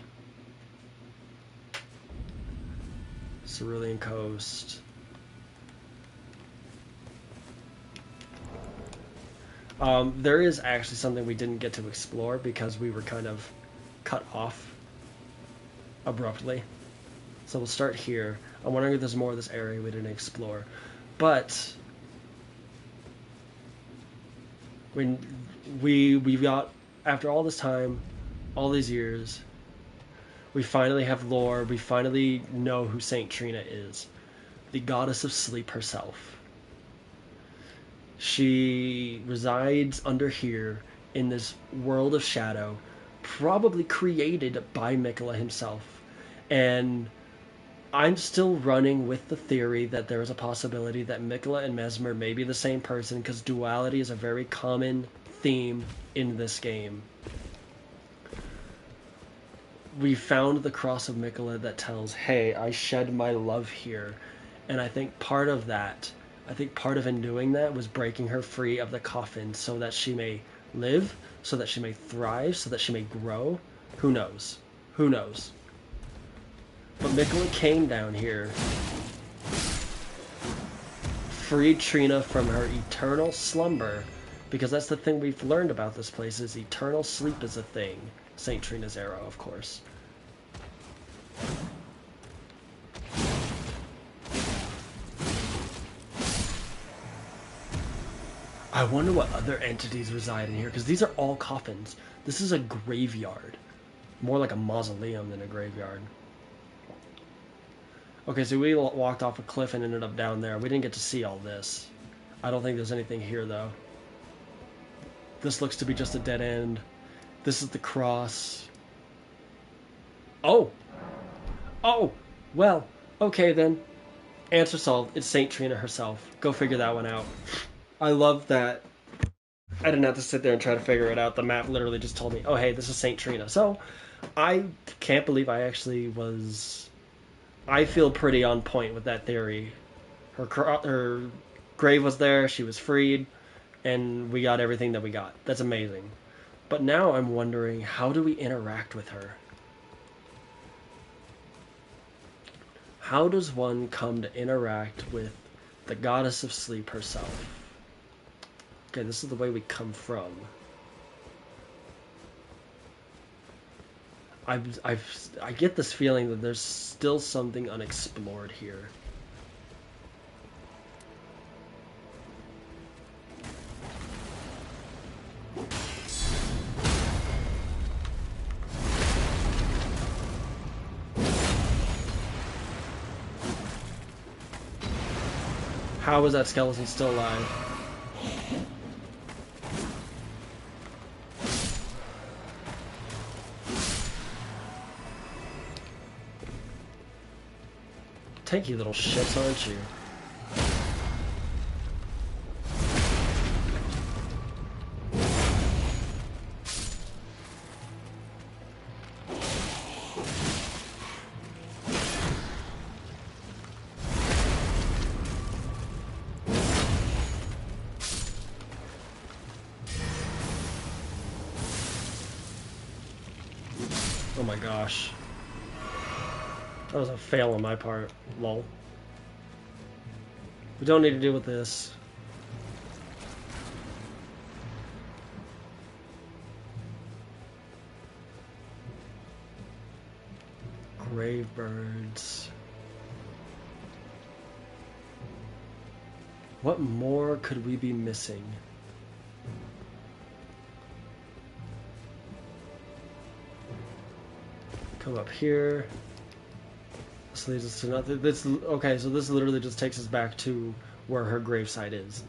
Cerulean Coast. There is actually something we didn't get to explore because we were kind of cut off abruptly. So we'll start here. I'm wondering if there's more of this area we didn't explore. But when we got, after all this time, all these years, we finally have lore. We finally know who Saint Trina is, the goddess of sleep herself. She resides under here in this world of shadow, probably created by Mikola himself. And I'm still running with the theory that there is a possibility that Mikola and Mesmer may be the same person, because duality is a very common theme in this game. We found the cross of Mikola that tells, hey, I shed my love here. And I think part of in doing that was breaking her free of the coffin so that she may live, so that she may thrive, so that she may grow. Who knows? Who knows? But Mikola came down here, freed Trina from her eternal slumber, Because that's the thing we've learned about this place is eternal sleep is a thing. St. Trina's arrow, of course. I wonder what other entities reside in here, because these are all coffins. This is a graveyard. More like a mausoleum than a graveyard. Okay, so we walked off a cliff and ended up down there. We didn't get to see all this. I don't think there's anything here, though. This looks to be just a dead end. This is the cross. Oh! Oh! Well, okay then. Answer solved. It's St. Trina herself. Go figure that one out. I love that I didn't have to sit there and try to figure it out. The map literally just told me, oh, hey, this is St. Trina. So, I can't believe I actually was... I feel pretty on point with that theory. Her grave was there, she was freed, and we got everything that we got. That's amazing. But now I'm wondering, how do we interact with her? How does one come to interact with the goddess of sleep herself? Okay, this is the way we come from. I get this feeling that there's still something unexplored here. How is that skeleton still alive? Tanky little shits, aren't you? Oh my gosh. That was a fail on my part. Lol. We don't need to deal with this. Grave birds. What more could we be missing? Come up here. This leads us to nothing. This, okay, so this literally just takes us back to where her gravesite is.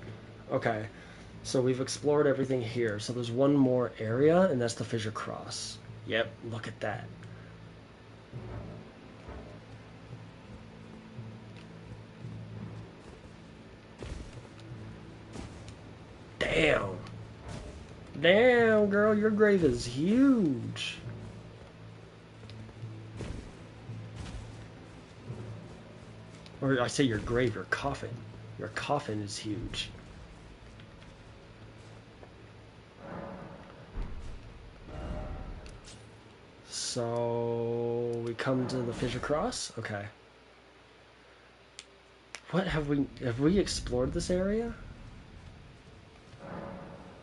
Okay, so we've explored everything here. So there's one more area, and that's the Fissure Cross. Yep, look at that. Damn. Damn, girl, your grave is huge. Or I say your grave, your coffin. Your coffin is huge. So we come to the Fissure Cross? Okay. What have we explored this area?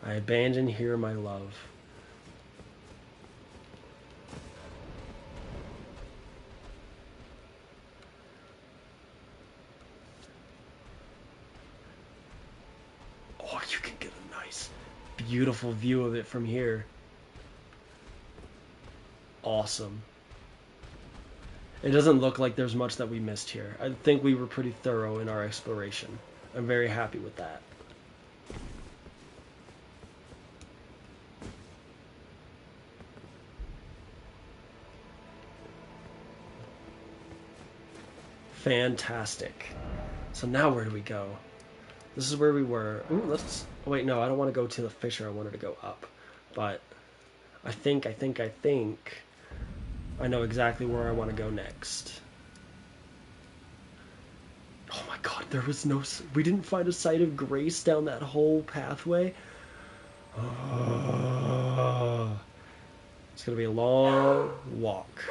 I abandon here my love. Oh, you can get a nice, beautiful view of it from here. Awesome. It doesn't look like there's much that we missed here. I think we were pretty thorough in our exploration. I'm very happy with that. Fantastic. So now where do we go? This is where we were. Ooh, let's... Oh, wait, no, I don't want to go to the fissure. I wanted to go up. But I think I know exactly where I want to go next. Oh my god, there was no... We didn't find a site of grace down that whole pathway. It's going to be a long walk.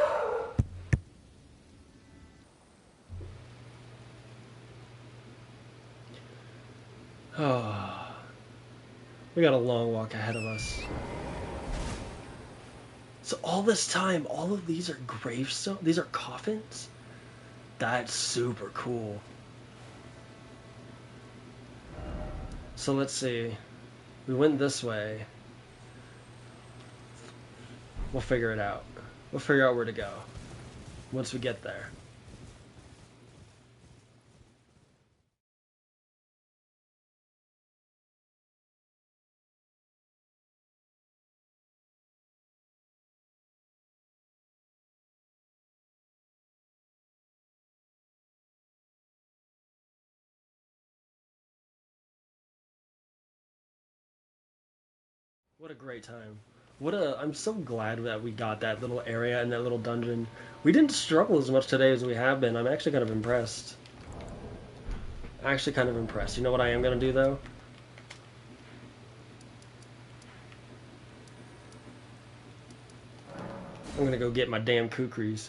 We got a long walk ahead of us. So all this time, all of these are gravestones? These are coffins? That's super cool. So let's see. We went this way. We'll figure it out. We'll figure out where to go once we get there. What a great time. I'm so glad that we got that little area and that little dungeon. We didn't struggle as much today as we have been. I'm actually kind of impressed. Actually kind of impressed. You know what I am going to do, though? I'm going to go get my damn kukris.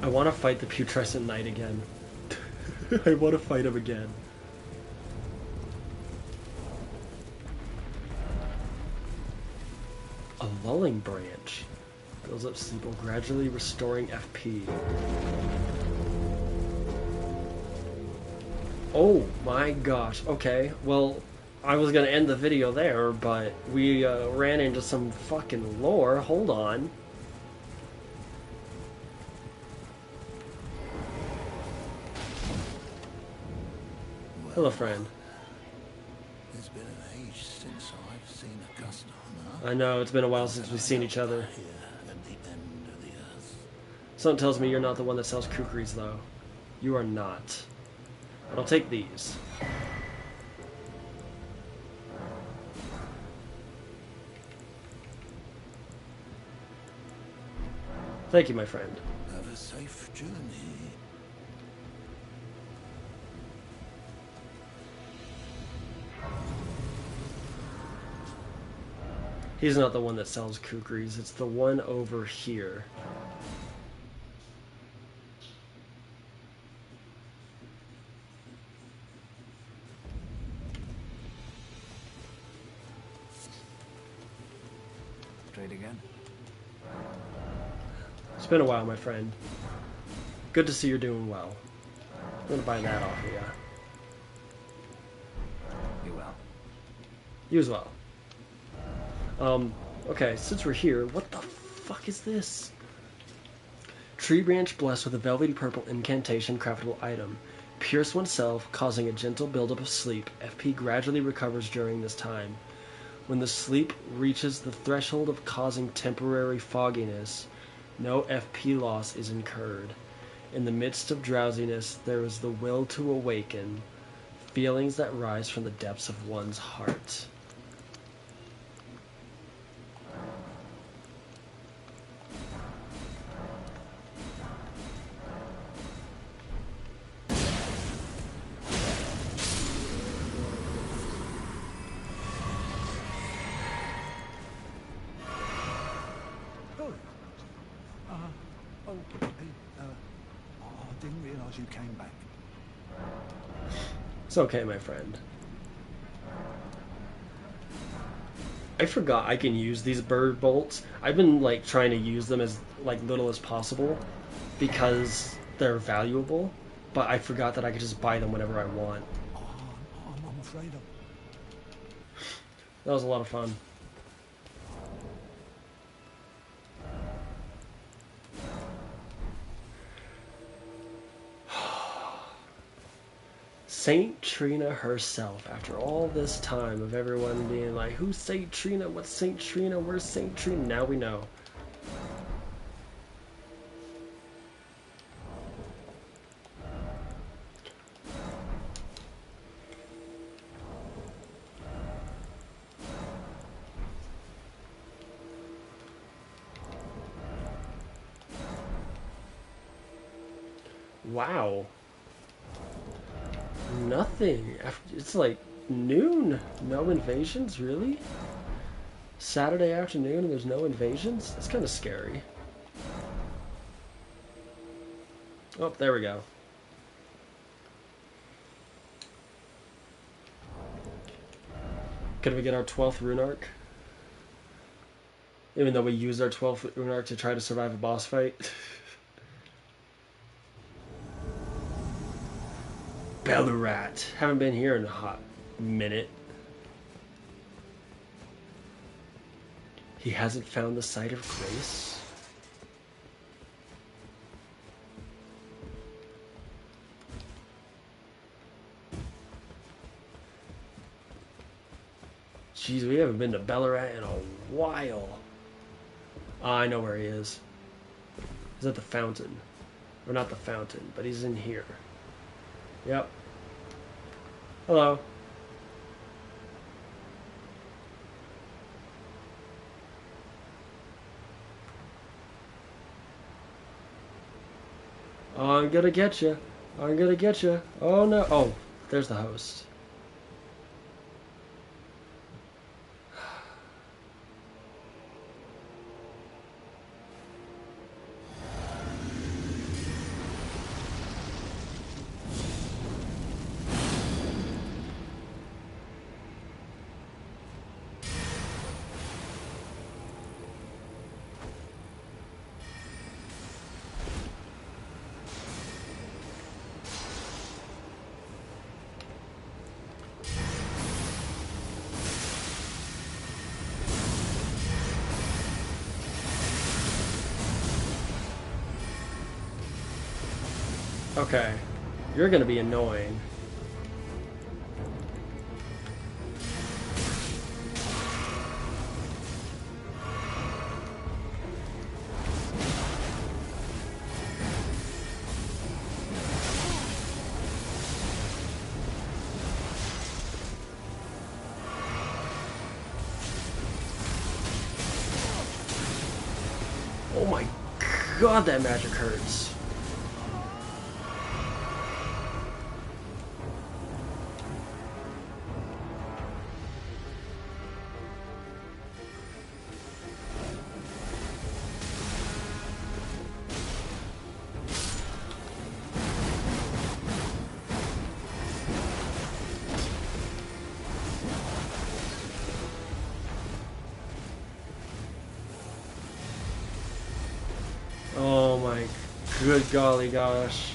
I want to fight the putrescent knight again. I want to fight him again. A lulling branch. Builds up sleep while gradually restoring FP. Oh my gosh. Okay, well, I was going to end the video there, but we ran into some fucking lore. Hold on. Hello, friend. It's been an age since I've seen a customer. I know, it's been a while since we've seen each other. Here at the end of the earth. Something tells me you're not the one that sells kukris, though. You are not. But I'll take these. Thank you, my friend. Have a safe journey. He's not the one that sells kukris, it's the one over here. Trade again? It's been a while, my friend. Good to see you're doing well. I'm gonna buy that off of you. You well? You as well. Okay, since we're here, what the fuck is this? Tree branch blessed with a velvety purple incantation craftable item. Pierce oneself, causing a gentle buildup of sleep. FP gradually recovers during this time. When the sleep reaches the threshold of causing temporary fogginess, no FP loss is incurred. In the midst of drowsiness, there is the will to awaken, feelings that rise from the depths of one's heart. I didn't realise you came back. It's okay, my friend. I forgot I can use these bird bolts. I've been like trying to use them as like little as possible because they're valuable, but I forgot that I could just buy them whenever I want. Oh, I'm afraid of. That was a lot of fun. Saint Trina herself, after all this time of everyone being like, who's Saint Trina? What's Saint Trina? Where's Saint Trina? Now we know. Wow. Nothing. It's like noon. No invasions, really? Saturday afternoon and there's no invasions? That's kind of scary. Oh, there we go. Can we get our 12th rune arc? Even though we used our 12th rune arc to try to survive a boss fight. Bellurat. Haven't been here in a hot minute. He hasn't found the site of grace? Jeez, we haven't been to Bellurat in a while. Oh, I know where he is. He's at the fountain. Or not the fountain, but he's in here. Yep. Hello. Oh, I'm gonna get you. I'm gonna get you. Oh no. Oh, there's the host. Okay. You're gonna be annoying. Oh my god, that magic hurts. Oh my good golly gosh.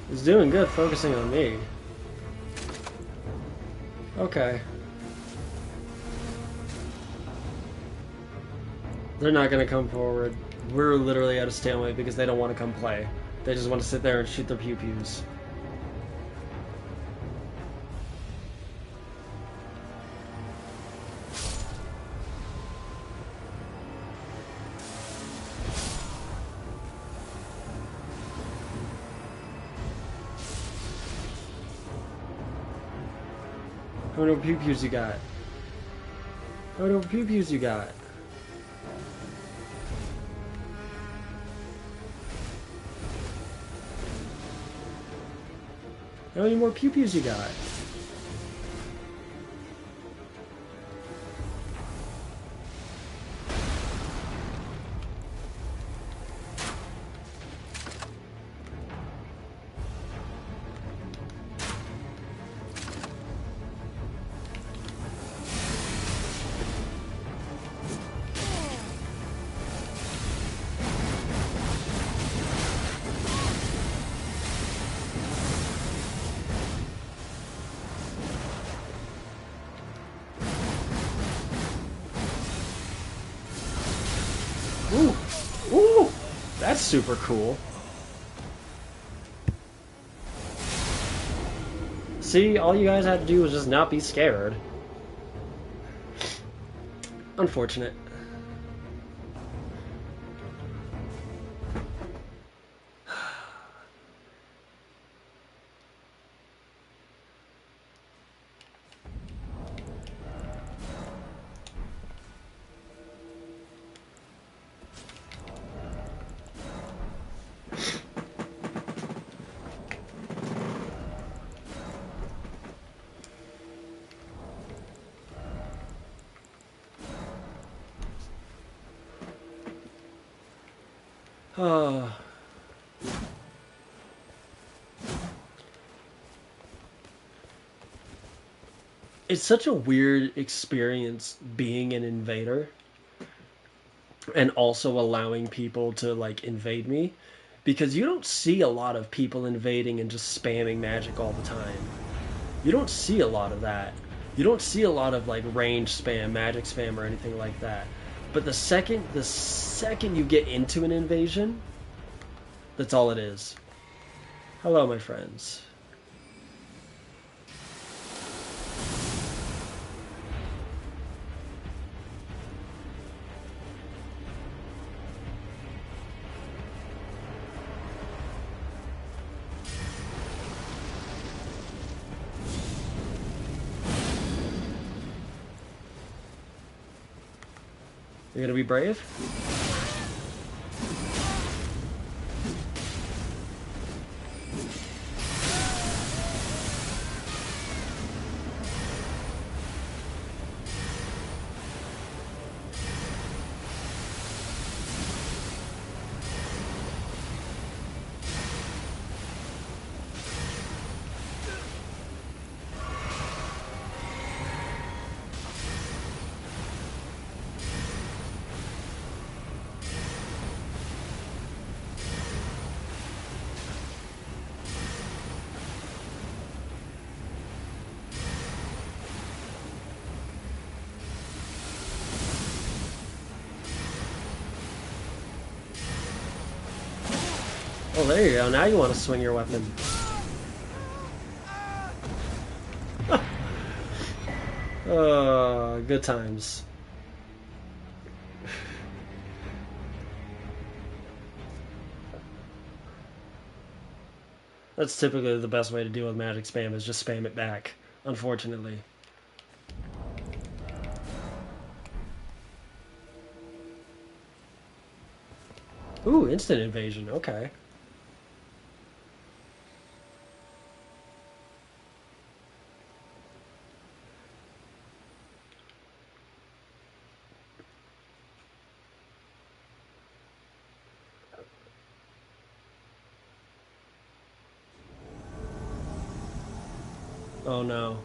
He's doing good focusing on me. Okay. They're not gonna come forward. We're literally at a stalemate because they don't want to come play. They just want to sit there and shoot their pew-pews. How many pew-pews you got? How many pew-pews you got? How many more pew-pews you got? Ooh! Ooh! That's super cool. See, all you guys had to do was just not be scared. Unfortunate. Uh, it's such a weird experience being an invader and also allowing people to like invade me, because you don't see a lot of people invading and just spamming magic all the time. You don't see a lot of that. You don't see a lot of like range spam, magic spam, or anything like that. But the second you get into an invasion, that's all it is. Hello, my friends. You're gonna be brave? Oh, there you go. Now you want to swing your weapon. Good times. That's typically the best way to deal with magic spam, is just spam it back, unfortunately. Ooh, instant invasion. Okay. Oh no.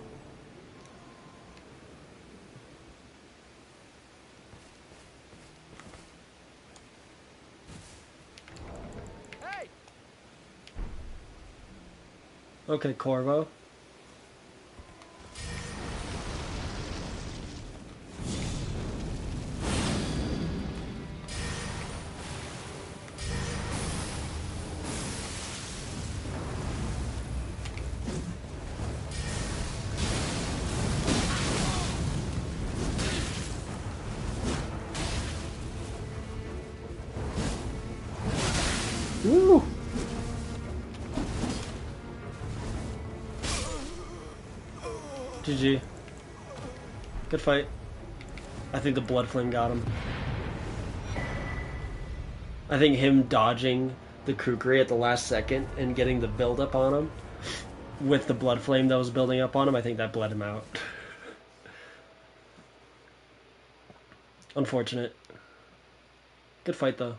Hey! Okay, Corvo. Woo! GG. Good fight. I think the blood flame got him. I think him dodging the kukri at the last second and getting the build up on him with the blood flame that was building up on him, I think that bled him out. Unfortunate. Good fight though.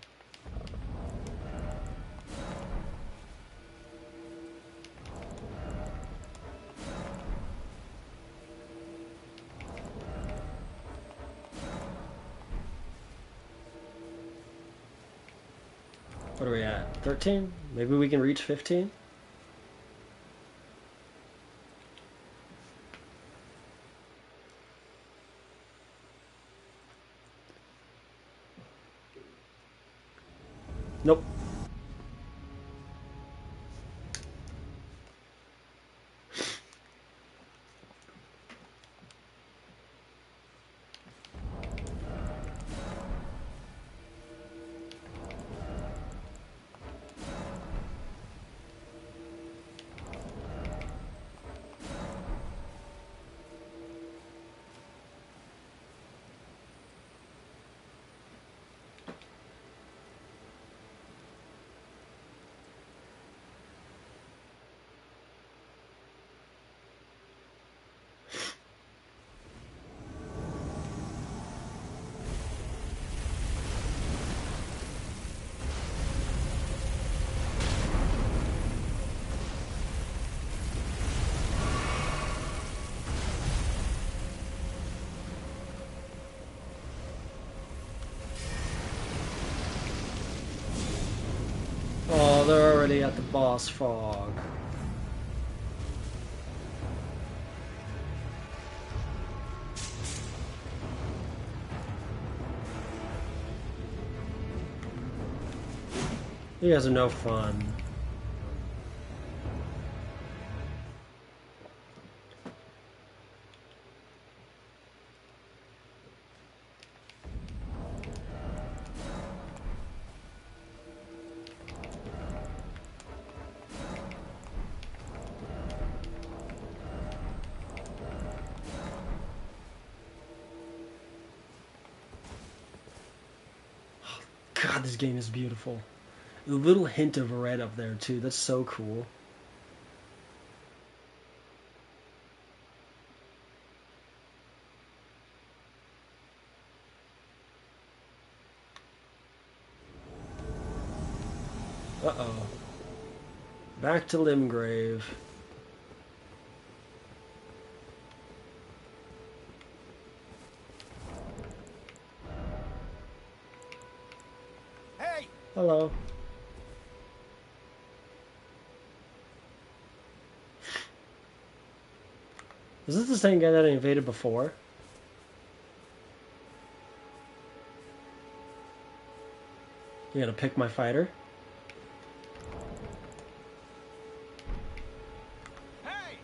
What are we at? 13? Maybe we can reach 15? Nope. already at the boss fog. You guys are no fun. God, this game is beautiful. A little hint of red up there too. That's so cool. Uh-oh. Back to Limgrave. Hey! Hello. Is this the same guy that I invaded before? You gonna pick my fighter? Hey!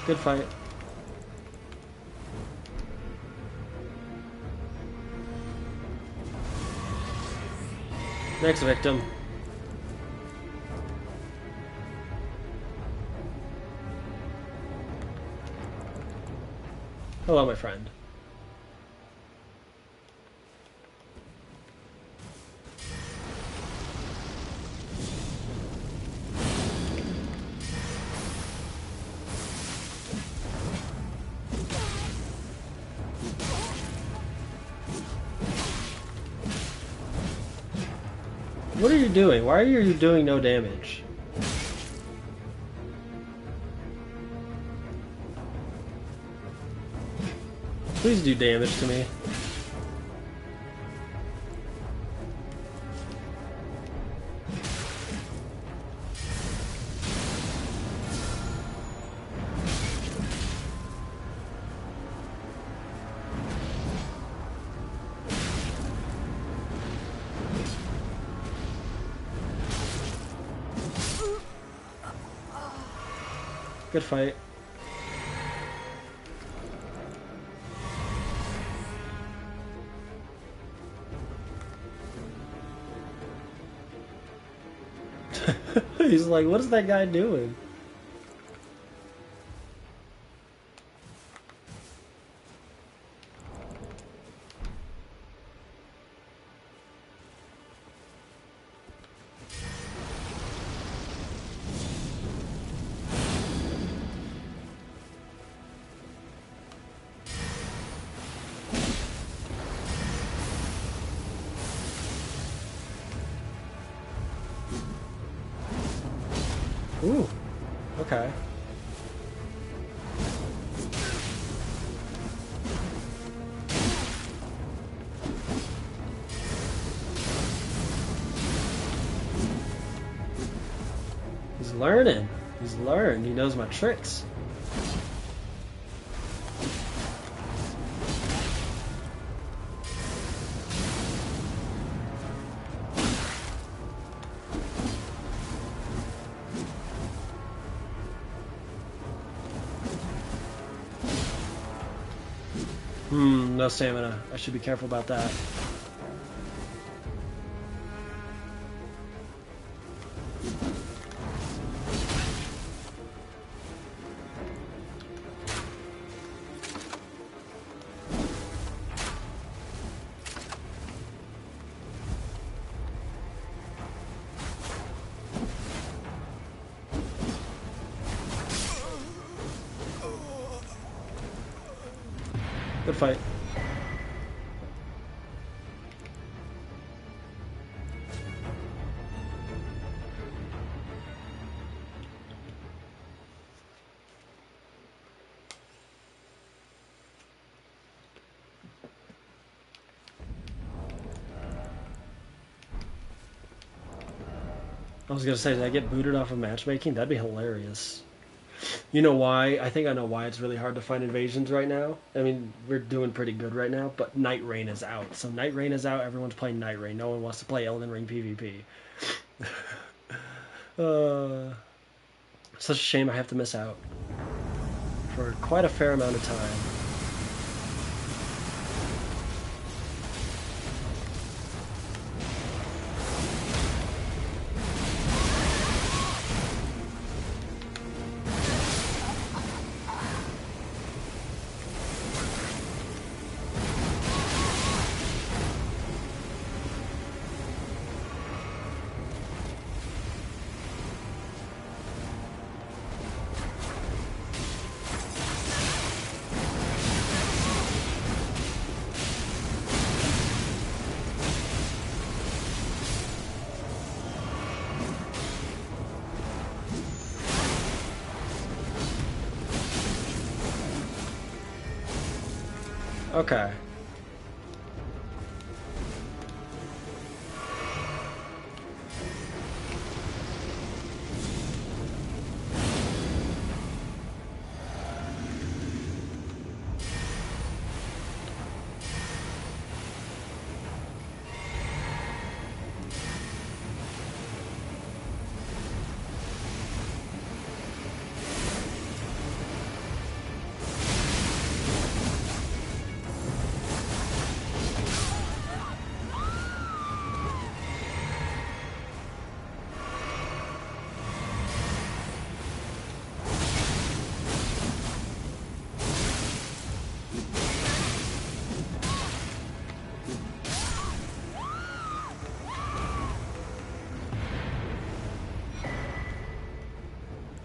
Good fight. Next victim. Hello, my friend. What are you doing? Why are you doing no damage? Please do damage to me. Good fight. He's like, what is that guy doing? Ooh, okay. He's learning. He's learned. He knows my tricks. No stamina. I should be careful about that. Good fight. I was gonna say, did I get booted off of matchmaking? That'd be hilarious. You know why? I think I know why it's really hard to find invasions right now. I mean, we're doing pretty good right now, but Night Rain is out. So Night Rain is out, everyone's playing Night Rain. No one wants to play Elden Ring PvP. Such a shame I have to miss out for quite a fair amount of time. Okay.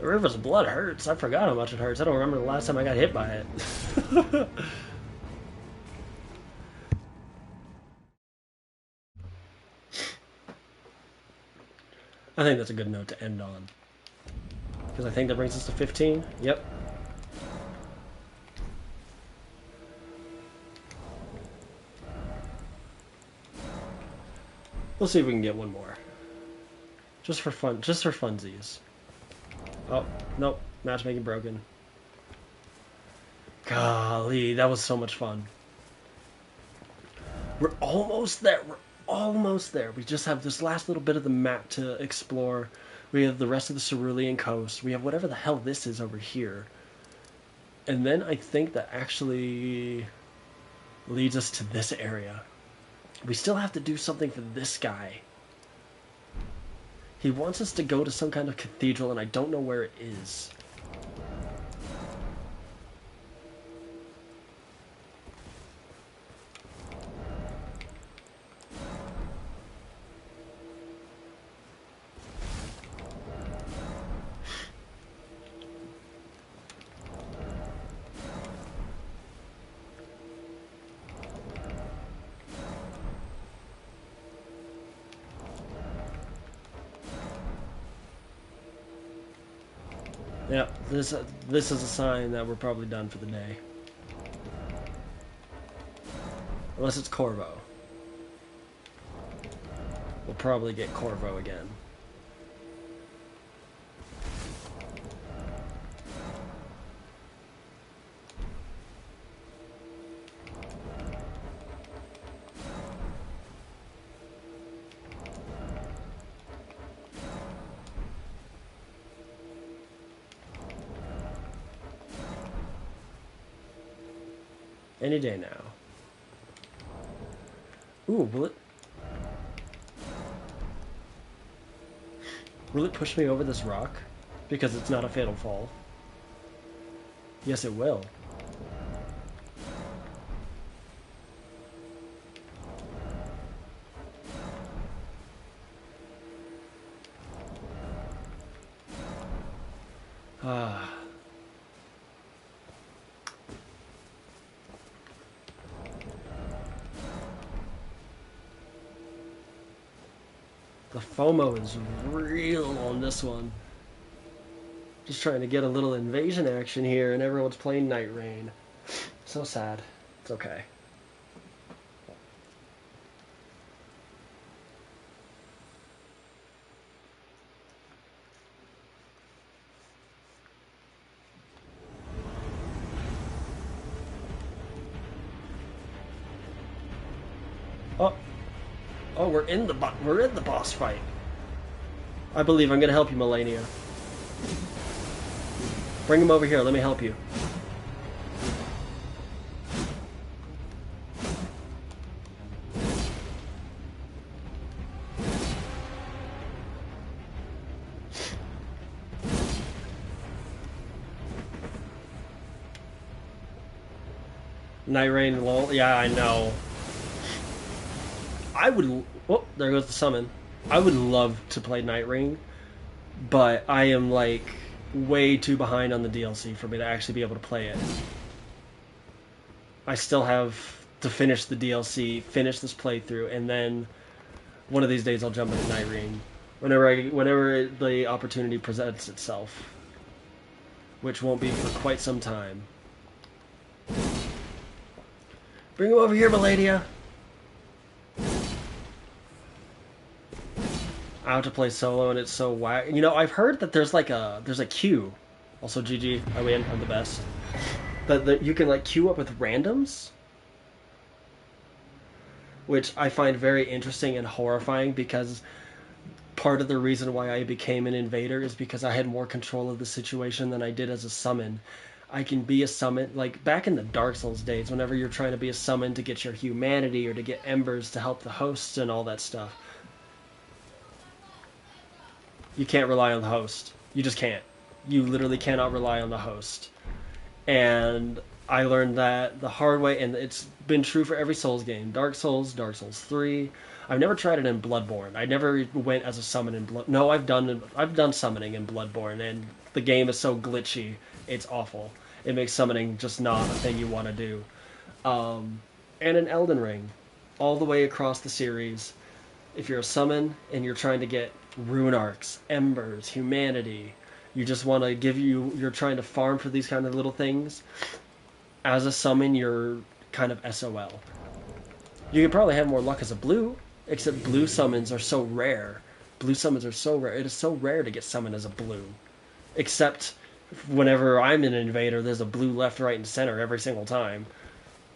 The river's blood hurts. I forgot how much it hurts. I don't remember the last time I got hit by it. I think that's a good note to end on. Because I think that brings us to 15. Yep. We'll see if we can get one more. Just for fun. Just for funsies. Oh, nope. Matchmaking broken. Golly, that was so much fun. We're almost there. We're almost there. We just have this last little bit of the map to explore. We have the rest of the Cerulean coast. We have whatever the hell this is over here. And then I think that actually leads us to this area. We still have to do something for this guy. He wants us to go to some kind of cathedral, and I don't know where it is. Yeah, this is a sign that we're probably done for the day. Unless it's Corvo. We'll probably get Corvo again. Any day now. Ooh, will it push me over this rock? Because it's not a fatal fall. Yes, it will. The FOMO is real on this one. Just trying to get a little invasion action here, and everyone's playing Night Rain. So sad. It's okay. Oh, we're in the boss fight. I believe I'm gonna help you, Melania. Bring him over here. Let me help you. Night Rain, lol. Yeah, I know. I would. Oh, there goes the summon. I would love to play Night Rain, but I am like way too behind on the DLC for me to actually be able to play it. I still have to finish the DLC, finish this playthrough, and then one of these days I'll jump into Night Rain whenever the opportunity presents itself, which won't be for quite some time. Bring him over here, Maladia. I have to play solo, and it's so whack. You know, I've heard that there's a queue. Also, GG, I win. I'm the best. That you can like queue up with randoms, which I find very interesting and horrifying, because part of the reason why I became an invader is because I had more control of the situation than I did as a summon. I can be a summon, like back in the Dark Souls days, whenever you're trying to be a summon to get your humanity or to get embers to help the hosts and all that stuff. You can't rely on the host. You just can't. You literally cannot rely on the host. And I learned that the hard way, and it's been true for every Souls game. Dark Souls 3. I've never tried it in Bloodborne. I never went as a summon in Blood. No, I've done summoning in Bloodborne, and the game is so glitchy, it's awful. It makes summoning just not a thing you want to do. And in Elden Ring, all the way across the series, if you're a summon and you're trying to get rune arcs, embers, humanity, you just want to you're trying to farm for these kind of little things. As a summon, you're kind of SOL. You could probably have more luck as a blue, except blue summons are so rare. Blue summons are so rare. It is so rare to get summoned as a blue. Except whenever I'm an invader, there's a blue left, right, and center every single time.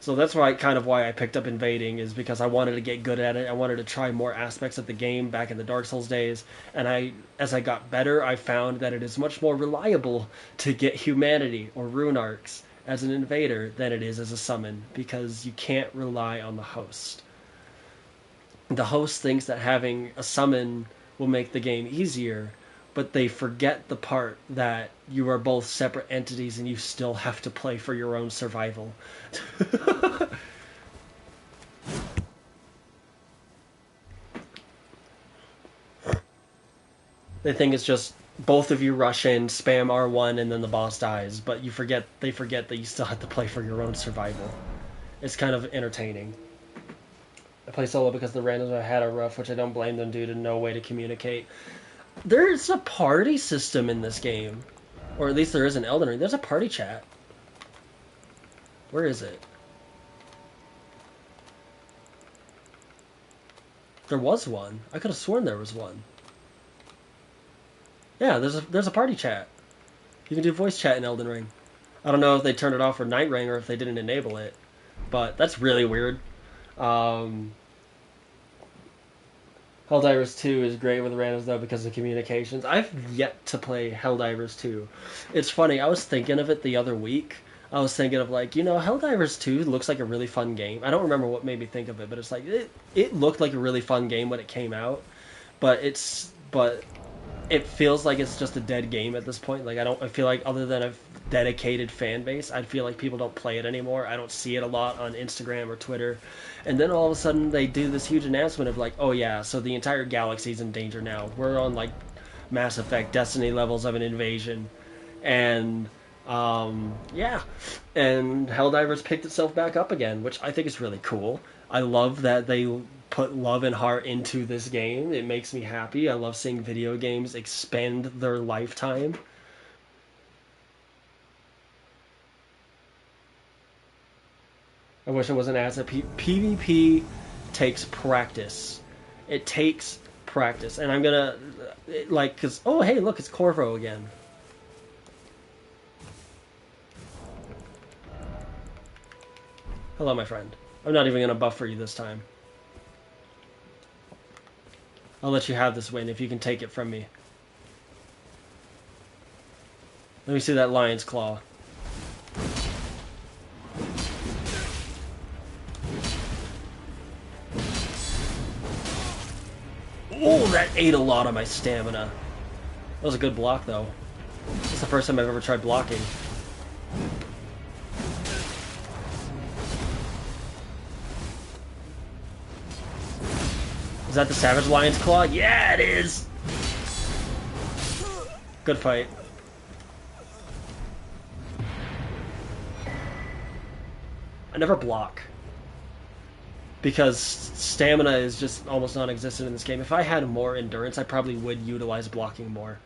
So that's why I picked up invading, is because I wanted to get good at it. I wanted to try more aspects of the game back in the Dark Souls days. And as I got better, I found that it is much more reliable to get humanity or rune arcs as an invader than it is as a summon, because you can't rely on the host. The host thinks that having a summon will make the game easier, but they forget the part that you are both separate entities and you still have to play for your own survival. They think it's just both of you rush in, spam R1, and then the boss dies, but they forget that you still have to play for your own survival. It's kind of entertaining. I play solo because the randoms I had are rough, which I don't blame them due to no way to communicate. There's a party system in this game. Or at least there is in Elden Ring. There's a party chat. Where is it? There was one. I could have sworn there was one. Yeah, there's a party chat. You can do voice chat in Elden Ring. I don't know if they turned it off for Night Ring or if they didn't enable it. But that's really weird. Helldivers 2 is great with randoms, though, because of communications. I've yet to play Helldivers 2. It's funny, I was thinking of it the other week. I was thinking of, like, Helldivers 2 looks like a really fun game. I don't remember what made me think of it, but it's like, it looked like a really fun game when it came out. But it feels like it's just a dead game at this point. Like, I feel like other than a dedicated fan base, I feel like people don't play it anymore. I don't see it a lot on Instagram or Twitter. And then all of a sudden they do this huge announcement of like, oh yeah, so the entire galaxy's in danger now. We're on like Mass Effect, Destiny levels of an invasion. And yeah. And Helldivers picked itself back up again, which I think is really cool. I love that they put love and heart into this game. It makes me happy. I love seeing video games expend their lifetime. I wish it wasn't as a PvP takes practice. It takes practice, and I'm gonna like, cause oh hey look, it's Corvo again. Hello, my friend. I'm not even gonna buff for you this time. I'll let you have this win if you can take it from me. Let me see that lion's claw. Oh, that ate a lot of my stamina. That was a good block, though. It's the first time I've ever tried blocking. Is that the Savage Lion's Claw? Yeah, it is! Good fight. I never block. Because stamina is just almost non-existent in this game. If I had more endurance, I probably would utilize blocking more.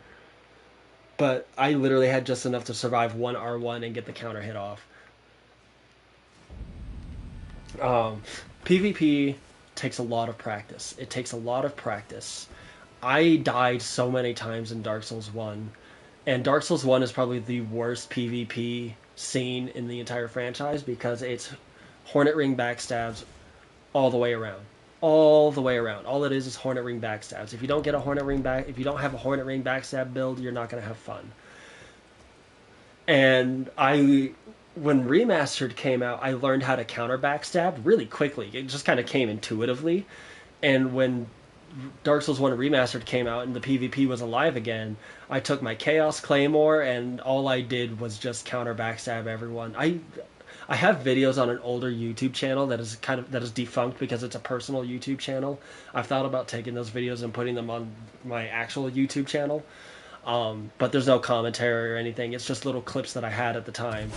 But I literally had just enough to survive one R1 and get the counter hit off. PvP takes a lot of practice. It takes a lot of practice. I died so many times in Dark Souls 1. And Dark Souls 1 is probably the worst PvP scene in the entire franchise because it's Hornet Ring backstabs all the way around. All the way around. All it is Hornet Ring backstabs. If you don't get a Hornet Ring if you don't have a Hornet Ring backstab build, you're not going to have fun. And when Remastered came out, I learned how to counter backstab really quickly. It just kind of came intuitively. And when Dark Souls 1 Remastered came out and the PvP was alive again, I took my Chaos Claymore and all I did was just counter backstab everyone. I have videos on an older YouTube channel that is defunct because it's a personal YouTube channel. I've thought about taking those videos and putting them on my actual YouTube channel. But there's no commentary or anything. It's just little clips that I had at the time.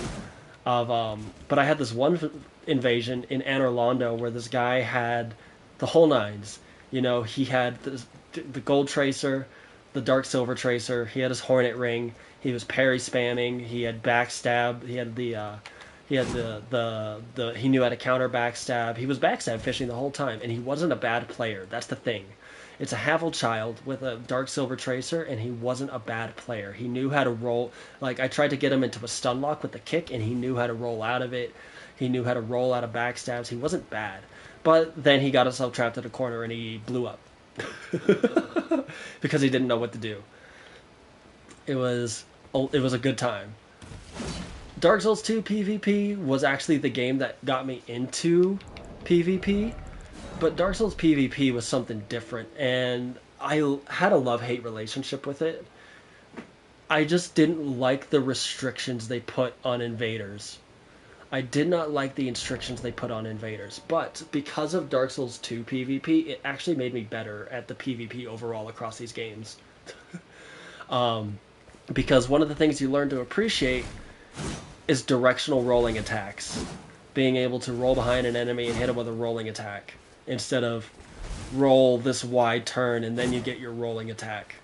But I had this one invasion in Anor Londo where this guy had the whole nines. You know, he had the gold tracer, the dark silver tracer. He had his Hornet Ring. He was parry spamming. He had backstab. He had he knew how to counter backstab. He was backstab fishing the whole time, and he wasn't a bad player. That's the thing. It's a Havel child with a dark silver tracer, and he wasn't a bad player. He knew how to roll. Like, I tried to get him into a stun lock with the kick, and he knew how to roll out of it. He knew how to roll out of backstabs. He wasn't bad. But then he got himself trapped in a corner, and he blew up. Because he didn't know what to do. It was a good time. Dark Souls 2 PvP was actually the game that got me into PvP, but Dark Souls PvP was something different, and I had a love-hate relationship with it. I just didn't like the restrictions they put on invaders. I did not like the restrictions they put on invaders, but because of Dark Souls 2 PvP, it actually made me better at the PvP overall across these games. Because one of the things you learn to appreciate is directional rolling attacks. Being able to roll behind an enemy and hit him with a rolling attack instead of roll this wide turn and then you get your rolling attack.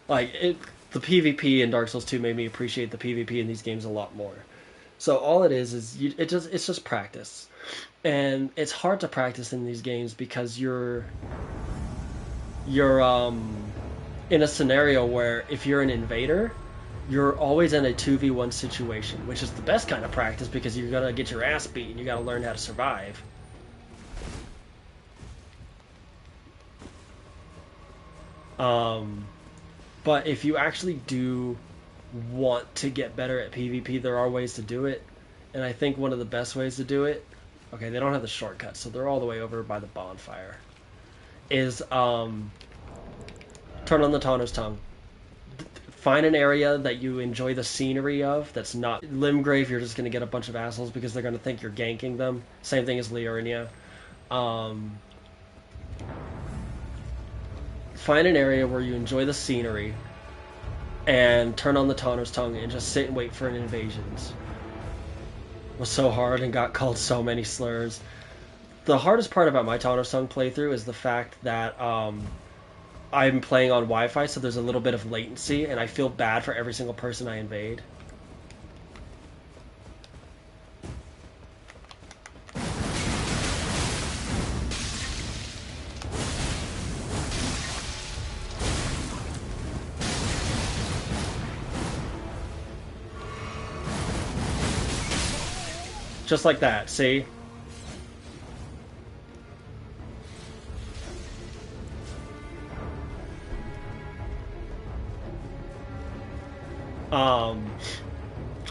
The PvP in Dark Souls 2 made me appreciate the PvP in these games a lot more. So all it is it's just practice. And it's hard to practice in these games because you're in a scenario where if you're an invader, you're always in a 2v1 situation, which is the best kind of practice because you're going to get your ass beat and you got to learn how to survive. But if you actually do want to get better at PvP, there are ways to do it. And I think one of the best ways to do it, okay, they don't have the shortcuts, so they're all the way over by the bonfire, is turn on the Taunter's Tongue. Find an area that you enjoy the scenery of that's not Limgrave. You're just going to get a bunch of assholes because they're going to think you're ganking them. Same thing as Liurnia. Find an area where you enjoy the scenery and turn on the Taunter's Tongue and just sit and wait for an invasions. It was so hard and got called so many slurs. The hardest part about my Taunter Song playthrough is the fact that I'm playing on Wi-Fi, so there's a little bit of latency, and I feel bad for every single person I invade. Just like that, see?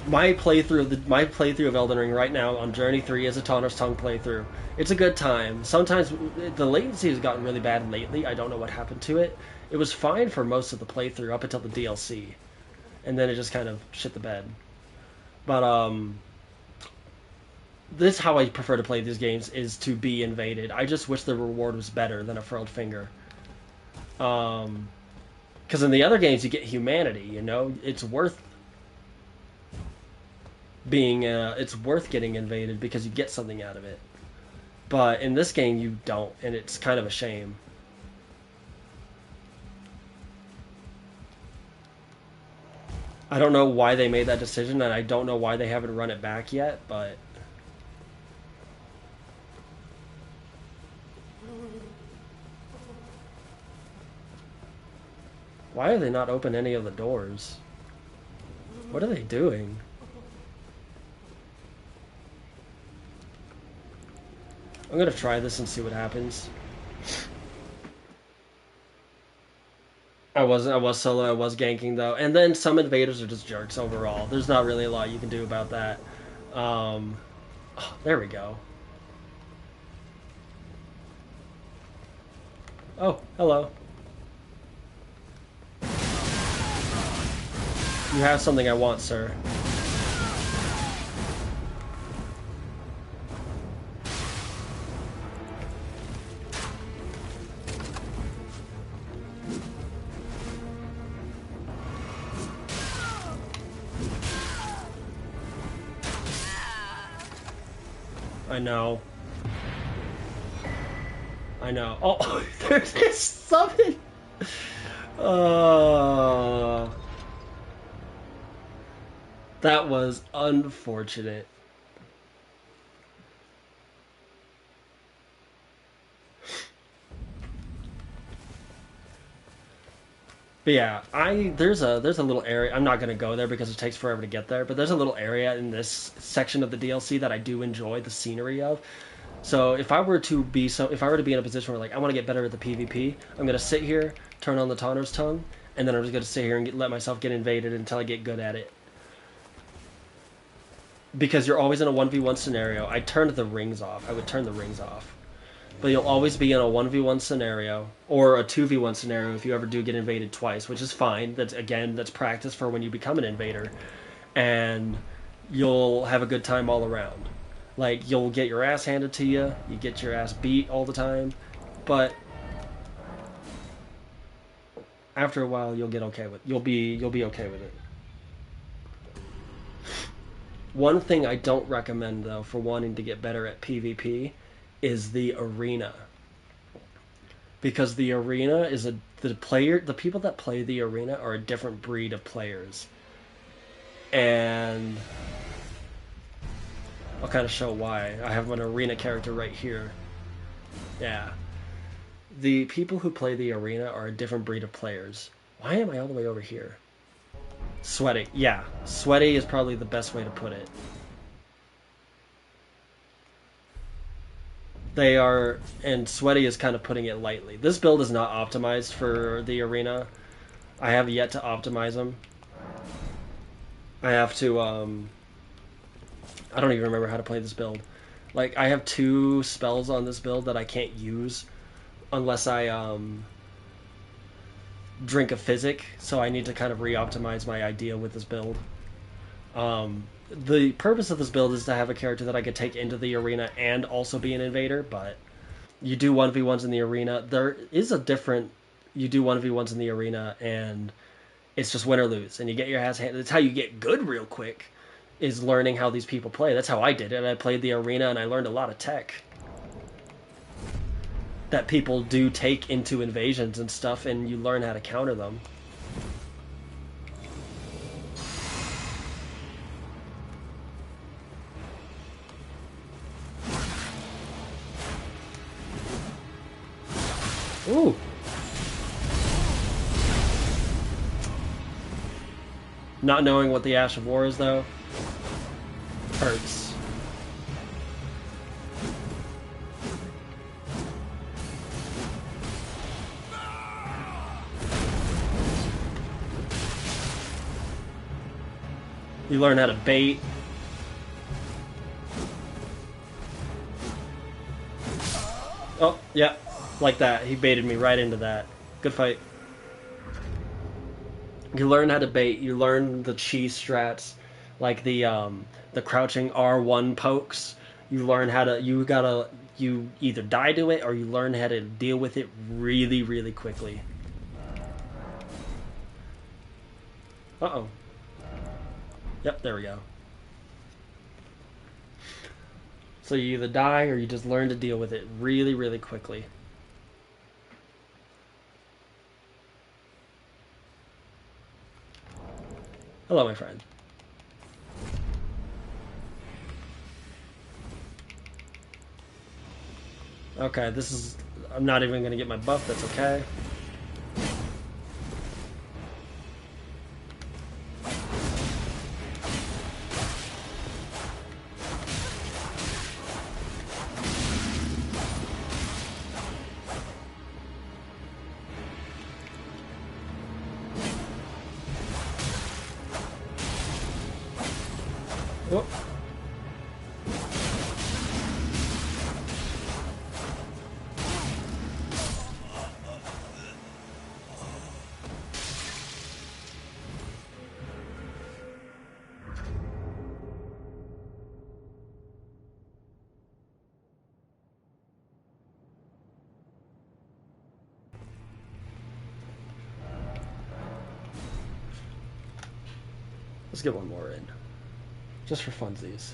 My playthrough of Elden Ring right now on Journey 3 is a Taunter's Tongue playthrough. It's a good time. Sometimes the latency has gotten really bad lately. I don't know what happened to it. It was fine for most of the playthrough up until the DLC, and then it just kind of shit the bed. But this is how I prefer to play these games, is to be invaded. I just wish the reward was better than a furled finger. Because in the other games you get humanity, you know, it's worth getting invaded because you get something out of it. But in this game you don't, and it's kind of a shame. I don't know why they made that decision, and I don't know why they haven't run it back yet, but why have they not opened any of the doors? What are they doing? I'm gonna try this and see what happens. I was solo, I was ganking though, and then some invaders are just jerks overall. There's not really a lot you can do about that. Oh, there we go. Oh, hello. You have something I want, sir. I know. I know. Oh, there's this summon! That was unfortunate. But yeah, there's a little area. I'm not gonna go there because it takes forever to get there. But there's a little area in this section of the DLC that I do enjoy the scenery of. So if I were to be in a position where like I want to get better at the PvP, I'm gonna sit here, turn on the Taunter's Tongue, and then I'm just gonna sit here and let myself get invaded until I get good at it. Because you're always in a 1v1 scenario. I turned the rings off. I would turn the rings off. But you'll always be in a 1v1 scenario or a 2v1 scenario if you ever do get invaded twice, which is fine. That's practice for when you become an invader, and you'll have a good time all around. Like, you'll get your ass handed to you, you get your ass beat all the time, but after a while you'll be okay with it. One thing I don't recommend though for wanting to get better at PvP is the arena, because the arena is the people that play the arena are a different breed of players, and I'll kind of show why. I have an arena character right here. Yeah, the people who play the arena are a different breed of players. Why am I all the way over here? Sweaty, yeah, sweaty is probably the best way to put it. They are, and Sweaty is kind of putting it lightly. This build is not optimized for the arena. I have yet to optimize them. I have to, I don't even remember how to play this build. Like, I have 2 spells on this build that I can't use unless I, drink a physic, so I need to kind of re-optimize my idea with this build. The purpose of this build is to have a character that I could take into the arena and also be an invader, but you do 1v1s in the arena. You do 1v1s in the arena, and it's just win or lose, and you get your ass handed. That's how you get good real quick, is learning how these people play. That's how I did it. I played the arena, and I learned a lot of tech. that people do take into invasions and stuff, and you learn how to counter them. Ooh. Not knowing what the Ash of War is, though, hurts. You learn how to bait. Oh, yeah. Like that. He baited me right into that. Good fight. You learn how to bait. You learn the cheese strats, like the crouching R1 pokes. You learn how to. You either die to it or you learn how to deal with it really, really quickly. Uh-oh. Yep, there we go. So you either die or you just learn to deal with it really, really quickly. Hello, my friend. Okay, this is... I'm not even going to get my buff, that's okay. Whoop. Let's get one more in. Just for funsies.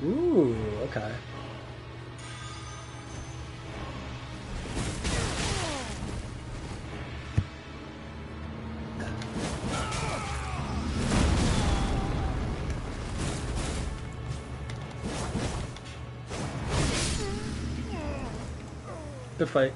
Ooh, okay. Good fight.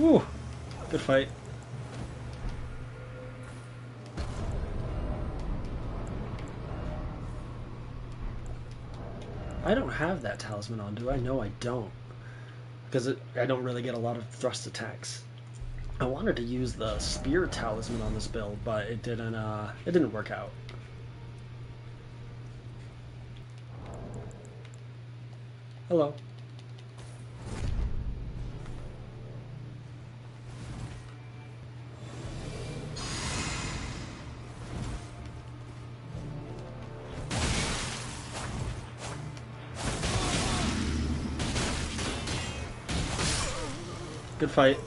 Ooh, good fight. I don't have that talisman on, do I? No, I don't. Because I don't really get a lot of thrust attacks. I wanted to use the spear talisman on this build, but it didn't work out. Hello. Good fight.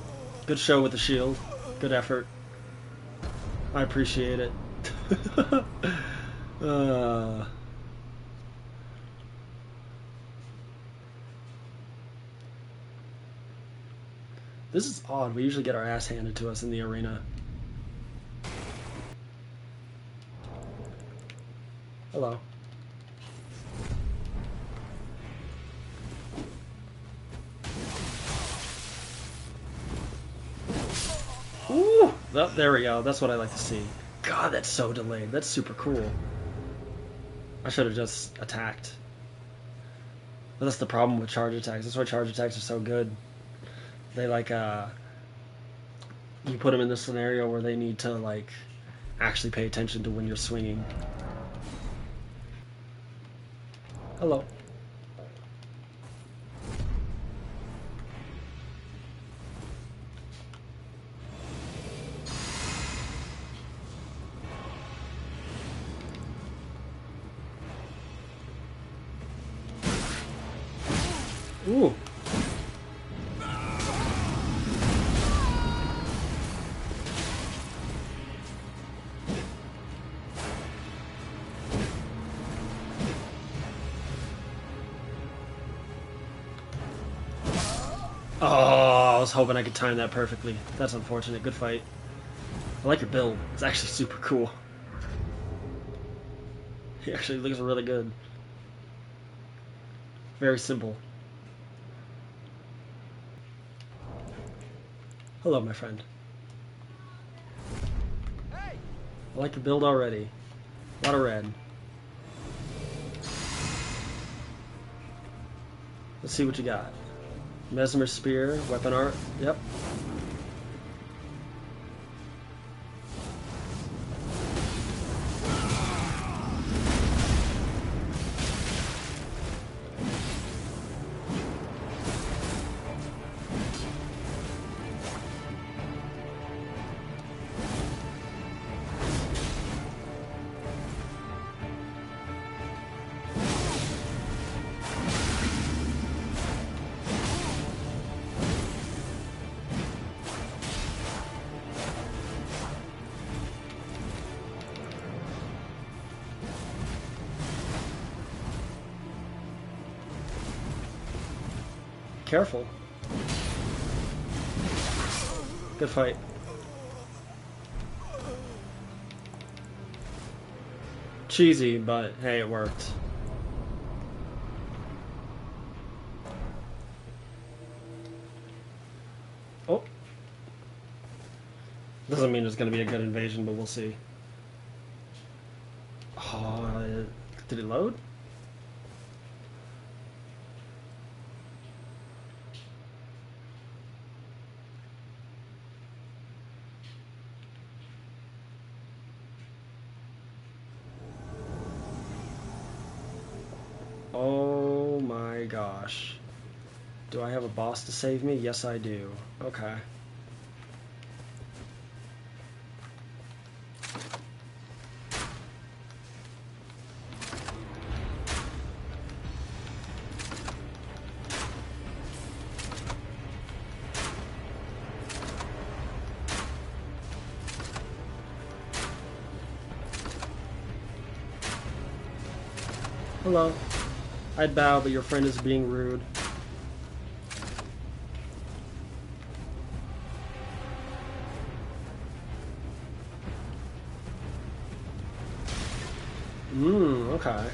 Good show with the shield. Good effort. I appreciate it. This is odd. We usually get our ass handed to us in the arena. Hello. Ooh! Oh, there we go. That's what I like to see. God, that's so delayed. That's super cool. I should have just attacked. But that's the problem with charge attacks. That's why charge attacks are so good. They like, you put them in this scenario where they need to, like, actually pay attention to when you're swinging. Hello. Ooh. Oh, I was hoping I could time that perfectly. That's unfortunate. Good fight. I like your build. It's actually super cool. He actually looks really good. Very simple. Hello, my friend. Hey! I like your build already. A lot of red. Let's see what you got. Mesmer Spear, weapon art. Yep. Careful. Good fight. Cheesy, but hey, it worked. Oh. Doesn't mean it's going to be a good invasion, but we'll see. Oh, did it load? Oh my gosh. Do I have a boss to save me? Yes, I do. Okay. Hello. I'd bow, but your friend is being rude. Okay.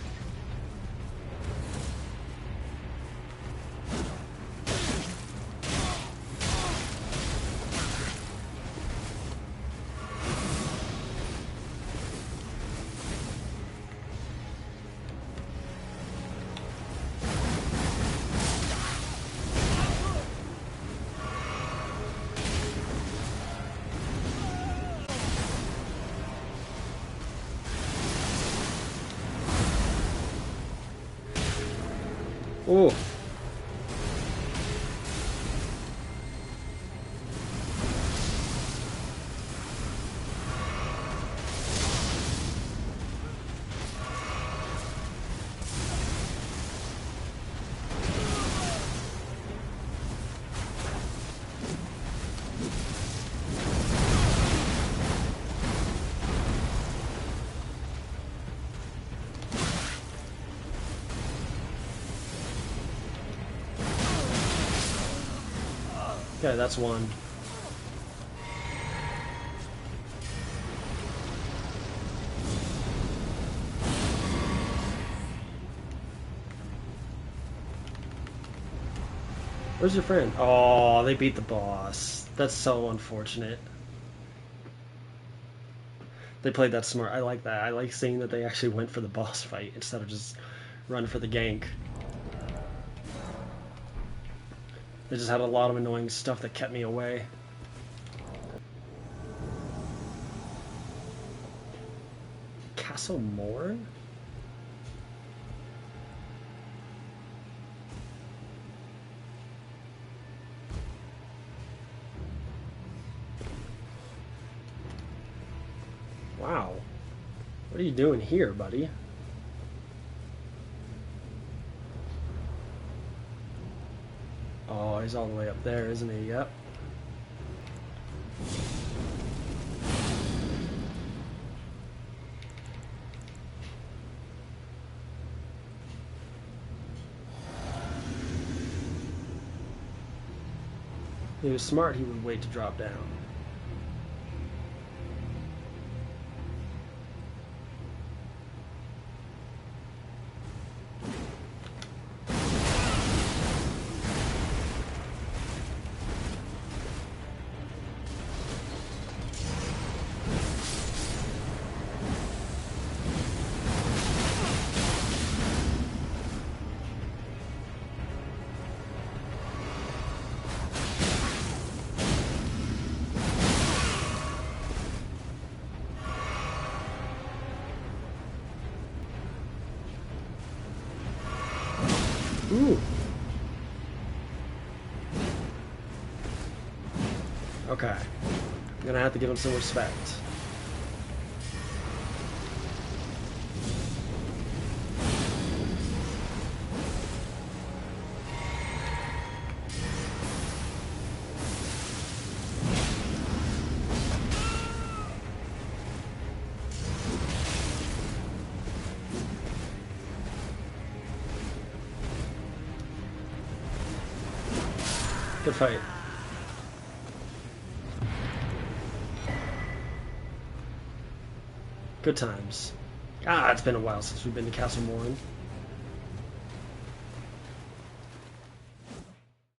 Oh. Okay, that's one. Where's your friend? Oh, they beat the boss. That's so unfortunate. They played that smart. I like that. I like seeing that they actually went for the boss fight instead of just run for the gank. They just had a lot of annoying stuff that kept me away. Castle Morn? Wow. What are you doing here, buddy? Oh, he's all the way up there, isn't he? Yep. If he was smart, he would wait to drop down. Ooh. Okay. I'm gonna have to give him some respect. Good fight. Good times. Ah, it's been a while since we've been to Castle Morn.